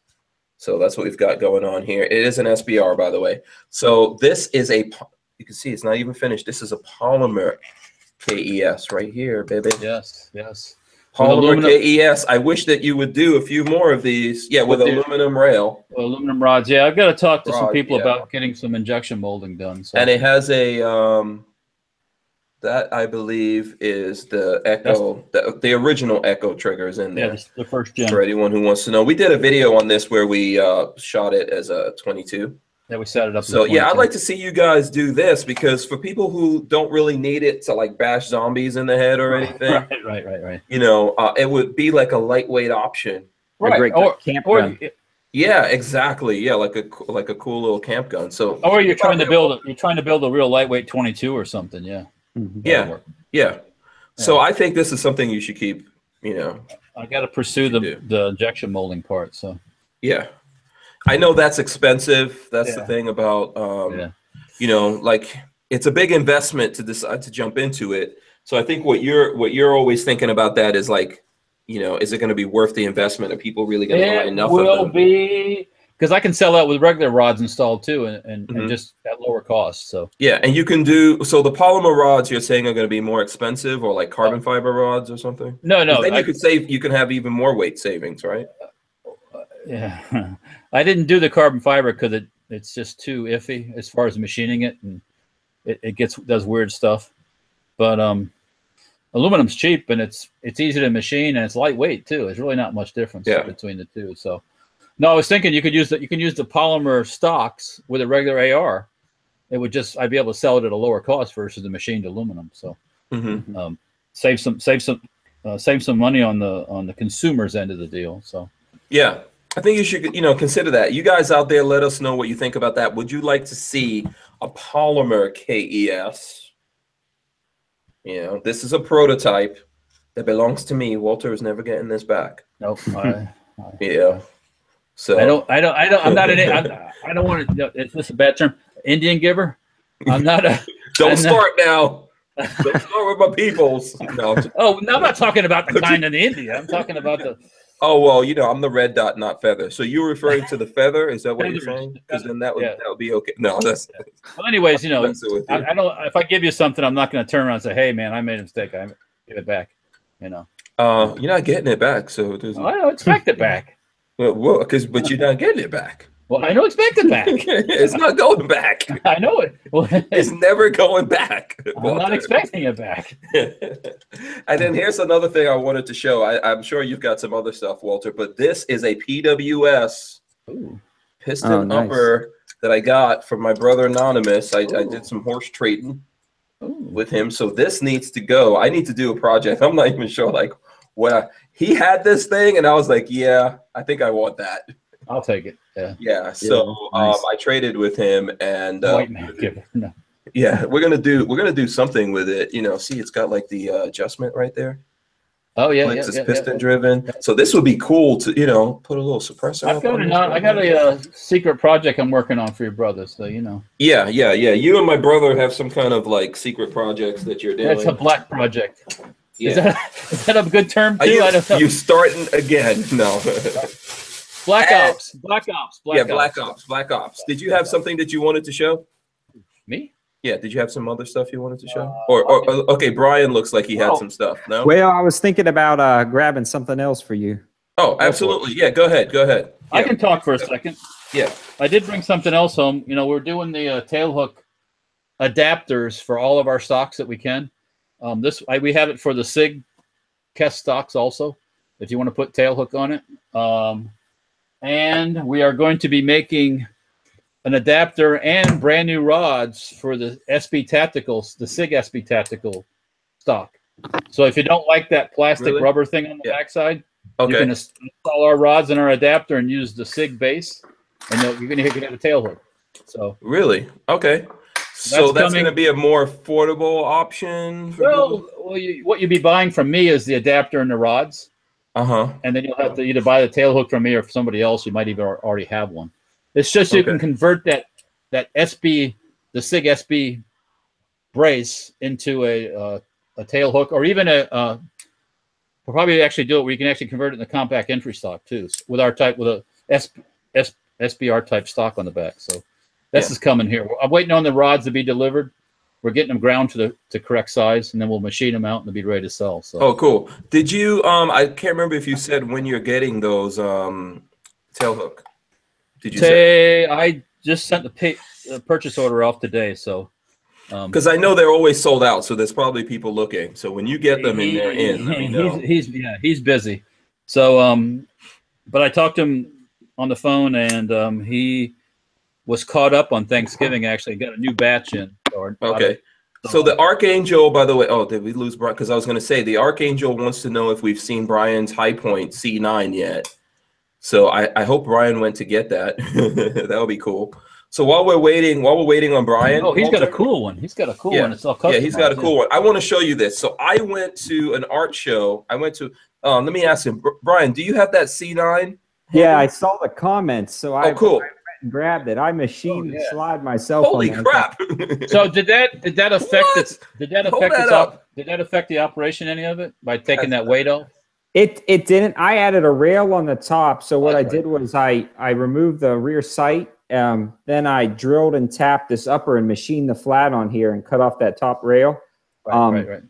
Speaker 1: So that's what we've got going on here. It is an SBR, by the way. So this is you can see it's not even finished. This is a polymer KES right here, baby.
Speaker 2: Yes, yes.
Speaker 1: Polymer KES. I wish that you would do a few more of these. Yeah, with aluminum rail.
Speaker 2: Aluminum rods. Yeah, I've got to talk to some people about getting some injection molding done. So.
Speaker 1: And it has a that I believe is the Echo, the original Echo triggers in there.
Speaker 2: Yeah, the first gen.
Speaker 1: For anyone who wants to know, we did a video on this where we shot it as a 22.
Speaker 2: Yeah, we set it up.
Speaker 1: So yeah, I'd like to see you guys do this because for people who don't really need it to like bash zombies in the head or anything,
Speaker 2: right.
Speaker 1: You know, it would be like a lightweight option.
Speaker 3: Right. Or camp gun.
Speaker 1: Yeah, exactly. Yeah, like a cool little camp gun. So,
Speaker 2: or you're trying to build a real lightweight 22 or something. Yeah.
Speaker 1: Yeah. So I think this is something you should keep. You know,
Speaker 2: I got to pursue the injection molding part. So.
Speaker 1: Yeah. I know that's expensive. That's the thing about, you know, like it's a big investment to decide to jump into it. So I think what you're always thinking about that is like, you know, is it going to be worth the investment? Are people really going to buy enough of them?
Speaker 2: It will be, because I can sell that with regular rods installed too, and just at lower cost. So
Speaker 1: yeah, and you can do so. The polymer rods you're saying are going to be more expensive, or like carbon fiber rods or something.
Speaker 2: No.
Speaker 1: Then you could save. You can have even more weight savings, right?
Speaker 2: Yeah, I didn't do the carbon fiber because it's just too iffy as far as machining it, and it does weird stuff. But aluminum's cheap and it's easy to machine and it's lightweight too. There's really not much difference between the two. So no, I was thinking you can use the polymer stocks with a regular AR. It would I'd be able to sell it at a lower cost versus the machined aluminum. So save some money on the consumer's end of the deal. So.
Speaker 1: Yeah, I think you should, consider that. You guys out there, let us know what you think about that. Would you like to see a polymer KES? This is a prototype that belongs to me. Walter is never getting this back.
Speaker 2: Nope.
Speaker 1: Yeah. So
Speaker 2: I'm not I don't want to. Is this a bad term? Indian giver. I'm not a.
Speaker 1: Don't start now. Don't start with my peoples. No.
Speaker 2: Oh, no, I'm not talking about the kind in India. I'm talking about the.
Speaker 1: Oh well, I'm the red dot, not feather. So you're referring to the feather? Is that what you're saying? Because then that would be okay. No, that's.
Speaker 2: Well, anyways, I don't. If I give you something, I'm not going to turn around and say, "Hey, man, I made a mistake. I give it back."
Speaker 1: You're not getting it back, so it doesn't.
Speaker 2: I don't expect it back.
Speaker 1: Well, but you're not getting it back.
Speaker 2: Well, I don't expect it back.
Speaker 1: It's not going back.
Speaker 2: I know it. Well,
Speaker 1: it's never going back.
Speaker 2: I'm not expecting it back.
Speaker 1: And then here's another thing I wanted to show. I'm sure you've got some other stuff, Walter, but this is a PWS piston upper that I got from my brother Anonymous. I did some horse trading with him, so this needs to go. I need to do a project. I'm not even sure, he had this thing, and I was like, yeah, I think I want that.
Speaker 2: I'll take it.
Speaker 1: Yeah. So nice. I traded with him, and
Speaker 2: white man giver. No.
Speaker 1: Yeah, we're gonna do something with it. See, it's got like the adjustment right there.
Speaker 2: Oh yeah,
Speaker 1: it's piston driven. So this would be cool to put a little suppressor.
Speaker 2: I got a secret project I'm working on for your brother. So
Speaker 1: Yeah. You and my brother have some kind of like secret projects that you're doing.
Speaker 2: It's a black project.
Speaker 1: Yeah.
Speaker 2: Is that a good term too?
Speaker 1: I don't know. You starting again? No.
Speaker 2: Black Ops.
Speaker 1: Black Ops. Did you have something that you wanted to show?
Speaker 2: Me?
Speaker 1: Yeah. Did you have some other stuff you wanted to show? Okay, Brian looks like he had some stuff. No.
Speaker 3: Well, I was thinking about grabbing something else for you.
Speaker 1: Oh, absolutely. Yeah. Go ahead. Yeah.
Speaker 2: I can talk for a second.
Speaker 1: Yeah.
Speaker 2: I did bring something else home. We're doing the tail hook adapters for all of our stocks that we can. We have it for the SIG Kest stocks also, if you want to put tail hook on it. And we are going to be making an adapter and brand new rods for the SB Tacticals, the SIG SB Tactical stock. So if you don't like that plastic rubber thing on the backside, you can install our rods and our adapter and use the SIG base, and you're going to get a tail hook. So
Speaker 1: really, okay. So that's going to be a more affordable option.
Speaker 2: What you'd be buying from me is the adapter and the rods. And then you'll have to either buy the tail hook from me or from somebody else. You might even already have one. It's just you can convert that SB, the SIG SB brace into a tail hook, or even we'll probably actually do it where you can actually convert it into compact entry stock too, with a SBR type stock on the back. So this is coming here. I'm waiting on the rods to be delivered. We're getting them ground to the correct size, and then we'll machine them out and they'll be ready to sell. So.
Speaker 1: Oh, cool. Did you? I can't remember if you said when you're getting those tail hook. Did you say?
Speaker 2: I just sent the purchase order off today, so.
Speaker 1: Because I know they're always sold out, so there's probably people looking. So when you get them they're in, let me know.
Speaker 2: He's busy. So but I talked to him on the phone, and he was caught up on Thanksgiving. Actually, got a new batch in.
Speaker 1: Okay. So the Archangel, by the way, did we lose Brian? Because I was going to say the Archangel wants to know if we've seen Brian's High Point C9 yet. So I hope Brian went to get that. That would be cool. So while we're waiting on Brian,
Speaker 2: he's got a cool one. He's got a cool one. It's all customized.
Speaker 1: Yeah, he's got a cool one. I want to show you this. So I went to an art show. Let me ask him, Brian, do you have that C9?
Speaker 3: Yeah, I saw the comments. So
Speaker 1: cool.
Speaker 3: I grabbed it. I machined the slide myself.
Speaker 1: Holy crap!
Speaker 2: So did that affect Did that affect the operation any of it by taking that weight off?
Speaker 3: It didn't. I added a rail on the top. So what I did was I removed the rear sight. Then I drilled and tapped this upper and machined the flat on here and cut off that top rail.
Speaker 2: Right.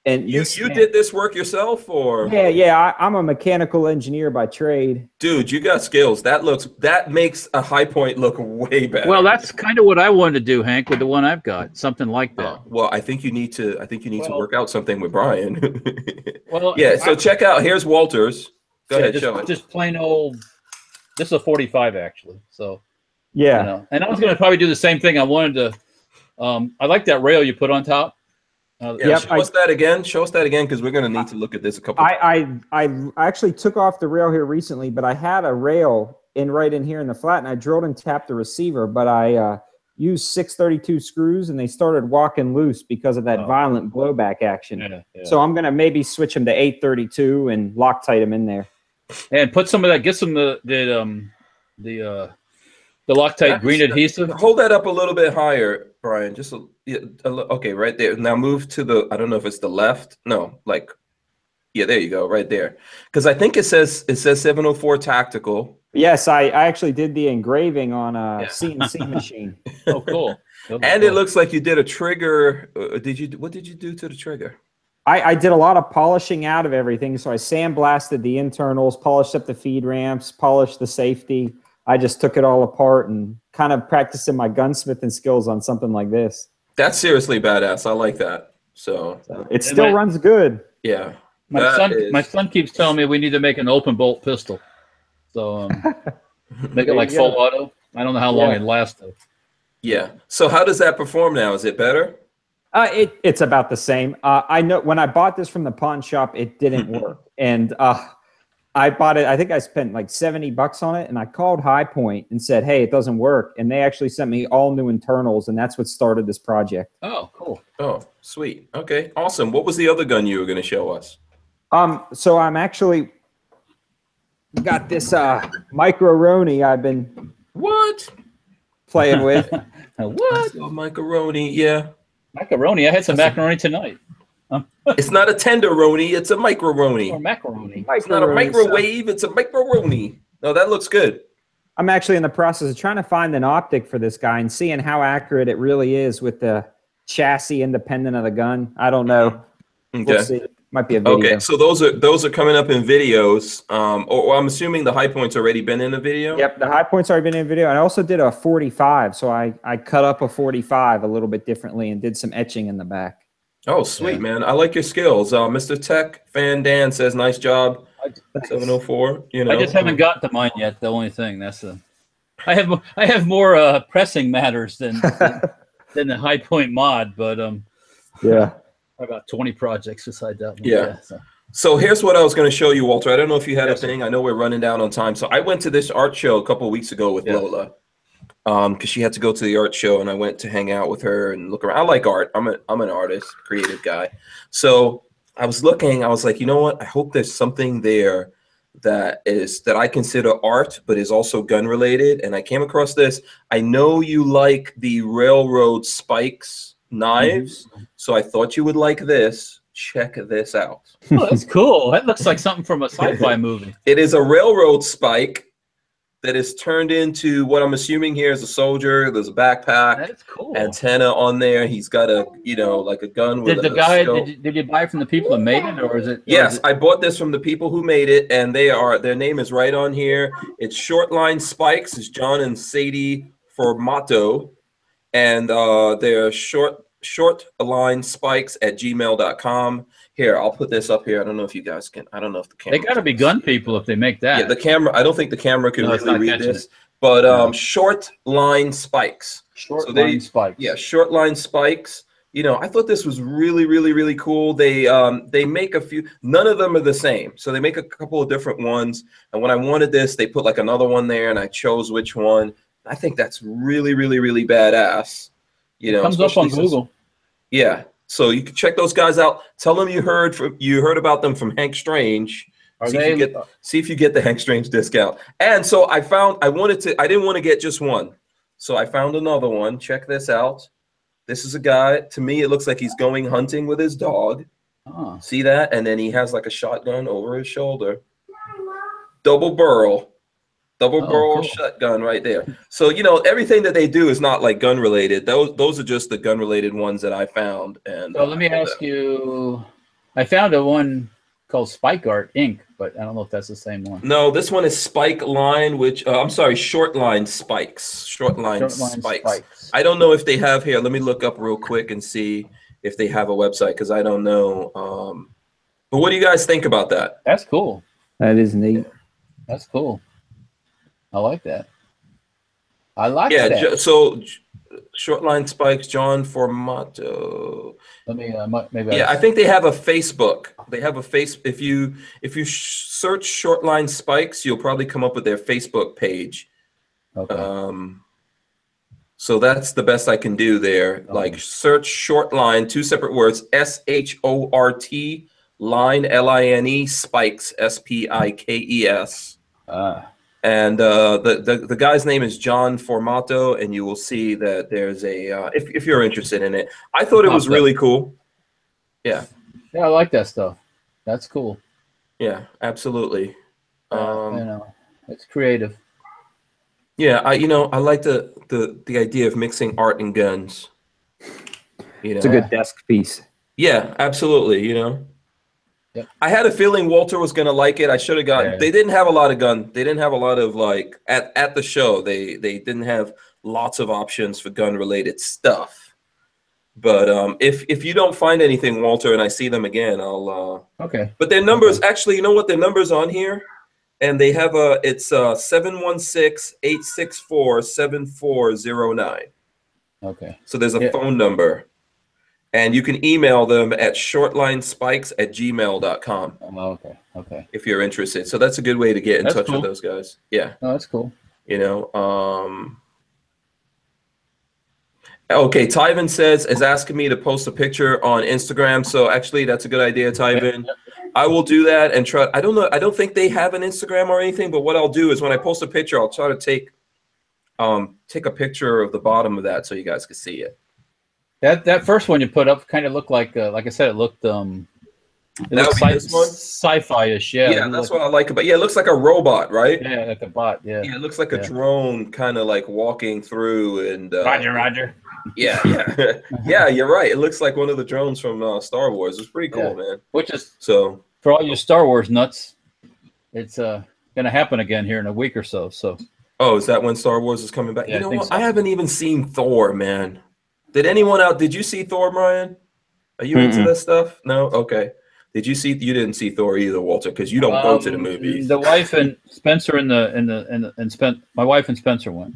Speaker 1: And you did this work yourself, or?
Speaker 3: Yeah. I'm a mechanical engineer by trade.
Speaker 1: Dude, you got skills. That makes a High Point look way better.
Speaker 2: Well, that's kind of what I wanted to do, Hank, with the one I've got, something like that.
Speaker 1: Well, I think you need to work out something with Brian. So check out. Here's Walter's. Go ahead, show it.
Speaker 2: Just plain old. This is a 45 actually. So.
Speaker 3: Yeah.
Speaker 2: And I was going to probably do the same thing. I wanted to. I like that rail you put on top.
Speaker 1: Show us that again. Show us that again, because we're going to need to look at this a couple
Speaker 3: times. I actually took off the rail here recently, but I had a rail right in here in the flat, and I drilled and tapped the receiver, but I used 632 screws, and they started walking loose because of that violent blowback action. So I'm going to maybe switch them to 832 and Loctite them in there.
Speaker 2: And put some of that, get some of the Loctite green adhesive.
Speaker 1: Hold that up a little bit higher, Brian. Just okay, right there. Now move to the, I don't know if it's the left. No, like, yeah, there you go, right there. Because I think it says 704 tactical.
Speaker 3: Yes, I actually did the engraving on a CNC machine.
Speaker 2: Oh, cool.
Speaker 1: And it looks like you did a trigger. What did you do to the trigger?
Speaker 3: I did a lot of polishing out of everything. So I sandblasted the internals, polished up the feed ramps, polished the safety. I just took it all apart and kind of practicing my gunsmithing skills on something like this.
Speaker 1: That's seriously badass. I like that. So
Speaker 3: it still runs good.
Speaker 1: Yeah.
Speaker 2: My son keeps telling me we need to make an open bolt pistol. So make it like full auto. I don't know how long it lasts though.
Speaker 1: Yeah. So how does that perform now? Is it better?
Speaker 3: It's about the same. I know when I bought this from the pawn shop, it didn't work. And I bought it, I think I spent like $70 on it, and I called High Point and said, hey, it doesn't work. And they actually sent me all new internals, and that's what started this project.
Speaker 2: Oh, cool.
Speaker 1: Oh, sweet. Okay, awesome. What was the other gun you were going to show us?
Speaker 3: So I'm actually got this Micro-Roni I've been playing with.
Speaker 2: What?
Speaker 1: Oh, macaroni, yeah.
Speaker 2: Macaroni. I had some macaroni tonight.
Speaker 1: It's not a tenderoni, it's a micro-roni.
Speaker 2: Or macaroni.
Speaker 1: It's not a microwave, it's a micro-roni. No, that looks good.
Speaker 3: I'm actually in the process of trying to find an optic for this guy and seeing how accurate it really is with the chassis independent of the gun. I don't know.
Speaker 1: Okay.
Speaker 3: We'll see. Might be a video.
Speaker 1: Okay, so those are coming up in videos. Or I'm assuming the High Point's already been in the video?
Speaker 3: Yep, the High Point's already been in the video. I also did a 45, so I cut up a 45 a little bit differently and did some etching in the back.
Speaker 1: Oh, sweet, man. I like your skills. Mr. Tech Fan Dan says, nice job. 704. You know,
Speaker 2: I just haven't got to mine yet. The only thing I have more pressing matters than the High Point mod, but
Speaker 3: yeah,
Speaker 2: about 20 projects beside that one.
Speaker 1: Yeah. So here's what I was going to show you, Walter. I don't know if you had a thing. I know we're running down on time. So I went to this art show a couple of weeks ago with Lola. Because she had to go to the art show, and I went to hang out with her and look around. I like art. I'm an artist, creative guy. So I was looking. I was like, you know what? I hope there's something there that I consider art, but is also gun related. And I came across this. I know you like the railroad spikes knives, so I thought you would like this. Check this out.
Speaker 2: Oh, that's cool. That looks like something from a sci-fi movie.
Speaker 1: It is a railroad spike that is turned into what I'm assuming here is a soldier. There's a backpack.
Speaker 2: That's cool.
Speaker 1: Antenna on there. He's got a, like a gun with
Speaker 2: a guy, did you buy it from the people that made it, or is it?
Speaker 1: Yes, I bought this from the people who made it, and their name is right on here. It's Short Line Spikes. It's John and Sadie Formato, and they're shortlinespikes@gmail.com. Here, I'll put this up here. I don't know if you guys can. I don't know if the camera.
Speaker 2: They got to be gun people if they make that.
Speaker 1: Yeah, the camera. I don't think the camera can really read this. But Short Line Spikes.
Speaker 2: Short Line Spikes.
Speaker 1: Yeah, Short Line Spikes. I thought this was really, really, really cool. They make a few. None of them are the same. So they make a couple of different ones. And when I wanted this, they put like another one there, and I chose which one. I think that's really, really, really badass.
Speaker 2: It comes up on Google.
Speaker 1: Yeah. So you can check those guys out. Tell them you heard about them from Hank Strange. See if you get the Hank Strange discount. And so I didn't want to get just one. So I found another one. Check this out. This is a guy, to me, it looks like he's going hunting with his dog.
Speaker 2: Oh.
Speaker 1: See that? And then he has like a shotgun over his shoulder. Double barrel cool. Shotgun right there. So, everything that they do is not like gun related. Those are just the gun related ones that I found. And
Speaker 2: so let me ask you, I found a one called Spike Art Inc., but I don't know if that's the same one.
Speaker 1: No, this one is Spike Line, Short Line Spikes. Short Line Spikes. I don't know if they have here. Let me look up real quick and see if they have a website, because I don't know. But what do you guys think about that?
Speaker 2: That's cool.
Speaker 3: That is neat.
Speaker 2: That's cool. I like that. I like
Speaker 1: Yeah,
Speaker 2: that.
Speaker 1: so Shortline Spikes, John Formato.
Speaker 2: Let me maybe.
Speaker 1: Yeah, I think they have a Facebook. They have a if you search Shortline Spikes, you'll probably come up with their Facebook page.
Speaker 2: Okay.
Speaker 1: So that's the best I can do there. Like search Shortline, 2 separate words, SHORT line LINE Spikes SPIKES. And the guy's name is John Formato, and you will see that there's a if you're interested in it. I thought it was really cool. Yeah.
Speaker 2: Yeah, I like that stuff. That's cool.
Speaker 1: Yeah, absolutely.
Speaker 2: You know, it's creative.
Speaker 1: Yeah, I like the idea of mixing art and guns.
Speaker 3: It's a good desk piece.
Speaker 1: Yeah, absolutely.
Speaker 2: Yep.
Speaker 1: I had a feeling Walter was gonna like it. I should have gotten. They didn't have a lot of gun. They didn't have a lot of like at the show. They didn't have lots of options for gun related stuff. But if you don't find anything, Walter, and I see them again, I'll.
Speaker 2: Okay.
Speaker 1: But their numbers actually, you know what? Their numbers on here, and they have it's 716-864-7409.
Speaker 2: Okay.
Speaker 1: So there's a phone number. And you can email them at shortlinespikes@gmail.com.
Speaker 2: Oh, okay.
Speaker 1: If you're interested. So that's a good way to get in touch with those guys. Yeah.
Speaker 2: Oh, that's cool.
Speaker 1: Okay, Tyven is asking me to post a picture on Instagram. So actually that's a good idea, Tyven. I will do that and try. I don't know. I don't think they have an Instagram or anything, but what I'll do is when I post a picture, I'll try to take a picture of the bottom of that so you guys can see it.
Speaker 2: That first one you put up kind of looked like I said, it looked sci-fi-ish.
Speaker 1: Yeah, that's what I like about. Yeah, it looks like a robot, right?
Speaker 2: Yeah, like a bot. Yeah.
Speaker 1: Yeah, it looks like a drone, kind of like walking through and.
Speaker 2: Roger.
Speaker 1: Yeah. Yeah, you're right. It looks like one of the drones from Star Wars. It's pretty cool, man.
Speaker 2: Which is
Speaker 1: so
Speaker 2: for all your Star Wars nuts, it's gonna happen again here in a week or so. So.
Speaker 1: Oh, is that when Star Wars is coming back?
Speaker 2: Yeah,
Speaker 1: you know what?
Speaker 2: so.
Speaker 1: I haven't even seen Thor, man. Did anyone out? Did you see Thor, Brian? Are you into this stuff? No. Okay. Did you see? You didn't see Thor either, Walter, because you don't go to the movies.
Speaker 2: The wife and Spencer my wife and Spencer went.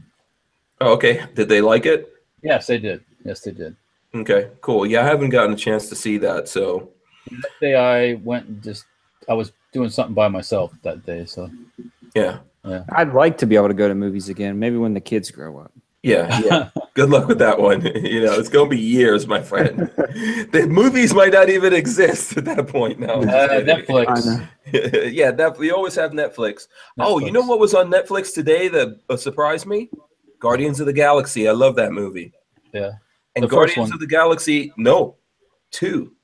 Speaker 1: Oh, okay. Did they like it?
Speaker 2: Yes, they did. Yes, they did.
Speaker 1: Okay, cool. Yeah, I haven't gotten a chance to see that. So
Speaker 2: that day I went and I was doing something by myself that day. So
Speaker 1: yeah.
Speaker 3: I'd like to be able to go to movies again. Maybe when the kids grow up.
Speaker 1: Yeah. Good luck with that one. It's going to be years, my friend. The movies might not even exist at that point now.
Speaker 2: Netflix.
Speaker 1: Yeah, we always have Netflix. Oh, you know what was on Netflix today that surprised me? Guardians of the Galaxy. I love that movie.
Speaker 2: Yeah.
Speaker 1: And Guardians of the Galaxy, 2.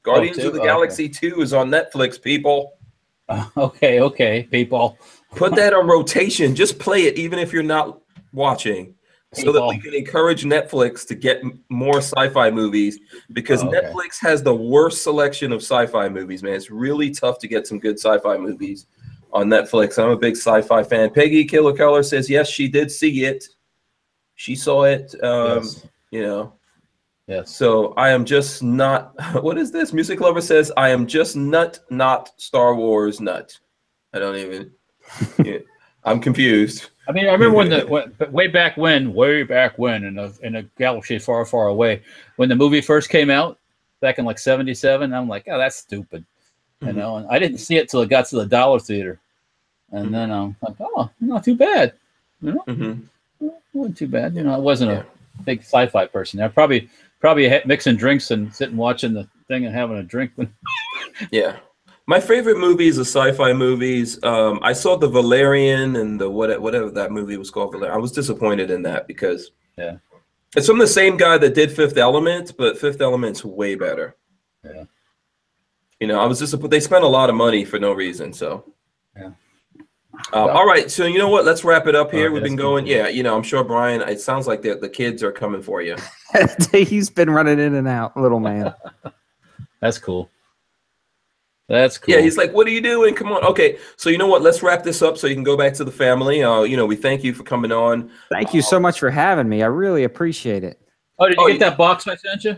Speaker 1: Guardians of the Galaxy 2 is on Netflix, people.
Speaker 2: Okay, people.
Speaker 1: Put that on rotation. Just play it, even if you're not watching. So that we can encourage Netflix to get more sci-fi movies, because Netflix has the worst selection of sci-fi movies, man. It's really tough to get some good sci-fi movies on Netflix. I'm a big sci-fi fan. Peggy Killer Keller says, yes, she did see it. She saw it,
Speaker 2: Yes.
Speaker 1: Yes. So I am just not, what is this? Music Lover says, I am just not Star Wars nut. I don't even, I'm confused.
Speaker 2: I mean, I remember way back when in a galaxy far, far away, when the movie first came out back in like '77, I'm like, oh, that's stupid, and I didn't see it till it got to the Dollar Theater, and then I'm like, oh, not too bad, it wasn't too bad, I wasn't a big sci-fi person. I probably mixing drinks and sitting watching the thing and having a drink.
Speaker 1: Yeah. My favorite movies are sci-fi movies. I saw the Valerian and the whatever that movie was called. I was disappointed in that because it's from the same guy that did Fifth Element, but Fifth Element's way better.
Speaker 2: Yeah.
Speaker 1: I was disappointed. They spent a lot of money for no reason. So.
Speaker 2: Yeah.
Speaker 1: All right. So you know what? Let's wrap it up here. We've been going. Yeah. I'm sure Brian. It sounds like the kids are coming for you.
Speaker 3: He's been running in and out, little man.
Speaker 2: That's cool. That's cool.
Speaker 1: Yeah, he's like, what are you doing? Come on. Okay, so you know what? Let's wrap this up so you can go back to the family. We thank you for coming on.
Speaker 3: Thank you so much for having me. I really appreciate it.
Speaker 2: Oh, did you get that box I sent you?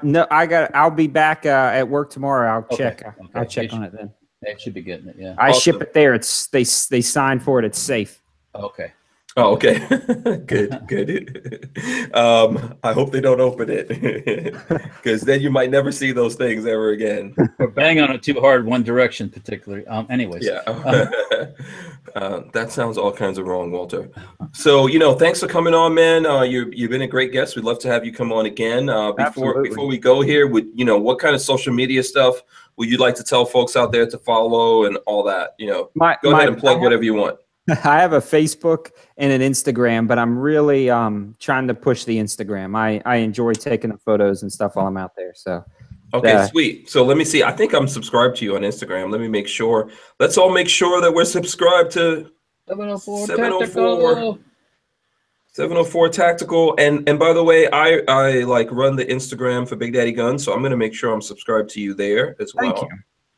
Speaker 3: No, I'll be back at work tomorrow. I'll check. I'll check on it then.
Speaker 2: They should be getting it, yeah.
Speaker 3: I ship it there. They sign for it. It's safe.
Speaker 2: Okay.
Speaker 1: Oh, okay. Good, good. I hope they don't open it, because then you might never see those things ever again.
Speaker 2: Or bang on it too hard, one direction particularly. Anyways.
Speaker 1: Yeah. That sounds all kinds of wrong, Walter. So, thanks for coming on, man. You've been a great guest. We'd love to have you come on again. Before we go here, what kind of social media stuff would you like to tell folks out there to follow and all that? Go ahead and plug whatever you want.
Speaker 3: I have a Facebook and an Instagram, but I'm really trying to push the Instagram. I enjoy taking the photos and stuff while I'm out there. So,
Speaker 1: okay, sweet. So let me see. I think I'm subscribed to you on Instagram. Let me make sure. Let's all make sure that we're subscribed to 704 Tactical. And by the way, I like run the Instagram for Big Daddy Guns, so I'm going to make sure I'm subscribed to you there as well.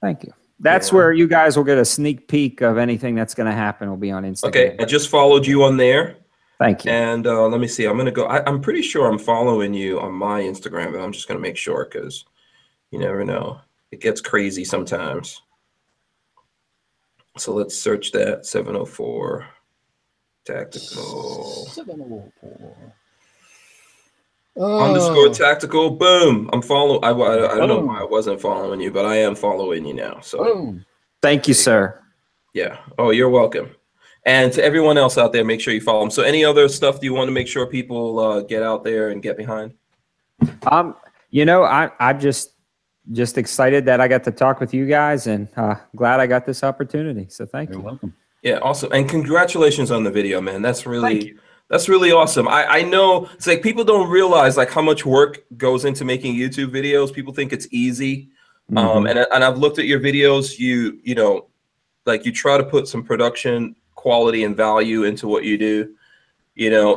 Speaker 3: Thank you. That's where you guys will get a sneak peek of anything that's going to happen. Will be on Instagram.
Speaker 1: Okay, I just followed you on there.
Speaker 3: Thank you.
Speaker 1: And let me see. I'm going to go. I'm pretty sure I'm following you on my Instagram, but I'm just going to make sure because you never know. It gets crazy sometimes. So let's search that 704 Tactical.
Speaker 2: 704.
Speaker 1: Underscore Tactical. Boom. I'm following. I don't know why I wasn't following you, but I am following you now. So
Speaker 3: thank you, sir.
Speaker 1: Yeah. Oh, you're welcome. And to everyone else out there, make sure you follow them. So any other stuff do you want to make sure people get out there and get behind?
Speaker 3: I'm just excited that I got to talk with you guys, and glad I got this opportunity. So thank you.
Speaker 2: You're welcome.
Speaker 1: Yeah, awesome. And congratulations on the video, man. That's really awesome. I know it's like people don't realize like how much work goes into making YouTube videos. People think it's easy. And I've looked at your videos. You try to put some production quality and value into what you do.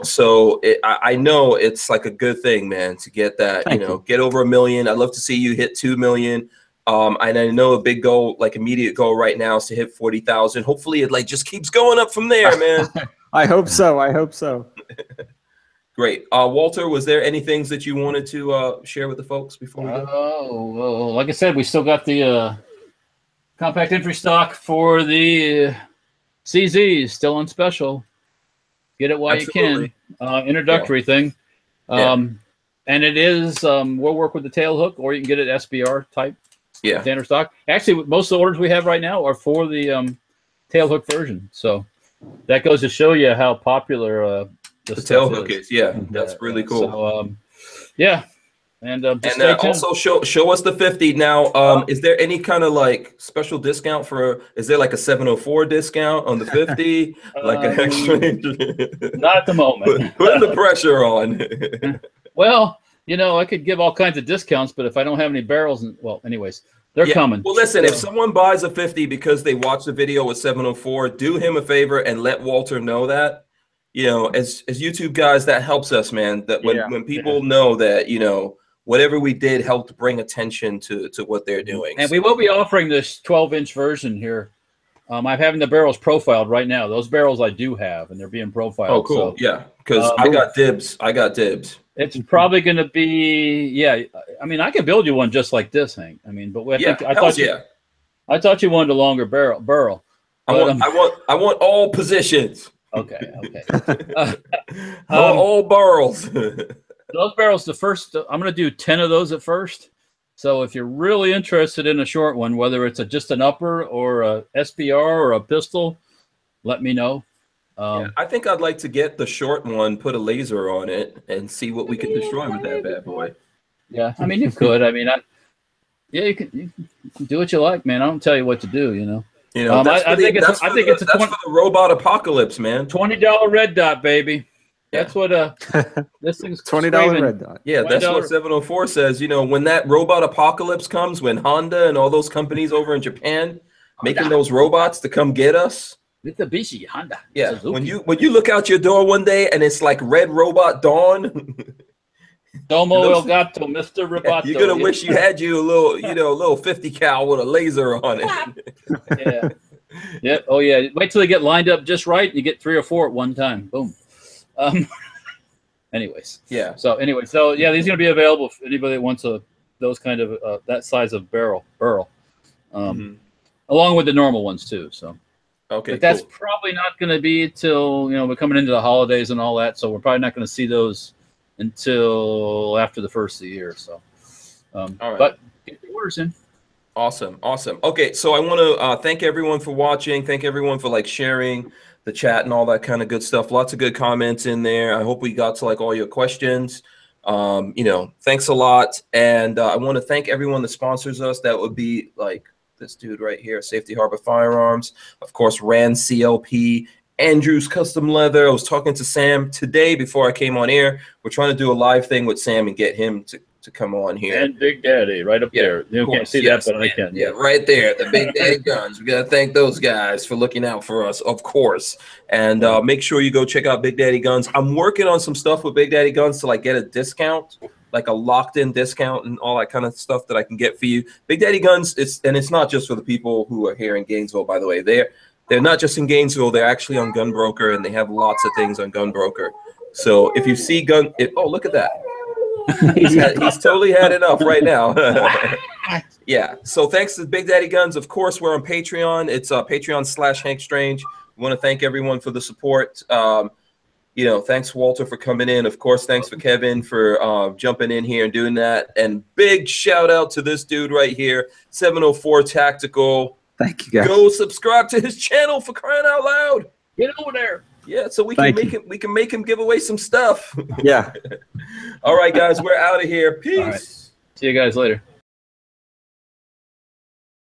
Speaker 1: So I know it's like a good thing, man, to get that, get over 1 million. I'd love to see you hit 2 million. And I know a big goal, like immediate goal right now is to hit 40,000. Hopefully it like just keeps going up from there, man.
Speaker 3: I hope so. I hope so.
Speaker 1: Great. Walter, was there any things that you wanted to share with the folks before we go?
Speaker 2: Oh, like I said, we still got the compact entry stock for the CZs still on special. Get it while you can. Introductory thing. And it is, we'll work with the tail hook, or you can get it SBR type standard stock. Actually, most of the orders we have right now are for the tail hook version. So that goes to show you how popular the
Speaker 1: tail hook is. Yeah, that's really cool.
Speaker 2: So, yeah. And
Speaker 1: also show us the 50 now. Is there any kind of like special discount is there like a 704 discount on the 50? Like an extra?
Speaker 2: Not at the moment.
Speaker 1: Put the pressure on.
Speaker 2: Well, I could give all kinds of discounts, but if I don't have any barrels, anyways, they're coming.
Speaker 1: Well, listen, if someone buys a 50 because they watched the video with 704, do him a favor and let Walter know that. As YouTube guys, that helps us, man. That when people know that, whatever we did helped bring attention to what they're doing.
Speaker 2: And we will be offering this 12-inch version here. I'm having the barrels profiled right now. Those barrels I do have, and they're being profiled.
Speaker 1: Oh, cool. So, yeah, because I got dibs.
Speaker 2: It's probably going to be, I mean, I could build you one just like this, Hank. I mean, but I thought you wanted a longer barrel.
Speaker 1: I want all positions.
Speaker 2: Okay.
Speaker 1: All barrels.
Speaker 2: Those barrels, the first, I'm going to do 10 of those at first. So if you're really interested in a short one, whether it's just an upper or a SBR or a pistol, let me know.
Speaker 1: I think I'd like to get the short one, put a laser on it, and see what we can destroy with that bad boy.
Speaker 2: Yeah, I mean, you could. I mean, you can do what you like, man. I don't tell you what to do,
Speaker 1: I think it's for the robot apocalypse, man.
Speaker 2: $20 red dot, baby. That's what this thing's
Speaker 3: $20 red dot.
Speaker 1: Yeah, that's what 704 says. When that robot apocalypse comes, when Honda and all those companies over in Japan making those robots to come get us.
Speaker 2: Mitsubishi, Honda.
Speaker 1: Yeah,
Speaker 2: Suzuki.
Speaker 1: when you look out your door one day and it's like Red Robot Dawn.
Speaker 2: Domo el gato, Mr. Roboto.
Speaker 1: You're gonna wish you had a little 50 cal with a laser on it.
Speaker 2: Yeah. Yeah. Oh yeah. Wait till they get lined up just right, and you get 3 or 4 at one time. Boom. Anyways.
Speaker 1: Yeah.
Speaker 2: So these are gonna be available for anybody that wants those kind of that size of barrel, along with the normal ones too. So.
Speaker 1: Okay,
Speaker 2: but that's probably not going to be till, you know, we're coming into the holidays and all that. So we're probably not going to see those until after the first of the year. So,
Speaker 1: all right.
Speaker 2: But get the orders in.
Speaker 1: Awesome. Awesome. Okay. So I want to thank everyone for watching. Thank everyone for like sharing the chat and all that kind of good stuff. Lots of good comments in there. I hope we got to like all your questions. You know, thanks a lot. And I want to thank everyone that sponsors us. That would be like this dude right here, Safety Harbor Firearms. Of course, Rand CLP, Andrews Custom Leather. I was talking to Sam today before I came on air. We're trying to do a live thing with Sam and get him to come on here.
Speaker 2: And Big Daddy right up there. You can't see that, but I can.
Speaker 1: Yeah, right there. The Big Daddy Guns. We got to thank those guys for looking out for us, of course. And make sure you go check out Big Daddy Guns. I'm working on some stuff with Big Daddy Guns to like get a discount, like a locked-in discount and all that kind of stuff that I can get for you. Big Daddy Guns, it's not just for the people who are here in Gainesville, by the way. They're not just in Gainesville. They're actually on Gunbroker, and they have lots of things on Gunbroker. So if you see oh, look at that. He's totally had enough right now. Yeah. So thanks to Big Daddy Guns. Of course, we're on Patreon. It's Patreon/Hank Strange. We want to thank everyone for the support. You know, thanks Walter for coming in. Of course, thanks for Kevin for jumping in here and doing that. And big shout out to this dude right here, 704 Tactical.
Speaker 3: Thank you, guys.
Speaker 1: Go subscribe to his channel, for crying out loud.
Speaker 2: Get over there.
Speaker 1: Yeah, so we can make him give away some stuff.
Speaker 3: Yeah.
Speaker 1: All right, guys, we're out of here. Peace.
Speaker 2: All right. See you guys later.